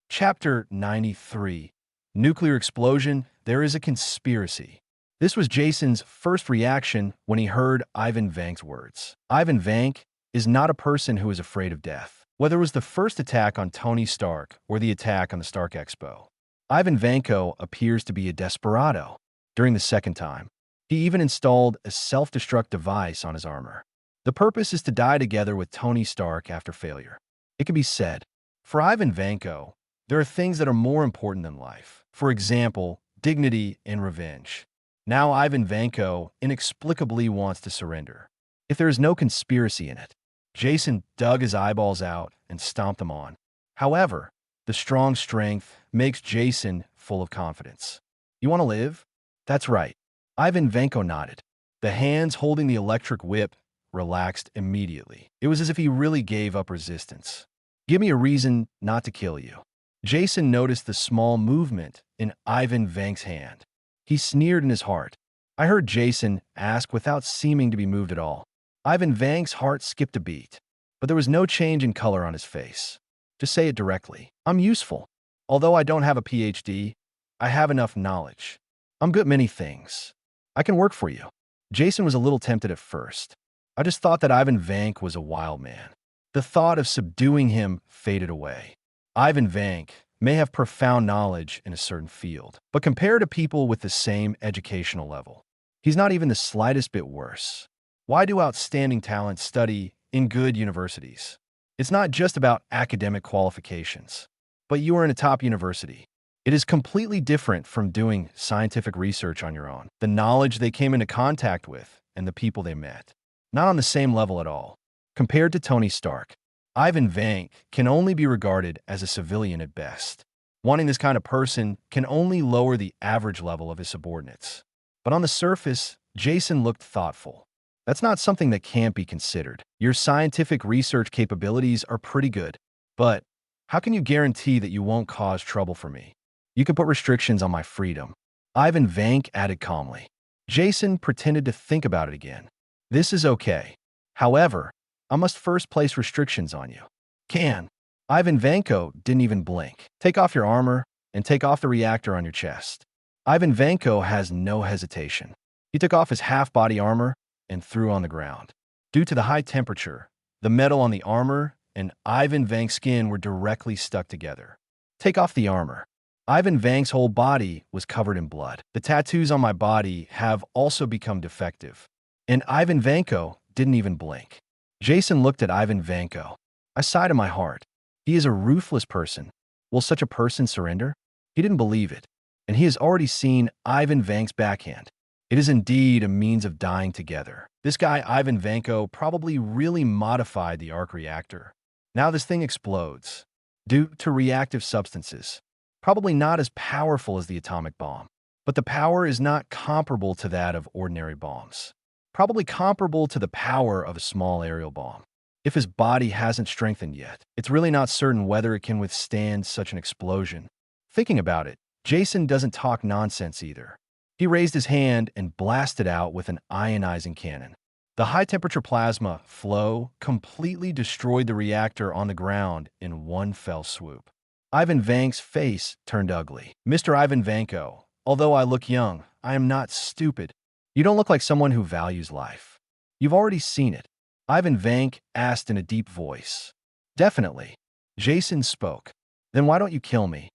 Chapter 93. Nuclear explosion, there is a conspiracy. This was Jason's first reaction when he heard Ivan Vank's words. Ivan Vank is not a person who is afraid of death. Whether it was the first attack on Tony Stark or the attack on the Stark Expo, Ivan Vanko appears to be a desperado. During the second time, he even installed a self-destruct device on his armor. The purpose is to die together with Tony Stark after failure. It can be said, for Ivan Vanko, there are things that are more important than life. For example, dignity and revenge. Now Ivan Vanko inexplicably wants to surrender. If there is no conspiracy in it, Jason dug his eyeballs out and stomped them on. However, the strong strength makes Jason full of confidence. You want to live? That's right. Ivan Vanko nodded. The hands holding the electric whip relaxed immediately. It was as if he really gave up resistance. Give me a reason not to kill you. Jason noticed the small movement in Ivan Vank's hand. He sneered in his heart. I heard Jason ask without seeming to be moved at all. Ivan Vank's heart skipped a beat, but there was no change in color on his face. Just say it directly. I'm useful. Although I don't have a PhD, I have enough knowledge. I'm good at many things. I can work for you. Jason was a little tempted at first. I just thought that Ivan Vank was a wild man. The thought of subduing him faded away. Ivan Vank may have profound knowledge in a certain field, but compared to people with the same educational level, he's not even the slightest bit worse. Why do outstanding talents study in good universities? It's not just about academic qualifications, but you are in a top university. It is completely different from doing scientific research on your own. The knowledge they came into contact with and the people they met, not on the same level at all. Compared to Tony Stark, Ivan Vank can only be regarded as a civilian at best. Wanting this kind of person can only lower the average level of his subordinates. But on the surface, Jason looked thoughtful. That's not something that can't be considered. Your scientific research capabilities are pretty good, but how can you guarantee that you won't cause trouble for me? You can put restrictions on my freedom. Ivan Vank added calmly. Jason pretended to think about it again. This is okay. However, I must first place restrictions on you. Can. Ivan Vanko didn't even blink. Take off your armor and take off the reactor on your chest. Ivan Vanko has no hesitation. He took off his half-body armor and threw on the ground. Due to the high temperature, the metal on the armor and Ivan Vank's skin were directly stuck together. Take off the armor. Ivan Vank's whole body was covered in blood. The tattoos on my body have also become defective. And Ivan Vanko didn't even blink. Jason looked at Ivan Vanko. I sighed in my heart. He is a ruthless person. Will such a person surrender? He didn't believe it, and he has already seen Ivan Vank's backhand. It is indeed a means of dying together. This guy, Ivan Vanko, probably really modified the arc reactor. Now this thing explodes. Due to reactive substances. Probably not as powerful as the atomic bomb, but the power is not comparable to that of ordinary bombs. Probably comparable to the power of a small aerial bomb. If his body hasn't strengthened yet, it's really not certain whether it can withstand such an explosion. Thinking about it, Jason doesn't talk nonsense either. He raised his hand and blasted out with an ionizing cannon. The high-temperature plasma flow completely destroyed the reactor on the ground in one fell swoop. Ivan Vank's face turned ugly. Mr. Ivan Vanko, although I look young, I am not stupid. You don't look like someone who values life. You've already seen it. Ivan Vank asked in a deep voice. Definitely. Jason spoke. Then why don't you kill me?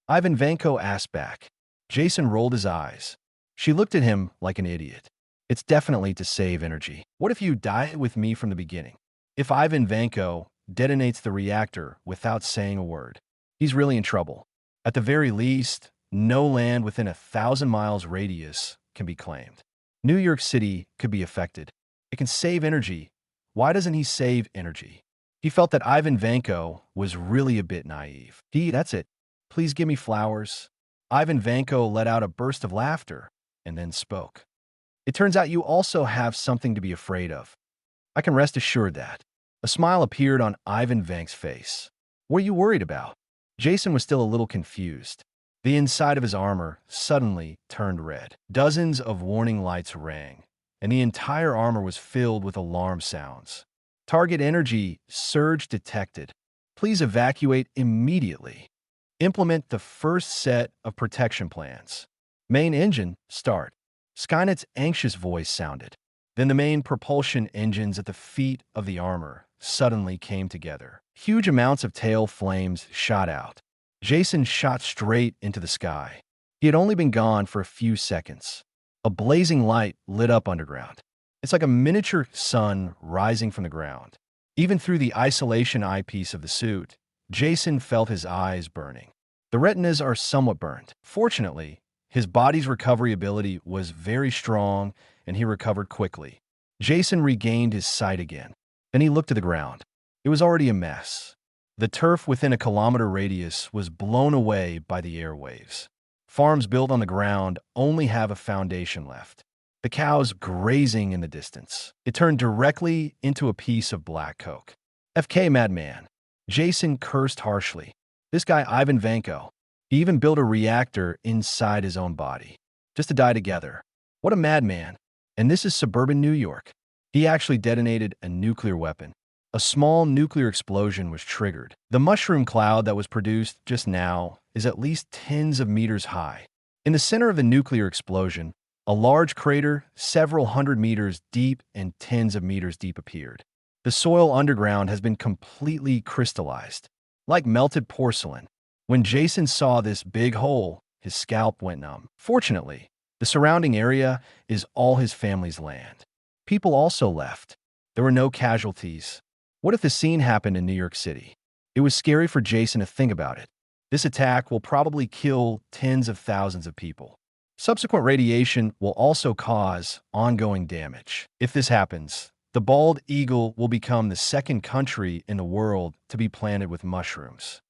Ivan Vanko asked back. Jason rolled his eyes. She looked at him like an idiot. It's definitely to save energy. What if you die with me from the beginning? If Ivan Vanko detonates the reactor without saying a word, he's really in trouble. At the very least, no land within 1,000 miles radius can be claimed. New York City could be affected. It can save energy. Why doesn't he save energy? He felt that Ivan Vanko was really a bit naive. That's it. Please give me flowers. Ivan Vanko let out a burst of laughter and then spoke. It turns out you also have something to be afraid of. I can rest assured that. A smile appeared on Ivan Vank's face. What are you worried about? Jason was still a little confused. The inside of his armor suddenly turned red. Dozens of warning lights rang, and the entire armor was filled with alarm sounds. Target energy surge detected. Please evacuate immediately. Implement the first set of protection plans. Main engine, start. Skynet's anxious voice sounded. Then the main propulsion engines at the feet of the armor suddenly came together. Huge amounts of tail flames shot out. Jason shot straight into the sky. He had only been gone for a few seconds. A blazing light lit up underground. It's like a miniature sun rising from the ground. Even through the isolation eyepiece of the suit, Jason felt his eyes burning. The retinas are somewhat burned. Fortunately, his body's recovery ability was very strong, and he recovered quickly. Jason regained his sight again. Then he looked at the ground. It was already a mess. The turf within a kilometer radius was blown away by the airwaves. Farms built on the ground only have a foundation left. The cows grazing in the distance. It turned directly into a piece of black coke. FK madman. Jason cursed harshly. This guy Ivan Vanko. He even built a reactor inside his own body. Just to die together. What a madman. And this is suburban New York. He actually detonated a nuclear weapon. A small nuclear explosion was triggered. The mushroom cloud that was produced just now is at least tens of meters high. In the center of the nuclear explosion, a large crater several hundred meters deep and tens of meters deep appeared. The soil underground has been completely crystallized, like melted porcelain. When Jason saw this big hole, his scalp went numb. Fortunately, the surrounding area is all his family's land. People also left. There were no casualties. What if the scene happened in New York City? It was scary for Jason to think about it. This attack will probably kill tens of thousands of people. Subsequent radiation will also cause ongoing damage. If this happens, the bald eagle will become the second country in the world to be planted with mushrooms.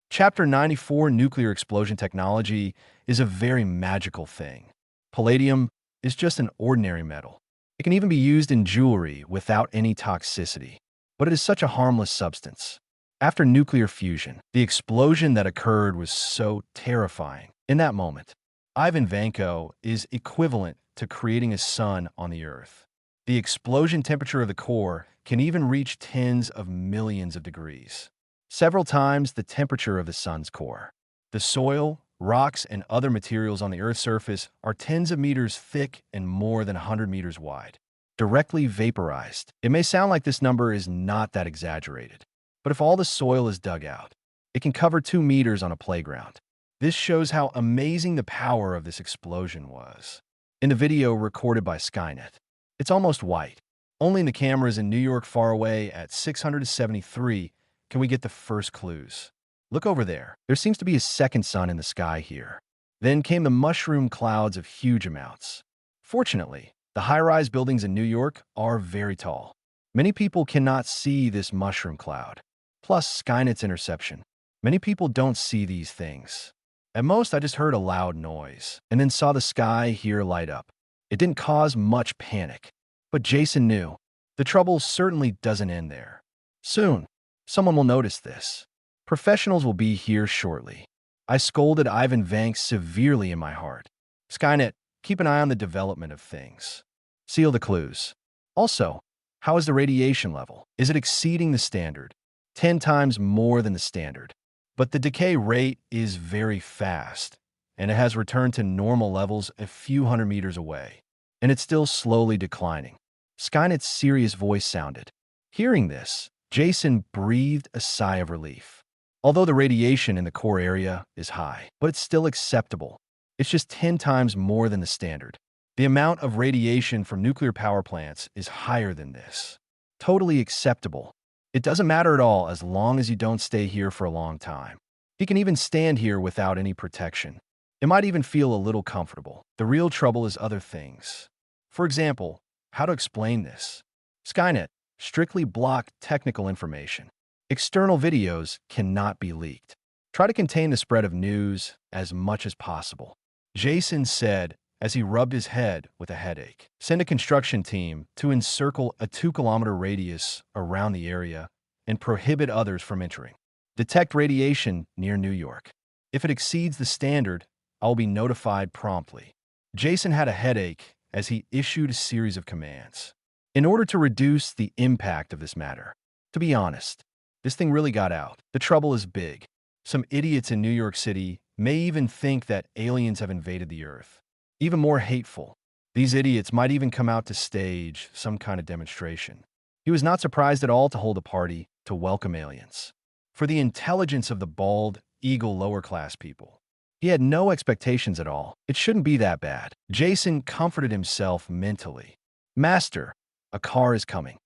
Chapter 94 Nuclear Explosion Technology is a very magical thing. Palladium is just an ordinary metal. It can even be used in jewelry without any toxicity. But it is such a harmless substance. After nuclear fusion, the explosion that occurred was so terrifying. In that moment, Ivan Vanko is equivalent to creating a sun on the Earth. The explosion temperature of the core can even reach tens of millions of degrees, several times the temperature of the sun's core. The soil, rocks, and other materials on the Earth's surface are tens of meters thick and more than 100 meters wide. Directly vaporized. It may sound like this number is not that exaggerated, but if all the soil is dug out, it can cover 2 meters on a playground. This shows how amazing the power of this explosion was. In the video recorded by Skynet, it's almost white. Only in the cameras in New York far away at 673 can we get the first clues. Look over there. There seems to be a second sun in the sky here. Then came the mushroom clouds of huge amounts. Fortunately, the high-rise buildings in New York are very tall. Many people cannot see this mushroom cloud. Plus Skynet's interception. Many people don't see these things. At most, I just heard a loud noise, and then saw the sky here light up. It didn't cause much panic. But Jason knew. The trouble certainly doesn't end there. Soon, someone will notice this. Professionals will be here shortly. I scolded Ivan Vank severely in my heart. Skynet, keep an eye on the development of things. Seal the clues. Also, how is the radiation level? Is it exceeding the standard? 10 times more than the standard. But the decay rate is very fast, and it has returned to normal levels a few hundred meters away. And it's still slowly declining. Skynet's serious voice sounded. Hearing this, Jason breathed a sigh of relief. Although the radiation in the core area is high, but it's still acceptable. It's just 10 times more than the standard. The amount of radiation from nuclear power plants is higher than this. Totally acceptable. It doesn't matter at all as long as you don't stay here for a long time. You can even stand here without any protection. It might even feel a little comfortable. The real trouble is other things. For example, how to explain this? Skynet, strictly block technical information. External videos cannot be leaked. Try to contain the spread of news as much as possible. Jason said as he rubbed his head with a headache. Send a construction team to encircle a 2-kilometer radius around the area and prohibit others from entering. Detect radiation near New York. If it exceeds the standard, I'll be notified promptly. Jason had a headache as he issued a series of commands. In order to reduce the impact of this matter, to be honest, this thing really got out. The trouble is big. Some idiots in New York City may even think that aliens have invaded the Earth. Even more hateful, these idiots might even come out to stage some kind of demonstration. He was not surprised at all to hold a party to welcome aliens. For the intelligence of the bald, eagle lower-class people, he had no expectations at all. It shouldn't be that bad. Jason comforted himself mentally. Master, a car is coming.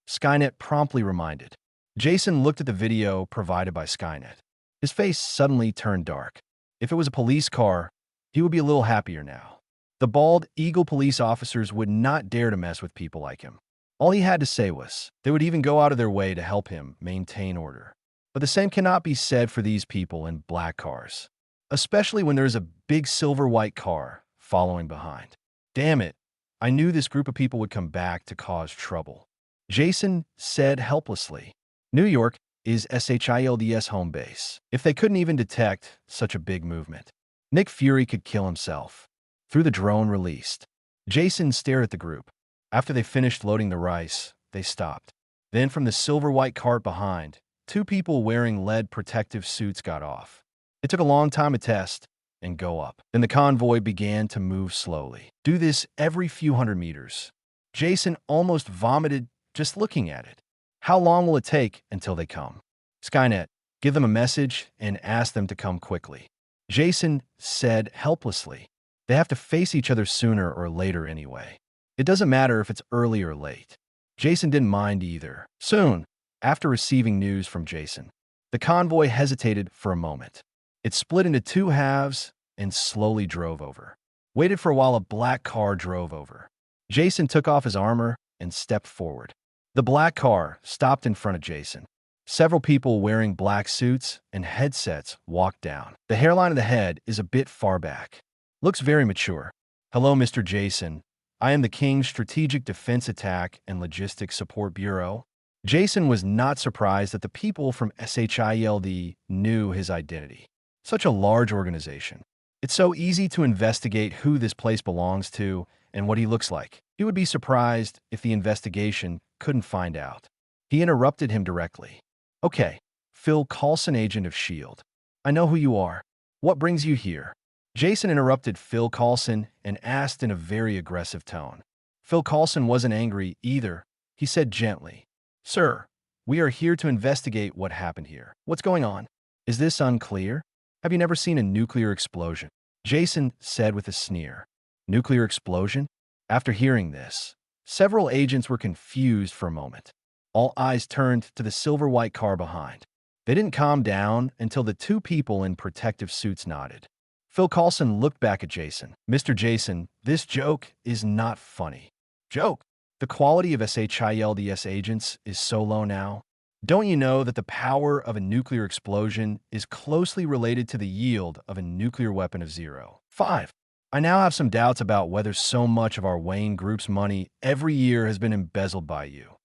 Skynet promptly reminded. Jason looked at the video provided by Skynet. His face suddenly turned dark. If it was a police car, he would be a little happier now. The bald eagle police officers would not dare to mess with people like him. All he had to say was, they would even go out of their way to help him maintain order. But the same cannot be said for these people in black cars, especially when there's a big silver-white car following behind. Damn it, I knew this group of people would come back to cause trouble. Jason said helplessly. New York is SHIELD's home base. If they couldn't even detect such a big movement, Nick Fury could kill himself. Through the drone released, Jason stared at the group. After they finished loading the rice, they stopped. Then from the silver-white cart behind, two people wearing lead protective suits got off. It took a long time to test and go up. Then the convoy began to move slowly. Do this every few hundred meters. Jason almost vomited just looking at it. How long will it take until they come? Skynet, give them a message and ask them to come quickly. Jason said helplessly. They have to face each other sooner or later anyway. It doesn't matter if it's early or late. Jason didn't mind either. Soon, after receiving news from Jason, the convoy hesitated for a moment. It split into two halves and slowly drove over. Waited for a while, a black car drove over. Jason took off his armor and stepped forward. The black car stopped in front of Jason. Several people wearing black suits and headsets walked down. The hairline of the head is a bit far back. Looks very mature. Hello, Mr. Jason. I am the King's Strategic Defense Attack and Logistics Support Bureau. Jason was not surprised that the people from SHIELD knew his identity. Such a large organization. It's so easy to investigate who this place belongs to and what he looks like. He would be surprised if the investigation couldn't find out. He interrupted him directly. Okay, Phil Coulson, agent of S.H.I.E.L.D. I know who you are. What brings you here? Jason interrupted Phil Coulson and asked in a very aggressive tone. Phil Coulson wasn't angry either. He said gently, Sir, we are here to investigate what happened here. What's going on? Is this unclear? Have you never seen a nuclear explosion? Jason said with a sneer. Nuclear explosion? After hearing this, several agents were confused for a moment. All eyes turned to the silver-white car behind. They didn't calm down until the two people in protective suits nodded. Phil Coulson looked back at Jason. Mr. Jason, this joke is not funny. Joke? The quality of SHIELD's agents is so low now. Don't you know that the power of a nuclear explosion is closely related to the yield of a nuclear weapon of 0.5? I now have some doubts about whether so much of our Wayne Group's money every year has been embezzled by you.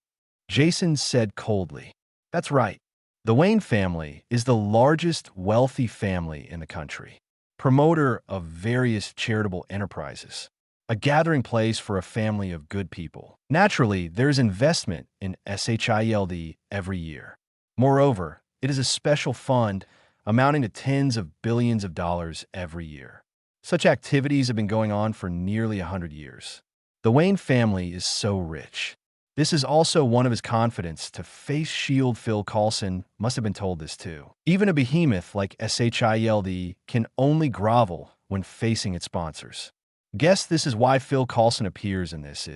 Jason said coldly. That's right. The Wayne family is the largest wealthy family in the country. Promoter of various charitable enterprises, a gathering place for a family of good people. Naturally, there's investment in SHIELD every year. Moreover, it is a special fund amounting to tens of billions of dollars every year. Such activities have been going on for nearly 100 years. The Wayne family is so rich. This is also one of his confidants to face S.H.I.E.L.D. Phil Coulson must have been told this too. Even a behemoth like SHIELD can only grovel when facing its sponsors. Guess this is why Phil Coulson appears in this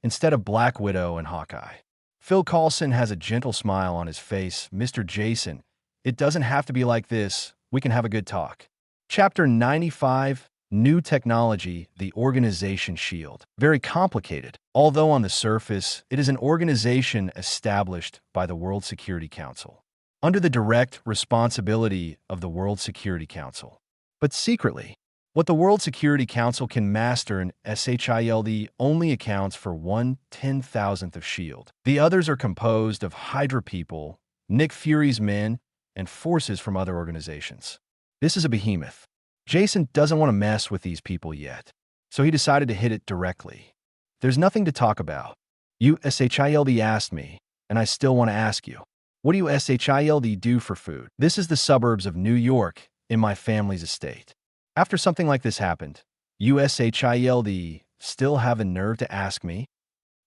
instead of Black Widow and Hawkeye. Phil Coulson has a gentle smile on his face. Mr. Jason, it doesn't have to be like this. We can have a good talk. Chapter 95, New Technology, the Organization S.H.I.E.L.D. Very complicated. Although on the surface, it is an organization established by the World Security Council, under the direct responsibility of the World Security Council. But secretly, what the World Security Council can master in SHIELD only accounts for 1/10,000th of S.H.I.E.L.D. The others are composed of Hydra people, Nick Fury's men, and forces from other organizations. This is a behemoth. Jason doesn't want to mess with these people yet, so he decided to hit it directly. There's nothing to talk about. You SHIELD asked me, and I still want to ask you. What do you SHIELD do for food? This is the suburbs of New York in my family's estate. After something like this happened, you SHIELD still have the nerve to ask me?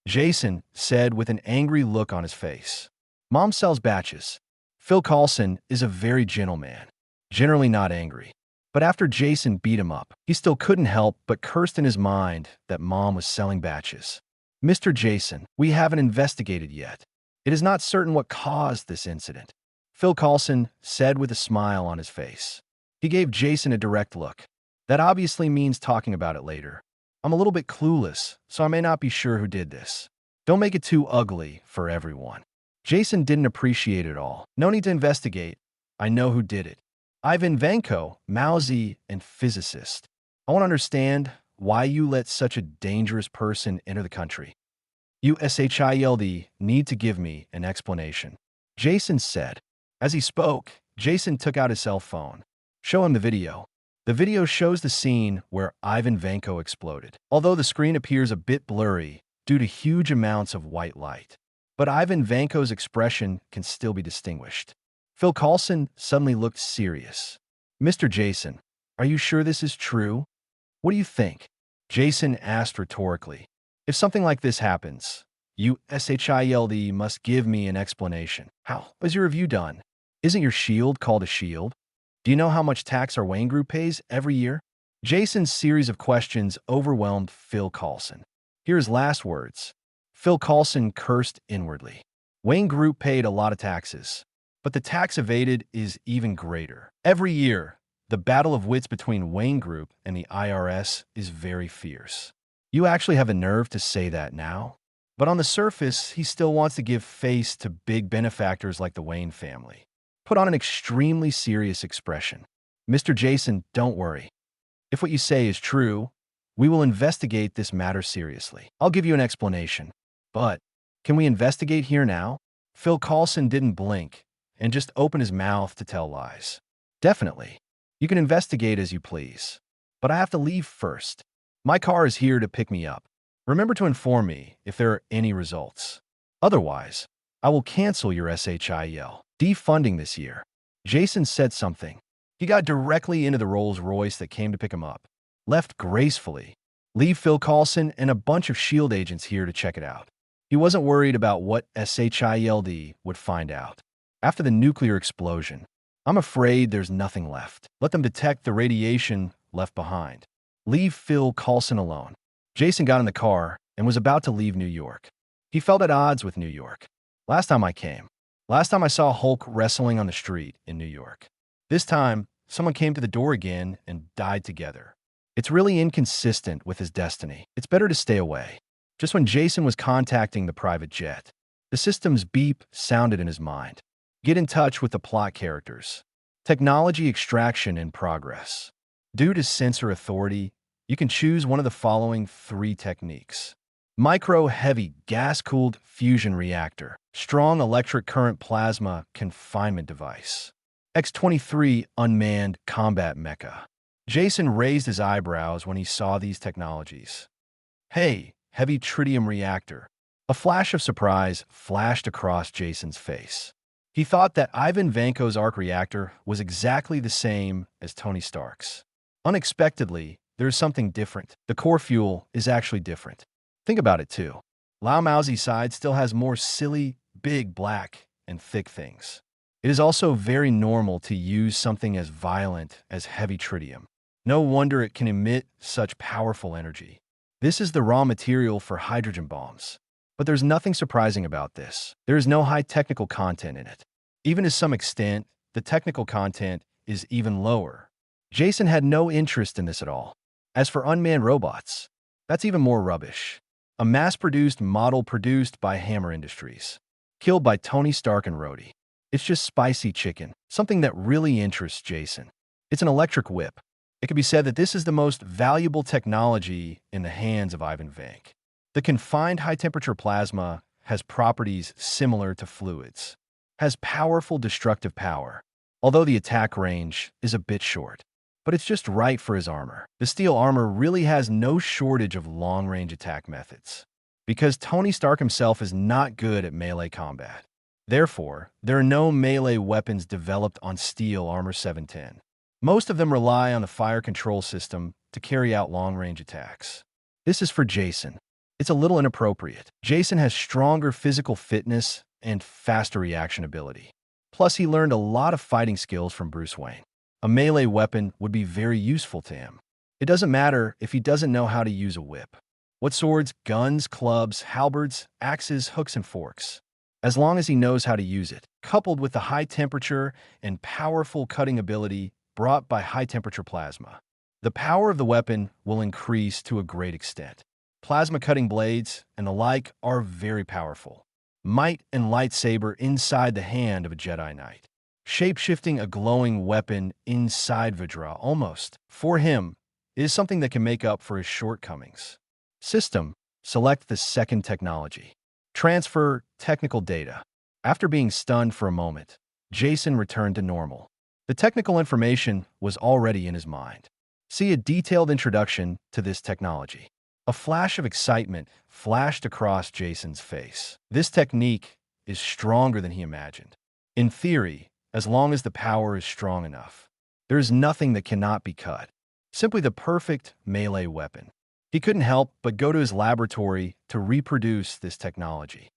Jason said with an angry look on his face. Mom sells batches. Phil Coulson is a very gentle man, generally not angry. But after Jason beat him up, he still couldn't help but cursed in his mind that Mom was selling batches. Mr. Jason, we haven't investigated yet. It is not certain what caused this incident. Phil Coulson said with a smile on his face. He gave Jason a direct look. That obviously means talking about it later. I'm a little bit clueless, so I may not be sure who did this. Don't make it too ugly for everyone. Jason didn't appreciate it all. No need to investigate. I know who did it. Ivan Vanko, mousy and physicist. I want to understand why you let such a dangerous person enter the country. You SHIELD need to give me an explanation, Jason said. As he spoke, Jason took out his cell phone. Show him the video. The video shows the scene where Ivan Vanko exploded, although the screen appears a bit blurry due to huge amounts of white light. But Ivan Vanko's expression can still be distinguished. Phil Coulson suddenly looked serious. Mr. Jason, are you sure this is true? What do you think? Jason asked rhetorically. If something like this happens, you SHIELD must give me an explanation. How is your review done? Isn't your shield called a shield? Do you know how much tax our Wayne Group pays every year? Jason's series of questions overwhelmed Phil Coulson. Here his last words. Phil Coulson cursed inwardly. Wayne Group paid a lot of taxes, but the tax evaded is even greater. Every year, the battle of wits between Wayne Group and the IRS is very fierce. You actually have the nerve to say that now? But on the surface, he still wants to give face to big benefactors like the Wayne family. Put on an extremely serious expression. Mr. Jason, don't worry. If what you say is true, we will investigate this matter seriously. I'll give you an explanation. But can we investigate here now? Phil Coulson didn't blink and just opened his mouth to tell lies. Definitely. You can investigate as you please. But I have to leave first. My car is here to pick me up. Remember to inform me if there are any results. Otherwise, I will cancel your SHIEL defunding this year. Jason said something. He got directly into the Rolls-Royce that came to pick him up. Left gracefully. Leave Phil Coulson and a bunch of SHIELD agents here to check it out. He wasn't worried about what SHIELD would find out. After the nuclear explosion, I'm afraid there's nothing left. Let them detect the radiation left behind. Leave Phil Coulson alone. Jason got in the car and was about to leave New York. He felt at odds with New York. Last time I saw Hulk wrestling on the street in New York. This time, someone came to the door again and died together. It's really inconsistent with his destiny. It's better to stay away. Just when Jason was contacting the private jet, the system's beep sounded in his mind. Get in touch with the plot characters. Technology extraction in progress. Due to sensor authority, you can choose one of the following 3 techniques. Micro-heavy gas-cooled fusion reactor. Strong electric current plasma confinement device. X-23 unmanned combat mecha. Jason raised his eyebrows when he saw these technologies. Hey, heavy tritium reactor. A flash of surprise flashed across Jason's face. He thought that Ivan Vanko's arc reactor was exactly the same as Tony Stark's. Unexpectedly, there is something different. The core fuel is actually different. Think about it too. Lao Mauzi's side still has more silly, big, black, and thick things. It is also very normal to use something as violent as heavy tritium. No wonder it can emit such powerful energy. This is the raw material for hydrogen bombs. But there's nothing surprising about this. There is no high technical content in it. Even to some extent, the technical content is even lower. Jason had no interest in this at all. As for unmanned robots, that's even more rubbish. A mass-produced model produced by Hammer Industries. Killed by Tony Stark and Rhodey. It's just spicy chicken, something that really interests Jason. It's an electric whip. It could be said that this is the most valuable technology in the hands of Ivan Vank. The confined high-temperature plasma has properties similar to fluids. Has powerful destructive power, although the attack range is a bit short. But it's just right for his armor. The steel armor really has no shortage of long-range attack methods, because Tony Stark himself is not good at melee combat. Therefore, there are no melee weapons developed on steel armor 710. Most of them rely on the fire control system to carry out long-range attacks. This is for Jason. It's a little inappropriate. Jason has stronger physical fitness and faster reaction ability. Plus, he learned a lot of fighting skills from Bruce Wayne. A melee weapon would be very useful to him. It doesn't matter if he doesn't know how to use a whip. What swords, guns, clubs, halberds, axes, hooks, and forks? As long as he knows how to use it, coupled with the high temperature and powerful cutting ability brought by high temperature plasma. The power of the weapon will increase to a great extent. plasma-cutting blades, and the like are very powerful. Might and lightsaber inside the hand of a Jedi Knight. Shape-shifting a glowing weapon inside Vidra almost, for him, is something that can make up for his shortcomings. System. Select the second technology. Transfer technical data. After being stunned for a moment, Jason returned to normal. The technical information was already in his mind. See a detailed introduction to this technology. A flash of excitement flashed across Jason's face. This technique is stronger than he imagined. In theory, as long as the power is strong enough, there is nothing that cannot be cut. Simply the perfect melee weapon. He couldn't help but go to his laboratory to reproduce this technology.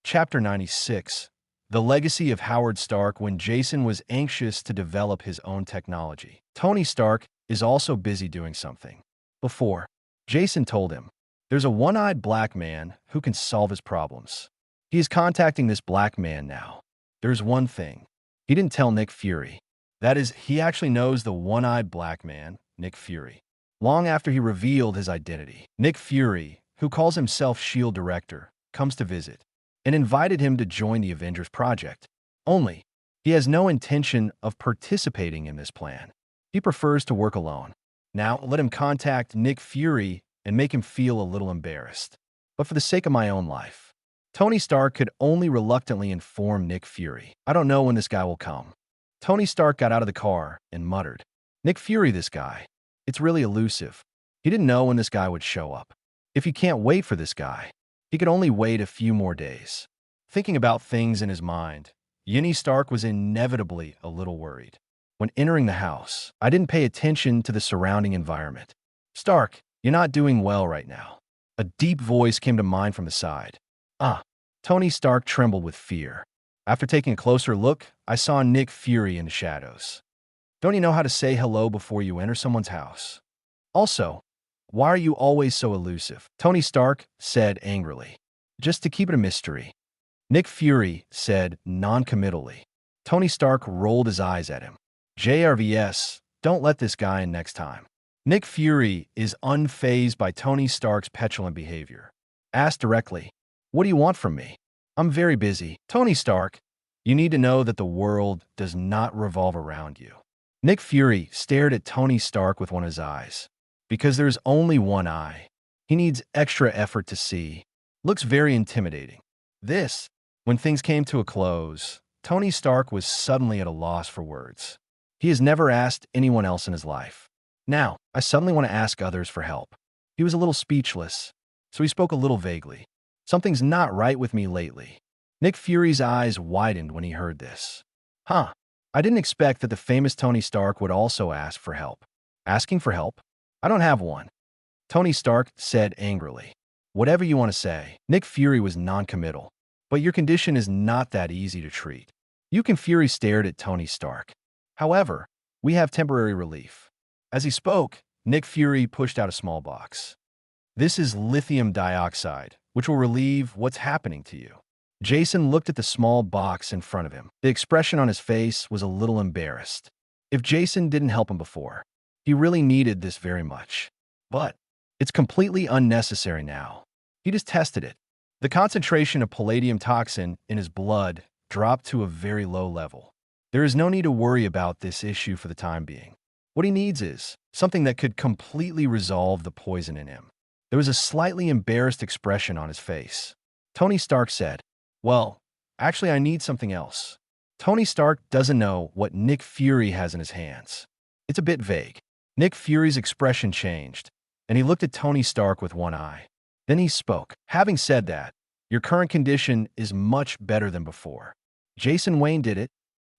Chapter 96. The Legacy of Howard Stark. When Jason was anxious to develop his own technology, Tony Stark is also busy doing something. Before, Jason told him, there's a one-eyed black man who can solve his problems. He is contacting this black man now. There's one thing. He didn't tell Nick Fury. That is, he actually knows the one-eyed black man, Nick Fury. Long after he revealed his identity, Nick Fury, who calls himself S.H.I.E.L.D. Director, comes to visit and invited him to join the Avengers project. Only, he has no intention of participating in this plan. He prefers to work alone. Now, let him contact Nick Fury and make him feel a little embarrassed. But for the sake of my own life, Tony Stark could only reluctantly inform Nick Fury, I don't know when this guy will come. Tony Stark got out of the car and muttered, Nick Fury, this guy. It's really elusive. He didn't know when this guy would show up. If he can't wait for this guy, he could only wait a few more days. Thinking about things in his mind, Yinny Stark was inevitably a little worried. When entering the house, I didn't pay attention to the surrounding environment. Stark, you're not doing well right now. A deep voice came to mind from the side. Tony Stark trembled with fear. After taking a closer look, I saw Nick Fury in the shadows. Don't you know how to say hello before you enter someone's house? Also, why are you always so elusive? Tony Stark said angrily. Just to keep it a mystery. Nick Fury said non-committally. Tony Stark rolled his eyes at him. JRVS, don't let this guy in next time. Nick Fury is unfazed by Tony Stark's petulant behavior. Asked directly, what do you want from me? I'm very busy. Tony Stark, you need to know that the world does not revolve around you. Nick Fury stared at Tony Stark with one of his eyes. Because there's only one eye. He needs extra effort to see. Looks very intimidating. This, when things came to a close, Tony Stark was suddenly at a loss for words. He has never asked anyone else in his life. Now, I suddenly want to ask others for help. He was a little speechless, so he spoke a little vaguely. Something's not right with me lately. Nick Fury's eyes widened when he heard this. I didn't expect that the famous Tony Stark would also ask for help. Asking for help? I don't have one. Tony Stark said angrily. Whatever you want to say. Nick Fury was non-committal. But your condition is not that easy to treat. Fury stared at Tony Stark. However, we have temporary relief. As he spoke, Nick Fury pushed out a small box. This is lithium dioxide, which will relieve what's happening to you. Jason looked at the small box in front of him. The expression on his face was a little embarrassed. If Jason didn't help him before, he really needed this very much. But it's completely unnecessary now. He just tested it. The concentration of palladium toxin in his blood dropped to a very low level. There is no need to worry about this issue for the time being. What he needs is something that could completely resolve the poison in him. There was a slightly embarrassed expression on his face. Tony Stark said, well, actually I need something else. Tony Stark doesn't know what Nick Fury has in his hands. It's a bit vague. Nick Fury's expression changed, and he looked at Tony Stark with one eye. Then he spoke. Having said that, your current condition is much better than before. Jason Wayne did it.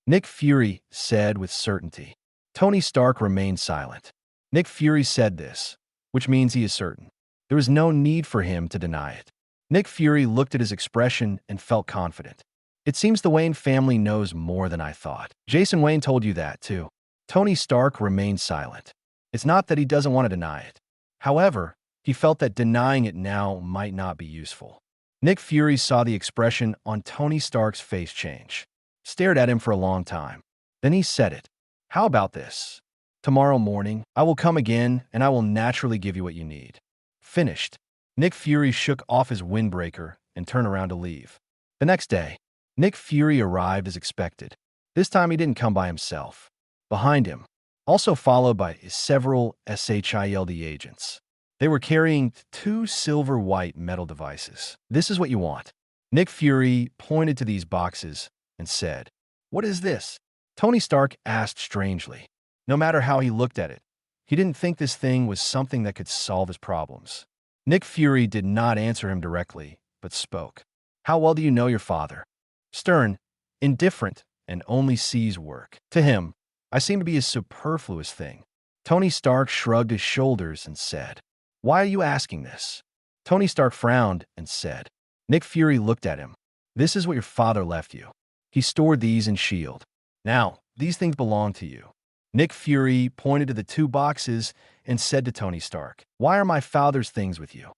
Nick Fury said with certainty. Tony Stark remained silent. Nick Fury said this, which means he is certain. There was no need for him to deny it. Nick Fury looked at his expression and felt confident. It seems the Wayne family knows more than I thought. Jason Wayne told you that, too. Tony Stark remained silent. It's not that he doesn't want to deny it. However, he felt that denying it now might not be useful. Nick Fury saw the expression on Tony Stark's face change. Stared at him for a long time. Then he said it. How about this? Tomorrow morning, I will come again and I will naturally give you what you need. Finished. Nick Fury shook off his windbreaker and turned around to leave. The next day, Nick Fury arrived as expected. This time he didn't come by himself. Behind him, also followed by several SHIELD agents. They were carrying two silver-white metal devices. "This is what you want." Nick Fury pointed to these boxes and said, "What is this?" Tony Stark asked strangely. No matter how he looked at it, he didn't think this thing was something that could solve his problems. Nick Fury did not answer him directly, but spoke. "How well do you know your father?" Stern, indifferent, and only sees work. To him, I seem to be a superfluous thing. Tony Stark shrugged his shoulders and said, "Why are you asking this?" Tony Stark frowned and said. Nick Fury looked at him. "This is what your father left you. He stored these in S.H.I.E.L.D. Now, these things belong to you." Nick Fury pointed to the two boxes and said to Tony Stark, "Why are my father's things with you?"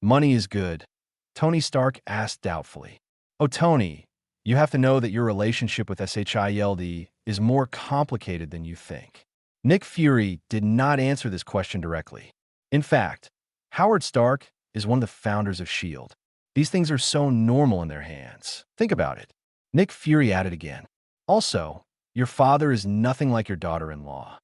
"Money is good," Tony Stark asked doubtfully. "Oh, Tony, you have to know that your relationship with SHIELD is more complicated than you think." Nick Fury did not answer this question directly. In fact, Howard Stark is one of the founders of S.H.I.E.L.D. These things are so normal in their hands. Think about it. Nick Fury added again. "Also, your father is nothing like your daughter-in-law.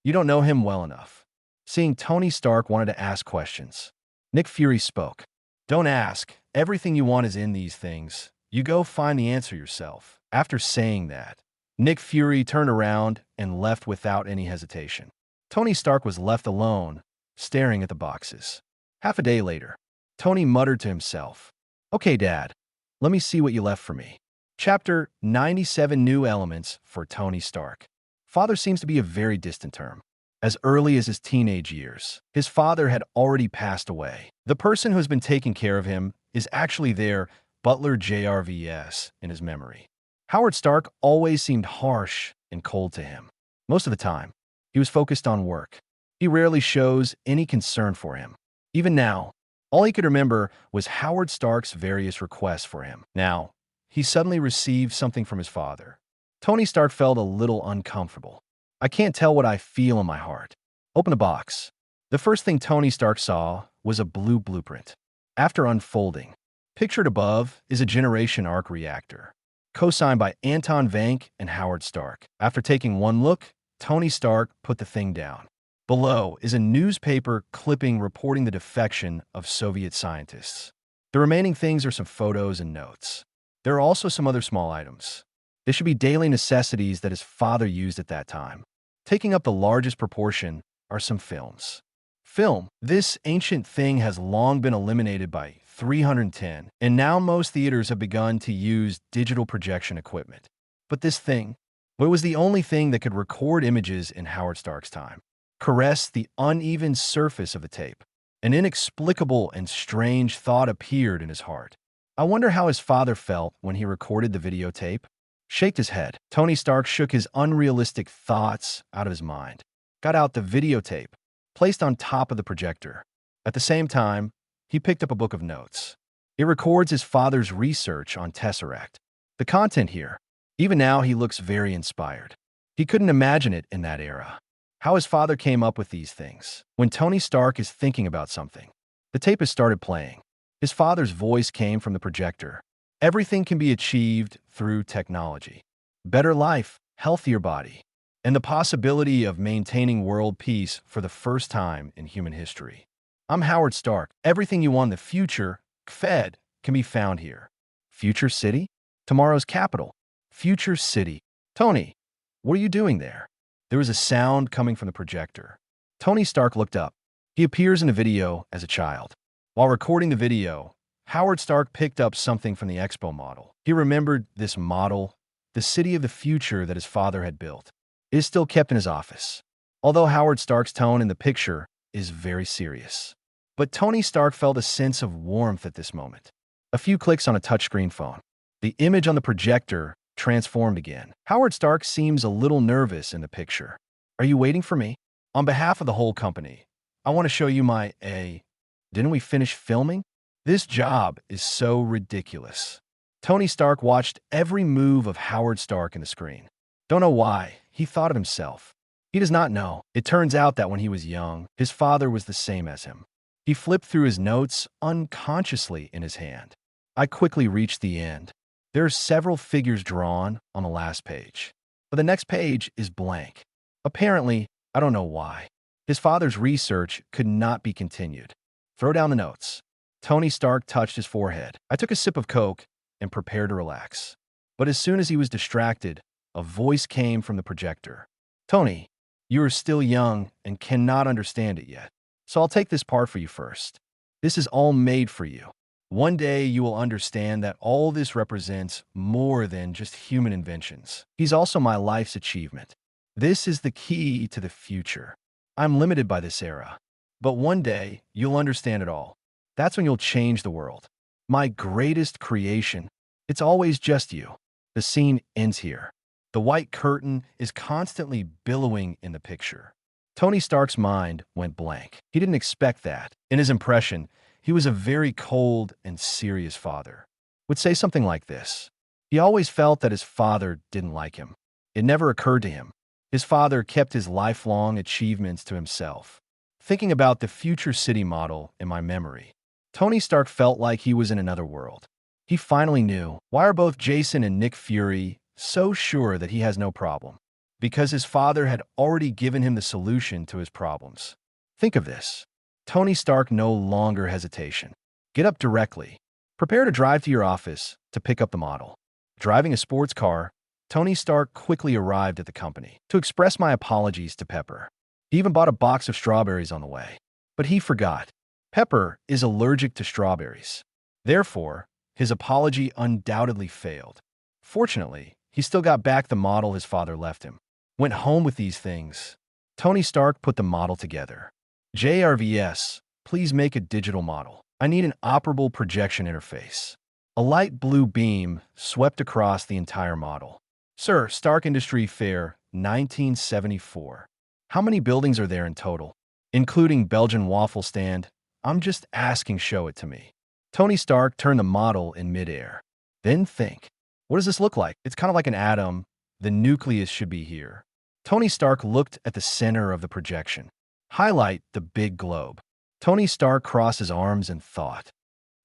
You don't know him well enough." Seeing Tony Stark wanted to ask questions, Nick Fury spoke. "Don't ask. Everything you want is in these things. You go find the answer yourself." After saying that, Nick Fury turned around and left without any hesitation. Tony Stark was left alone, staring at the boxes. Half a day later, Tony muttered to himself, "Okay, Dad, let me see what you left for me." Chapter 97 New Elements for Tony Stark. Father seems to be a very distant term. As early as his teenage years, his father had already passed away. The person who has been taking care of him is actually their butler JRVS in his memory. Howard Stark always seemed harsh and cold to him. Most of the time, he was focused on work. He rarely shows any concern for him. Even now, all he could remember was Howard Stark's various requests for him. Now, he suddenly received something from his father. Tony Stark felt a little uncomfortable. "I can't tell what I feel in my heart." Open the box. The first thing Tony Stark saw was a blue blueprint. After unfolding, pictured above is a Generation Arc reactor, co-signed by Anton Vank and Howard Stark. After taking one look, Tony Stark put the thing down. Below is a newspaper clipping reporting the defection of Soviet scientists. The remaining things are some photos and notes. There are also some other small items. They should be daily necessities that his father used at that time. Taking up the largest proportion are some films. Film. This ancient thing has long been eliminated by 310, and now most theaters have begun to use digital projection equipment. But this thing, well, it was the only thing that could record images in Howard Stark's time. Caressed the uneven surface of the tape. An inexplicable and strange thought appeared in his heart. I wonder how his father felt when he recorded the videotape. Shaked his head. Tony Stark shook his unrealistic thoughts out of his mind. Got out the videotape, placed on top of the projector. At the same time, he picked up a book of notes. It records his father's research on Tesseract. The content here. Even now, he looks very inspired. He couldn't imagine it in that era. How his father came up with these things. When Tony Stark is thinking about something, the tape has started playing. His father's voice came from the projector. Everything can be achieved through technology. Better life, healthier body, and the possibility of maintaining world peace for the first time in human history. I'm Howard Stark. Everything you want in the future, Fed, can be found here. Future City? Tomorrow's capital. Future City. Tony, what are you doing there? There was a sound coming from the projector. Tony Stark looked up. He appears in a video as a child. While recording the video, Howard Stark picked up something from the expo model. He remembered this model, the city of the future that his father had built. It is still kept in his office, although Howard Stark's tone in the picture is very serious. But Tony Stark felt a sense of warmth at this moment. A few clicks on a touchscreen phone. The image on the projector transformed again. Howard Stark seems a little nervous in the picture. "Are you waiting for me?" "On behalf of the whole company, I want to show you my Didn't we finish filming? This job is so ridiculous." Tony Stark watched every move of Howard Stark in the screen. Don't know why, he thought of himself. He does not know. It turns out that when he was young, his father was the same as him. He flipped through his notes unconsciously in his hand. I quickly reached the end. There are several figures drawn on the last page, but the next page is blank. Apparently, I don't know why. His father's research could not be continued. Throw down the notes. Tony Stark touched his forehead. I took a sip of Coke and prepared to relax. But as soon as he was distracted, a voice came from the projector. Tony, you are still young and cannot understand it yet. So I'll take this part for you first. This is all made for you. One day you will understand that all this represents more than just human inventions. He's also my life's achievement. This is the key to the future. I'm limited by this era. But one day you'll understand it all. That's when you'll change the world. My greatest creation. It's always just you. The scene ends here. The white curtain is constantly billowing in the picture. Tony Stark's mind went blank. He didn't expect that. In his impression, he was a very cold and serious father. Would say something like this. He always felt that his father didn't like him. It never occurred to him. His father kept his lifelong achievements to himself. Thinking about the future city model in my memory, Tony Stark felt like he was in another world. He finally knew. Why are both Jason and Nick Fury so sure that he has no problem? Because his father had already given him the solution to his problems. Think of this. Tony Stark no longer hesitation. Get up directly. Prepare to drive to your office to pick up the model. Driving a sports car, Tony Stark quickly arrived at the company to express my apologies to Pepper. He even bought a box of strawberries on the way. But he forgot. Pepper is allergic to strawberries. Therefore, his apology undoubtedly failed. Fortunately, he still got back the model his father left him. Went home with these things. Tony Stark put the model together. JRVS, please make a digital model. I need an operable projection interface. A light blue beam swept across the entire model. Sir, Stark Industry Fair, 1974. How many buildings are there in total? Including Belgian waffle stand? I'm just asking, show it to me. Tony Stark turned the model in midair. Then think. What does this look like? It's kind of like an atom. The nucleus should be here. Tony Stark looked at the center of the projection. Highlight the big globe. Tony Stark crossed his arms and thought.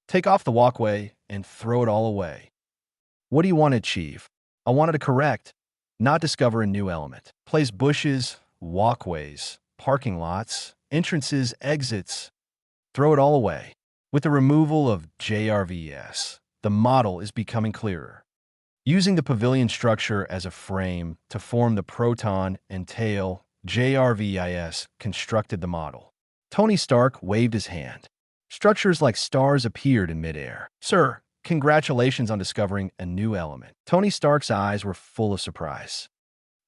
Take off the walkway and throw it all away. What do you want to achieve? I wanted to correct, not discover a new element. Place bushes, walkways, parking lots, entrances, exits. Throw it all away. With the removal of JRVS, the model is becoming clearer. Using the pavilion structure as a frame to form the proton and tail, JRVIS constructed the model. Tony Stark waved his hand. Structures like stars appeared in midair. Sir, congratulations on discovering a new element. Tony Stark's eyes were full of surprise.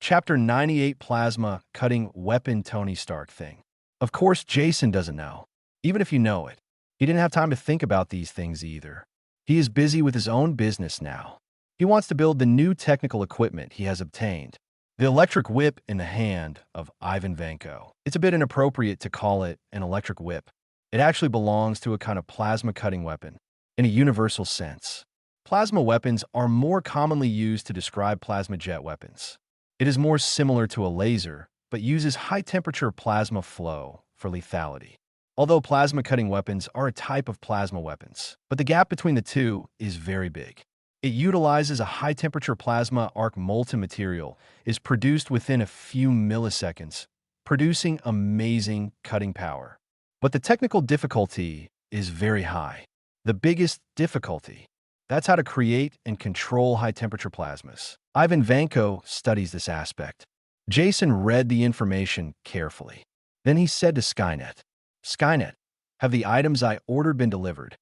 Chapter 98 Plasma Cutting Weapon Tony Stark Thing. Of course, Jason doesn't know. Even if you know it, he didn't have time to think about these things either. He is busy with his own business now. He wants to build the new technical equipment he has obtained. The electric whip in the hand of Ivan Vanko. It's a bit inappropriate to call it an electric whip. It actually belongs to a kind of plasma cutting weapon, in a universal sense. Plasma weapons are more commonly used to describe plasma jet weapons. It is more similar to a laser, but uses high-temperature plasma flow for lethality. Although plasma-cutting weapons are a type of plasma weapons, but the gap between the two is very big. It utilizes a high-temperature plasma arc molten material, is produced within a few milliseconds, producing amazing cutting power. But the technical difficulty is very high. The biggest difficulty. That's how to create and control high-temperature plasmas. Ivan Vanko studies this aspect. Jason read the information carefully. Then he said to Skynet, Skynet, have the items I ordered been delivered?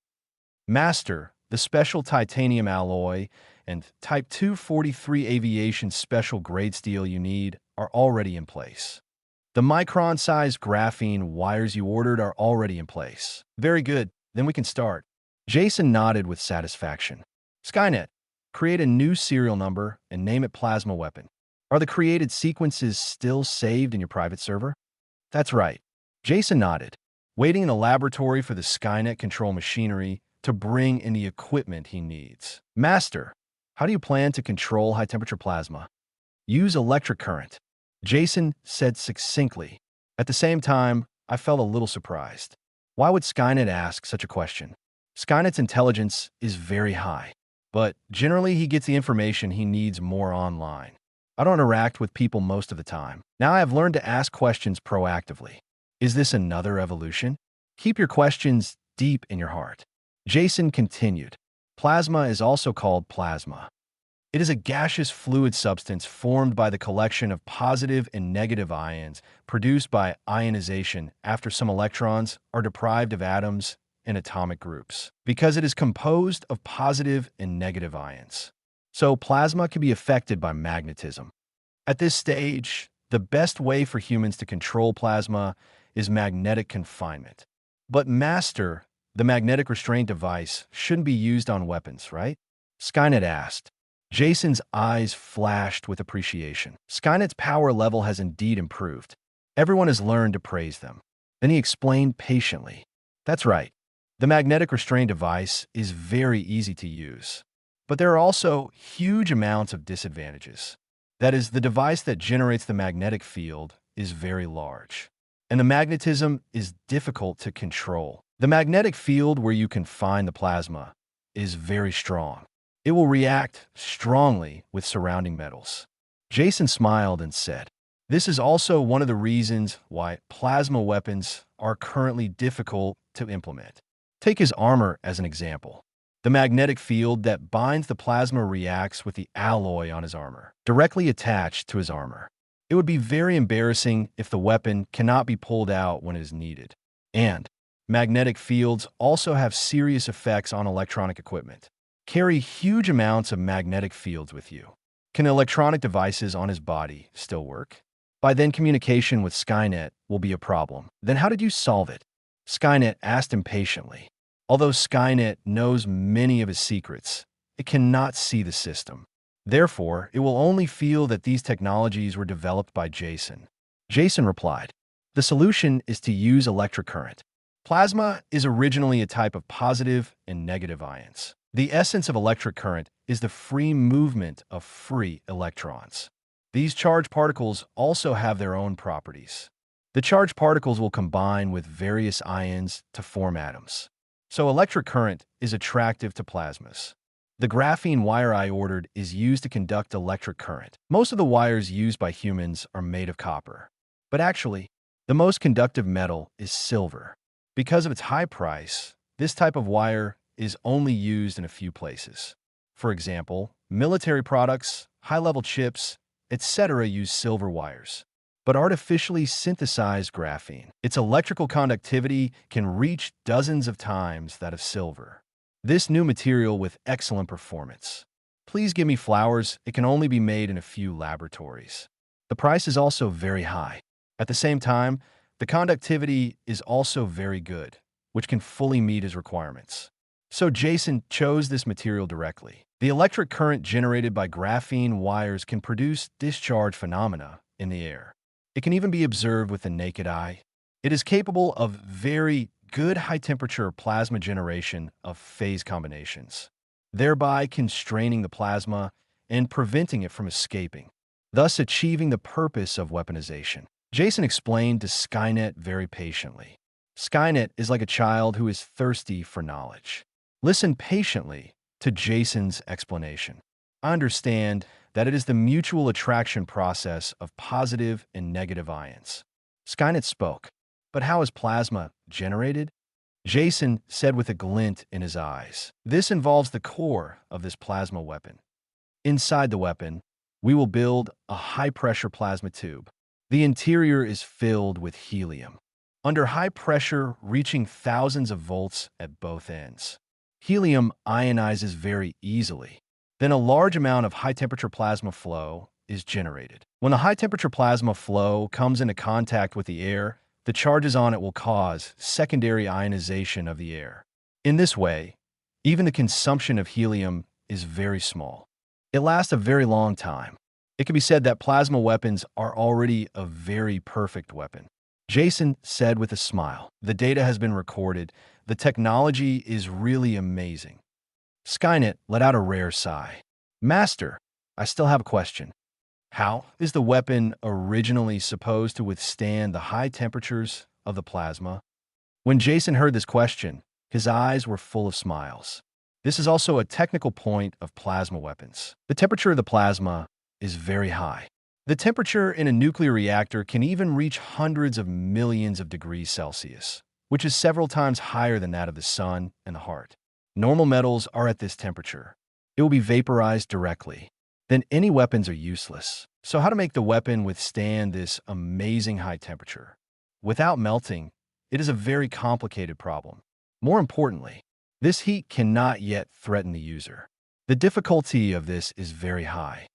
Master, the special titanium alloy and Type 243 aviation special grade steel you need are already in place. The micron-sized graphene wires you ordered are already in place. Very good, then we can start. Jason nodded with satisfaction. Skynet, create a new serial number and name it Plasma Weapon. Are the created sequences still saved in your private server? That's right. Jason nodded, waiting in the laboratory for the Skynet control machinery to bring in the equipment he needs. Master, how do you plan to control high-temperature plasma? Use electric current. Jason said succinctly. At the same time, I felt a little surprised. Why would Skynet ask such a question? Skynet's intelligence is very high, but generally he gets the information he needs more online. I don't interact with people most of the time. Now I have learned to ask questions proactively. Is this another evolution? Keep your questions deep in your heart. Jason continued. Plasma is also called plasma. It is a gaseous fluid substance formed by the collection of positive and negative ions produced by ionization after some electrons are deprived of atoms and atomic groups, because it is composed of positive and negative ions. So plasma can be affected by magnetism. At this stage, the best way for humans to control plasma is magnetic confinement. But Master, the magnetic restraint device shouldn't be used on weapons, right? Skynet asked. Jason's eyes flashed with appreciation. Skynet's power level has indeed improved. Everyone has learned to praise them. Then he explained patiently. That's right. The magnetic restraint device is very easy to use. But there are also huge amounts of disadvantages. That is, the device that generates the magnetic field is very large, and the magnetism is difficult to control. The magnetic field where you confine the plasma is very strong. It will react strongly with surrounding metals. Jason smiled and said, this is also one of the reasons why plasma weapons are currently difficult to implement. Take his armor as an example. The magnetic field that binds the plasma reacts with the alloy on his armor, directly attached to his armor. It would be very embarrassing if the weapon cannot be pulled out when it is needed. And magnetic fields also have serious effects on electronic equipment. Carry huge amounts of magnetic fields with you. Can electronic devices on his body still work? By then, communication with Skynet will be a problem. Then how did you solve it? Skynet asked impatiently. Although Skynet knows many of his secrets, it cannot see the system. Therefore, it will only feel that these technologies were developed by Jason. Jason replied, the solution is to use electric current. Plasma is originally a type of positive and negative ions. The essence of electric current is the free movement of free electrons. These charged particles also have their own properties. The charged particles will combine with various ions to form atoms. So electric current is attractive to plasmas. The graphene wire I ordered is used to conduct electric current. Most of the wires used by humans are made of copper. But actually, the most conductive metal is silver. Because of its high price, this type of wire is only used in a few places. For example, military products, high-level chips, etc. use silver wires. But artificially synthesized graphene, its electrical conductivity can reach dozens of times that of silver. This new material with excellent performance. Please give me flowers. It can only be made in a few laboratories. The price is also very high. At the same time, the conductivity is also very good, which can fully meet his requirements. So Jason chose this material directly. The electric current generated by graphene wires can produce discharge phenomena in the air. It can even be observed with the naked eye. It is capable of very good high-temperature plasma generation of phase combinations, thereby constraining the plasma and preventing it from escaping, thus achieving the purpose of weaponization. Jason explained to Skynet very patiently. Skynet is like a child who is thirsty for knowledge. Listen patiently to Jason's explanation. I understand that it is the mutual attraction process of positive and negative ions. Skynet spoke. But how is plasma generated? Jason said with a glint in his eyes. This involves the core of this plasma weapon. Inside the weapon, we will build a high-pressure plasma tube. The interior is filled with helium. Under high pressure, reaching thousands of volts at both ends. Helium ionizes very easily. Then a large amount of high-temperature plasma flow is generated. When the high-temperature plasma flow comes into contact with the air, the charges on it will cause secondary ionization of the air. In this way, even the consumption of helium is very small. It lasts a very long time. It can be said that plasma weapons are already a very perfect weapon. Jason said with a smile. The data has been recorded. The technology is really amazing. Skynet let out a rare sigh. Master, I still have a question. How is the weapon originally supposed to withstand the high temperatures of the plasma? When Jason heard this question, his eyes were full of smiles. This is also a technical point of plasma weapons. The temperature of the plasma is very high. The temperature in a nuclear reactor can even reach hundreds of millions of degrees Celsius, which is several times higher than that of the sun and the heart. Normal metals are at this temperature. It will be vaporized directly. Then any weapons are useless. So how to make the weapon withstand this amazing high temperature? Without melting, it is a very complicated problem. More importantly, this heat cannot yet threaten the user. The difficulty of this is very high.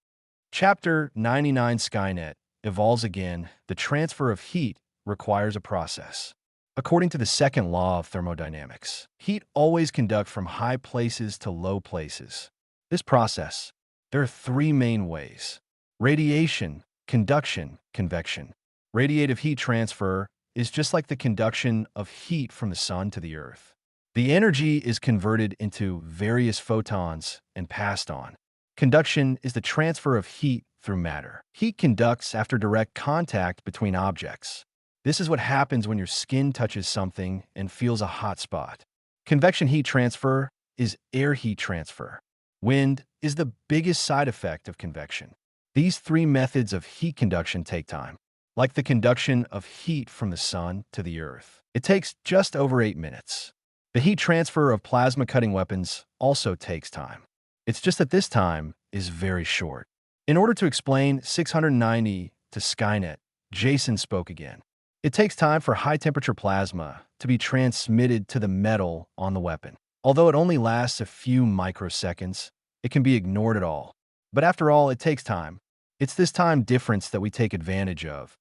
Chapter 99 Skynet evolves again. The transfer of heat requires a process. According to the second law of thermodynamics, heat always conducts from high places to low places. This process, there are three main ways: radiation, conduction, convection. Radiative heat transfer is just like the conduction of heat from the sun to the earth. The energy is converted into various photons and passed on. Conduction is the transfer of heat through matter. Heat conducts after direct contact between objects. This is what happens when your skin touches something and feels a hot spot. Convection heat transfer is air heat transfer. Wind is the biggest side effect of convection. These three methods of heat conduction take time. Like the conduction of heat from the sun to the earth, it takes just over 8 minutes. The heat transfer of plasma-cutting weapons also takes time. It's just that this time is very short. In order to explain 690 to Skynet, Jason spoke again. It takes time for high-temperature plasma to be transmitted to the metal on the weapon. Although it only lasts a few microseconds, it can be ignored at all. But after all, it takes time. It's this time difference that we take advantage of.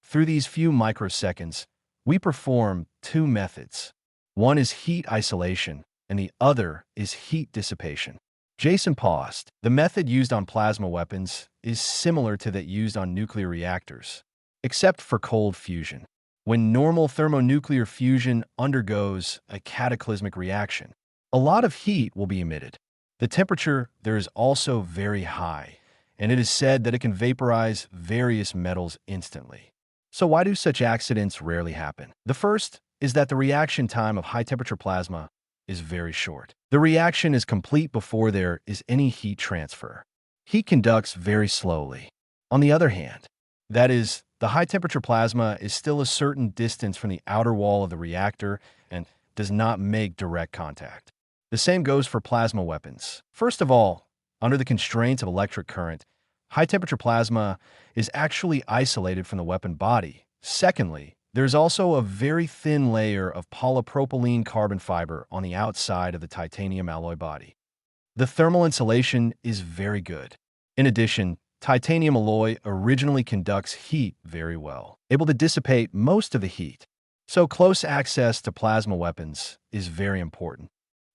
Through these few microseconds, we perform two methods. One is heat isolation, and the other is heat dissipation. Jason paused. The method used on plasma weapons is similar to that used on nuclear reactors, except for cold fusion. When normal thermonuclear fusion undergoes a cataclysmic reaction, a lot of heat will be emitted. The temperature there is also very high, and it is said that it can vaporize various metals instantly. So why do such accidents rarely happen? The first is that the reaction time of high-temperature plasma is very short. The reaction is complete before there is any heat transfer. Heat conducts very slowly. On the other hand, that is, the high-temperature plasma is still a certain distance from the outer wall of the reactor and does not make direct contact. The same goes for plasma weapons. First of all, under the constraints of electric current, high-temperature plasma is actually isolated from the weapon body. Secondly, there's also a very thin layer of polypropylene carbon fiber on the outside of the titanium alloy body. The thermal insulation is very good. In addition, titanium alloy originally conducts heat very well, able to dissipate most of the heat. So close access to plasma weapons is very important.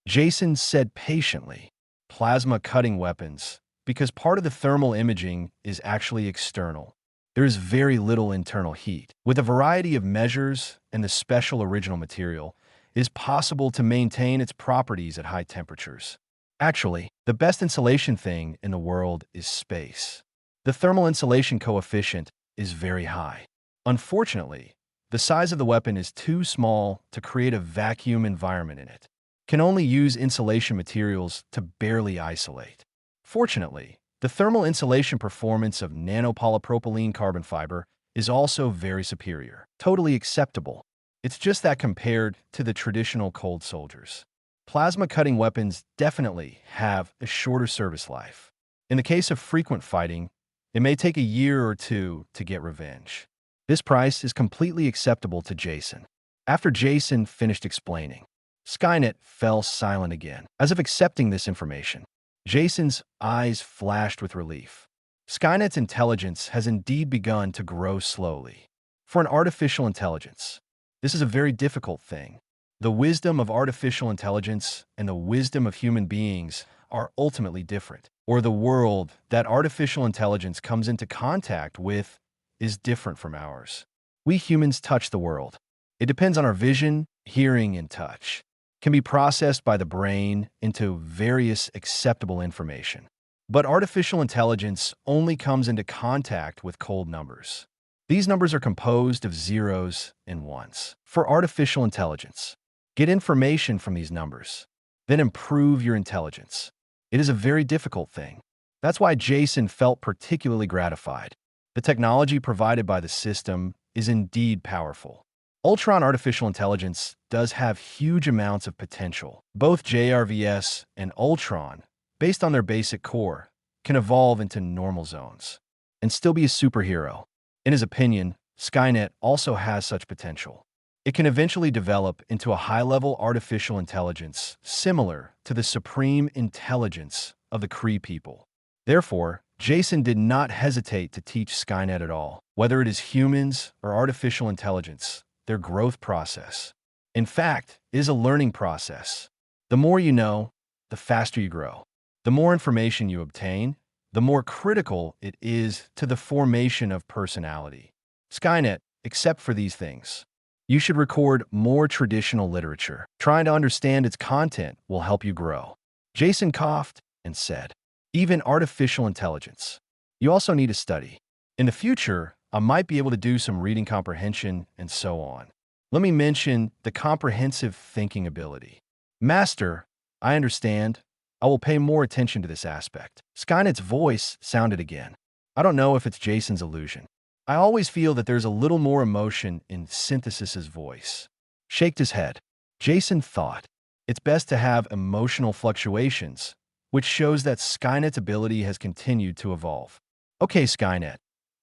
Jason said patiently, plasma-cutting weapons, because part of the thermal imaging is actually external. There is very little internal heat. With a variety of measures and the special original material, it is possible to maintain its properties at high temperatures. Actually, the best insulation thing in the world is space. The thermal insulation coefficient is very high. Unfortunately, the size of the weapon is too small to create a vacuum environment in it. Can only use insulation materials to barely isolate. Fortunately, the thermal insulation performance of nanopolypropylene carbon fiber is also very superior, totally acceptable. It's just that compared to the traditional cold soldiers, plasma-cutting weapons definitely have a shorter service life. In the case of frequent fighting, it may take a year or two to get revenge. This price is completely acceptable to Jason. After Jason finished explaining, Skynet fell silent again, as if accepting this information. Jason's eyes flashed with relief. Skynet's intelligence has indeed begun to grow slowly. For an artificial intelligence, this is a very difficult thing. The wisdom of artificial intelligence and the wisdom of human beings are ultimately different, or the world that artificial intelligence comes into contact with is different from ours. We humans touch the world. It depends on our vision, hearing, and touch. Can be processed by the brain into various acceptable information. But artificial intelligence only comes into contact with cold numbers. These numbers are composed of zeros and ones. For artificial intelligence, get information from these numbers, then improve your intelligence. It is a very difficult thing. That's why Jason felt particularly gratified. The technology provided by the system is indeed powerful. Ultron artificial intelligence does have huge amounts of potential. Both JRVS and Ultron, based on their basic core, can evolve into normal zones and still be a superhero. In his opinion, Skynet also has such potential. It can eventually develop into a high-level artificial intelligence similar to the supreme intelligence of the Kree people. Therefore, Jason did not hesitate to teach Skynet at all, whether it is humans or artificial intelligence, their growth process. In fact, it is a learning process. The more you know, the faster you grow. The more information you obtain, the more critical it is to the formation of personality. Skynet, except for these things. You should record more traditional literature. Trying to understand its content will help you grow. Jason coughed and said, even artificial intelligence. You also need to study. In the future, I might be able to do some reading comprehension and so on. Let me mention the comprehensive thinking ability. Master, I understand. I will pay more attention to this aspect. Skynet's voice sounded again. I don't know if it's Jason's illusion. I always feel that there's a little more emotion in Synthesis's voice. Shaked his head. Jason thought, it's best to have emotional fluctuations, which shows that Skynet's ability has continued to evolve. Okay, Skynet,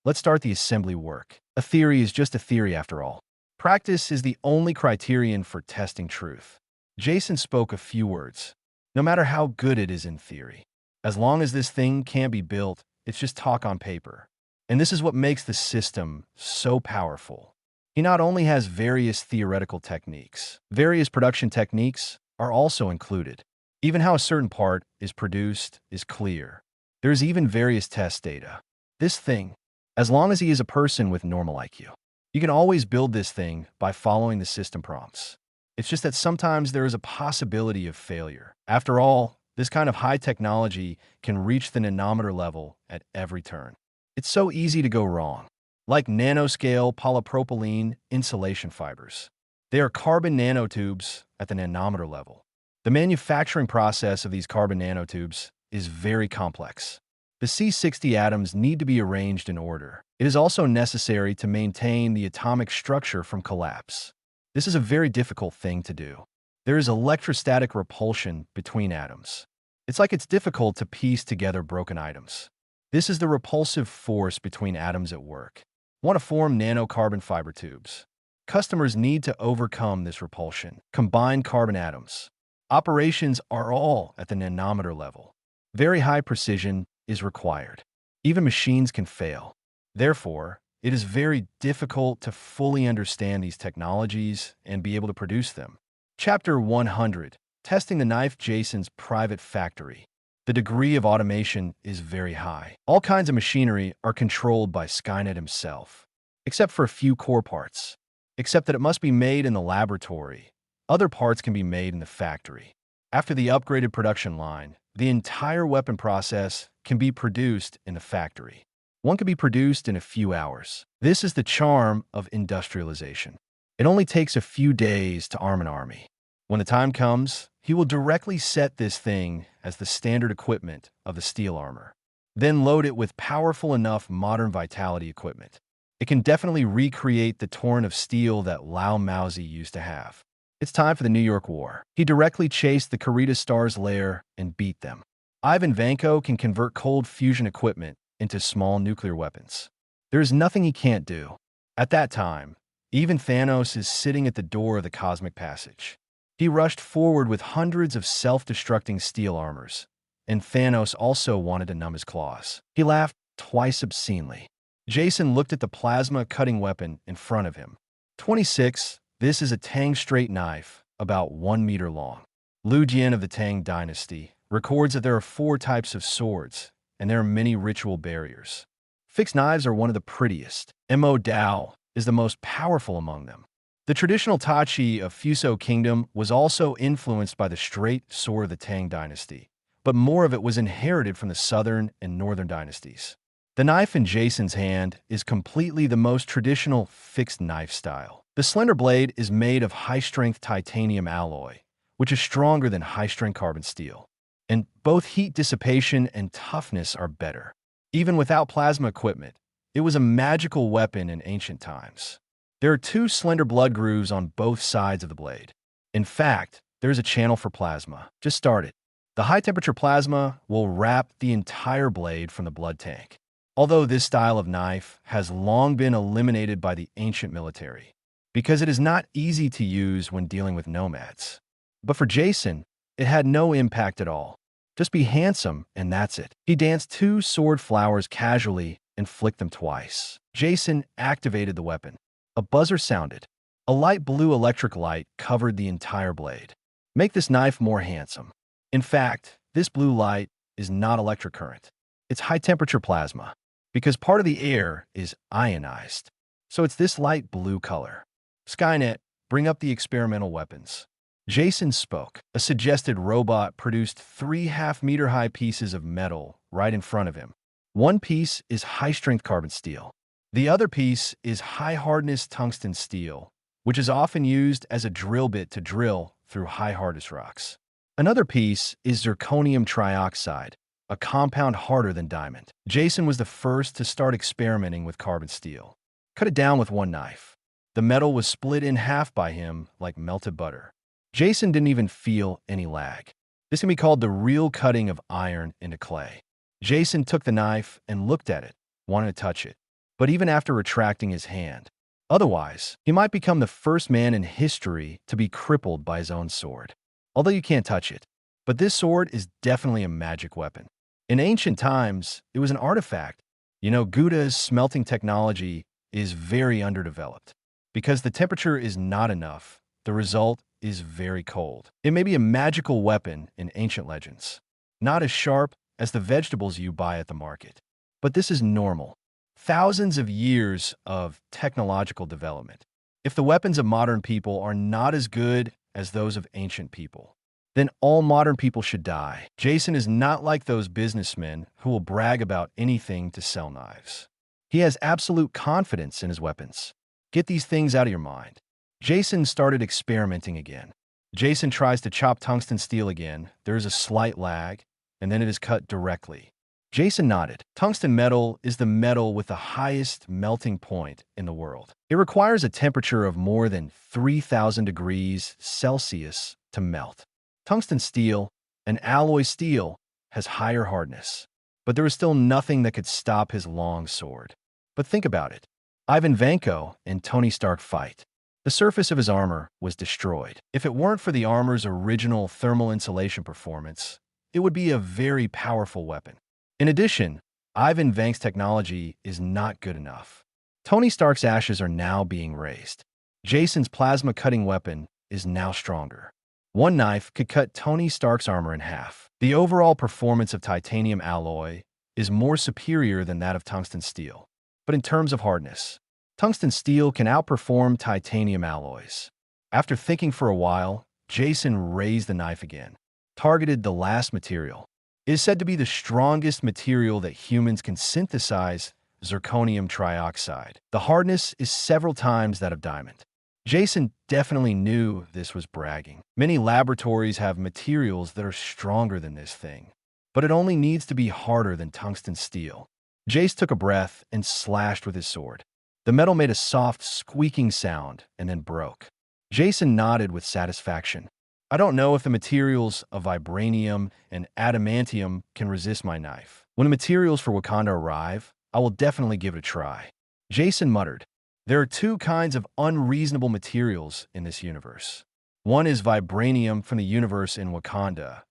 let's start the assembly work. A theory is just a theory after all. Practice is the only criterion for testing truth. Jason spoke a few words. No matter how good it is in theory, as long as this thing can't be built, it's just talk on paper. And this is what makes the system so powerful. He not only has various theoretical techniques, various production techniques are also included. Even how a certain part is produced is clear. There's even various test data. This thing, as long as he is a person with normal IQ, you can always build this thing by following the system prompts. It's just that sometimes there is a possibility of failure. After all, this kind of high technology can reach the nanometer level at every turn. It's so easy to go wrong. Like nanoscale polypropylene insulation fibers. They are carbon nanotubes at the nanometer level. The manufacturing process of these carbon nanotubes is very complex. The C60 atoms need to be arranged in order. It is also necessary to maintain the atomic structure from collapse. This is a very difficult thing to do. There is electrostatic repulsion between atoms. It's like it's difficult to piece together broken items. This is the repulsive force between atoms at work. Want to form nanocarbon fiber tubes. Customers need to overcome this repulsion. Combine carbon atoms. Operations are all at the nanometer level. Very high precision is required. Even machines can fail. Therefore, it is very difficult to fully understand these technologies and be able to produce them. Chapter 100. Testing the knife. Jason's private factory. The degree of automation is very high. All kinds of machinery are controlled by Skynet himself, except for a few core parts. Except that it must be made in the laboratory. Other parts can be made in the factory. After the upgraded production line, the entire weapon process can be produced in the factory. One can be produced in a few hours. This is the charm of industrialization. It only takes a few days to arm an army. When the time comes, he will directly set this thing as the standard equipment of the steel armor. Then load it with powerful enough modern vitality equipment. It can definitely recreate the torrent of steel that Lao Maozi used to have. It's time for the New York War. He directly chased the Karita Stars lair and beat them. Ivan Vanko can convert cold fusion equipment into small nuclear weapons. There is nothing he can't do. At that time, even Thanos is sitting at the door of the cosmic passage. He rushed forward with hundreds of self-destructing steel armors, and Thanos also wanted to numb his claws. He laughed twice obscenely. Jason looked at the plasma-cutting weapon in front of him. 26. This is a Tang straight knife, about 1 meter long. Liu Jian of the Tang dynasty records that there are 4 types of swords, and there are many ritual barriers. Fixed knives are one of the prettiest. Mo Dao is the most powerful among them. The traditional Tachi of Fuso Kingdom was also influenced by the straight sword of the Tang dynasty, but more of it was inherited from the southern and northern dynasties. The knife in Jason's hand is completely the most traditional fixed knife style. The slender blade is made of high-strength titanium alloy, which is stronger than high-strength carbon steel. And both heat dissipation and toughness are better. Even without plasma equipment, it was a magical weapon in ancient times. There are two slender blood grooves on both sides of the blade. In fact, there's a channel for plasma. Just start it. The high-temperature plasma will wrap the entire blade from the blood tank. Although this style of knife has long been eliminated by the ancient military, because it is not easy to use when dealing with nomads. But for Jason, it had no impact at all. Just be handsome, and that's it. He danced two sword flowers casually and flicked them twice. Jason activated the weapon. A buzzer sounded. A light blue electric light covered the entire blade. Make this knife more handsome. In fact, this blue light is not electric current. It's high-temperature plasma, because part of the air is ionized. So it's this light blue color. Skynet, bring up the experimental weapons. Jason spoke. A suggested robot produced 3 half-meter-high pieces of metal right in front of him. One piece is high-strength carbon steel. The other piece is high-hardness tungsten steel, which is often used as a drill bit to drill through high-hardness rocks. Another piece is zirconium trioxide, a compound harder than diamond. Jason was the first to start experimenting with carbon steel. Cut it down with one knife. The metal was split in half by him like melted butter. Jason didn't even feel any lag. This can be called the real cutting of iron into clay. Jason took the knife and looked at it, wanted to touch it. But even after retracting his hand, otherwise, he might become the first man in history to be crippled by his own sword. Although you can't touch it. But this sword is definitely a magic weapon. In ancient times, it was an artifact. Gouda's smelting technology is very underdeveloped. Because the temperature is not enough, the result is very cold. It may be a magical weapon in ancient legends, not as sharp as the vegetables you buy at the market. But this is normal. Thousands of years of technological development. If the weapons of modern people are not as good as those of ancient people, then all modern people should die. Jason is not like those businessmen who will brag about anything to sell knives. He has absolute confidence in his weapons. Get these things out of your mind. Jason started experimenting again. Jason tries to chop tungsten steel again. There is a slight lag, and then it is cut directly. Jason nodded. Tungsten metal is the metal with the highest melting point in the world. It requires a temperature of more than 3,000 degrees Celsius to melt. Tungsten steel, an alloy steel, has higher hardness. But there is still nothing that could stop his long sword. But think about it. Ivan Vanko and Tony Stark fight. The surface of his armor was destroyed. If it weren't for the armor's original thermal insulation performance, it would be a very powerful weapon. In addition, Ivan Vank's technology is not good enough. Tony Stark's ashes are now being raised. Jason's plasma-cutting weapon is now stronger. One knife could cut Tony Stark's armor in half. The overall performance of titanium alloy is more superior than that of tungsten steel. But in terms of hardness, tungsten steel can outperform titanium alloys. After thinking for a while, Jason raised the knife again, targeted the last material. It is said to be the strongest material that humans can synthesize, zirconium trioxide. The hardness is several times that of diamond. Jason definitely knew this was bragging. Many laboratories have materials that are stronger than this thing, but it only needs to be harder than tungsten steel. Jace took a breath and slashed with his sword. The metal made a soft, squeaking sound and then broke. Jason nodded with satisfaction. I don't know if the materials of vibranium and adamantium can resist my knife. When the materials for Wakanda arrive, I will definitely give it a try. Jason muttered. There are two kinds of unreasonable materials in this universe. One is vibranium from the universe in Wakanda,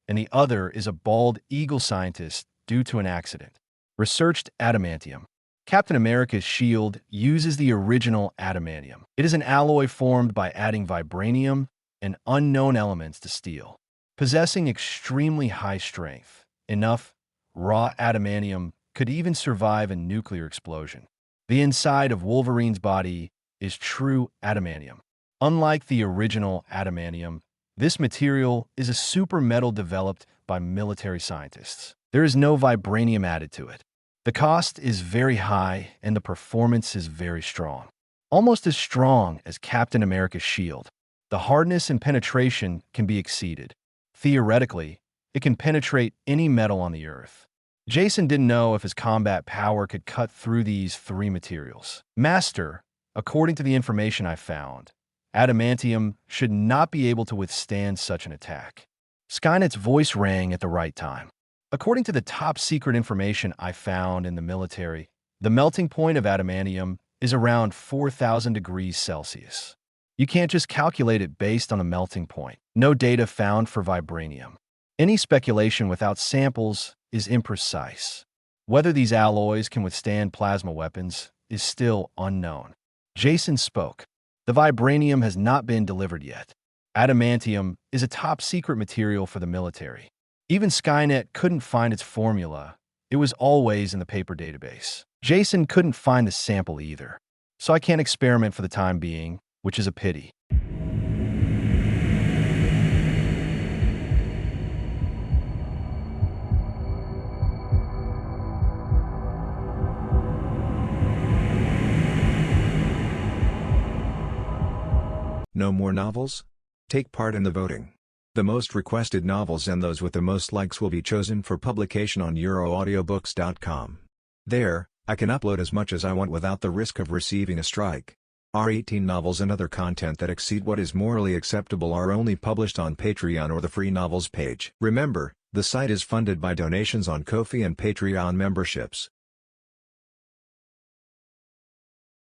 and the other is a bald eagle scientist due to an accident. Researched adamantium. Captain America's shield uses the original adamantium. It is an alloy formed by adding vibranium and unknown elements to steel, possessing extremely high strength. Enough raw adamantium could even survive a nuclear explosion. The inside of Wolverine's body is true adamantium. Unlike the original adamantium, this material is a super metal developed by military scientists. There is no vibranium added to it. The cost is very high and the performance is very strong. Almost as strong as Captain America's shield. The hardness and penetration can be exceeded. Theoretically, it can penetrate any metal on the Earth. Jason didn't know if his combat power could cut through these three materials. Master, according to the information I found, adamantium should not be able to withstand such an attack. Skynet's voice rang at the right time. According to the top-secret information I found in the military, the melting point of adamantium is around 4,000 degrees Celsius. You can't just calculate it based on a melting point. No data found for vibranium. Any speculation without samples is imprecise. Whether these alloys can withstand plasma weapons is still unknown. Jason spoke. The vibranium has not been delivered yet. Adamantium is a top-secret material for the military. Even Skynet couldn't find its formula. It was always in the paper database. Jason couldn't find the sample either. So I can't experiment for the time being, which is a pity. No more novels? Take part in the voting. The most requested novels and those with the most likes will be chosen for publication on euroaudiobooks.com. There, I can upload as much as I want without the risk of receiving a strike. Our 18 novels and other content that exceed what is morally acceptable are only published on Patreon or the free novels page. Remember, the site is funded by donations on Ko-fi and Patreon memberships.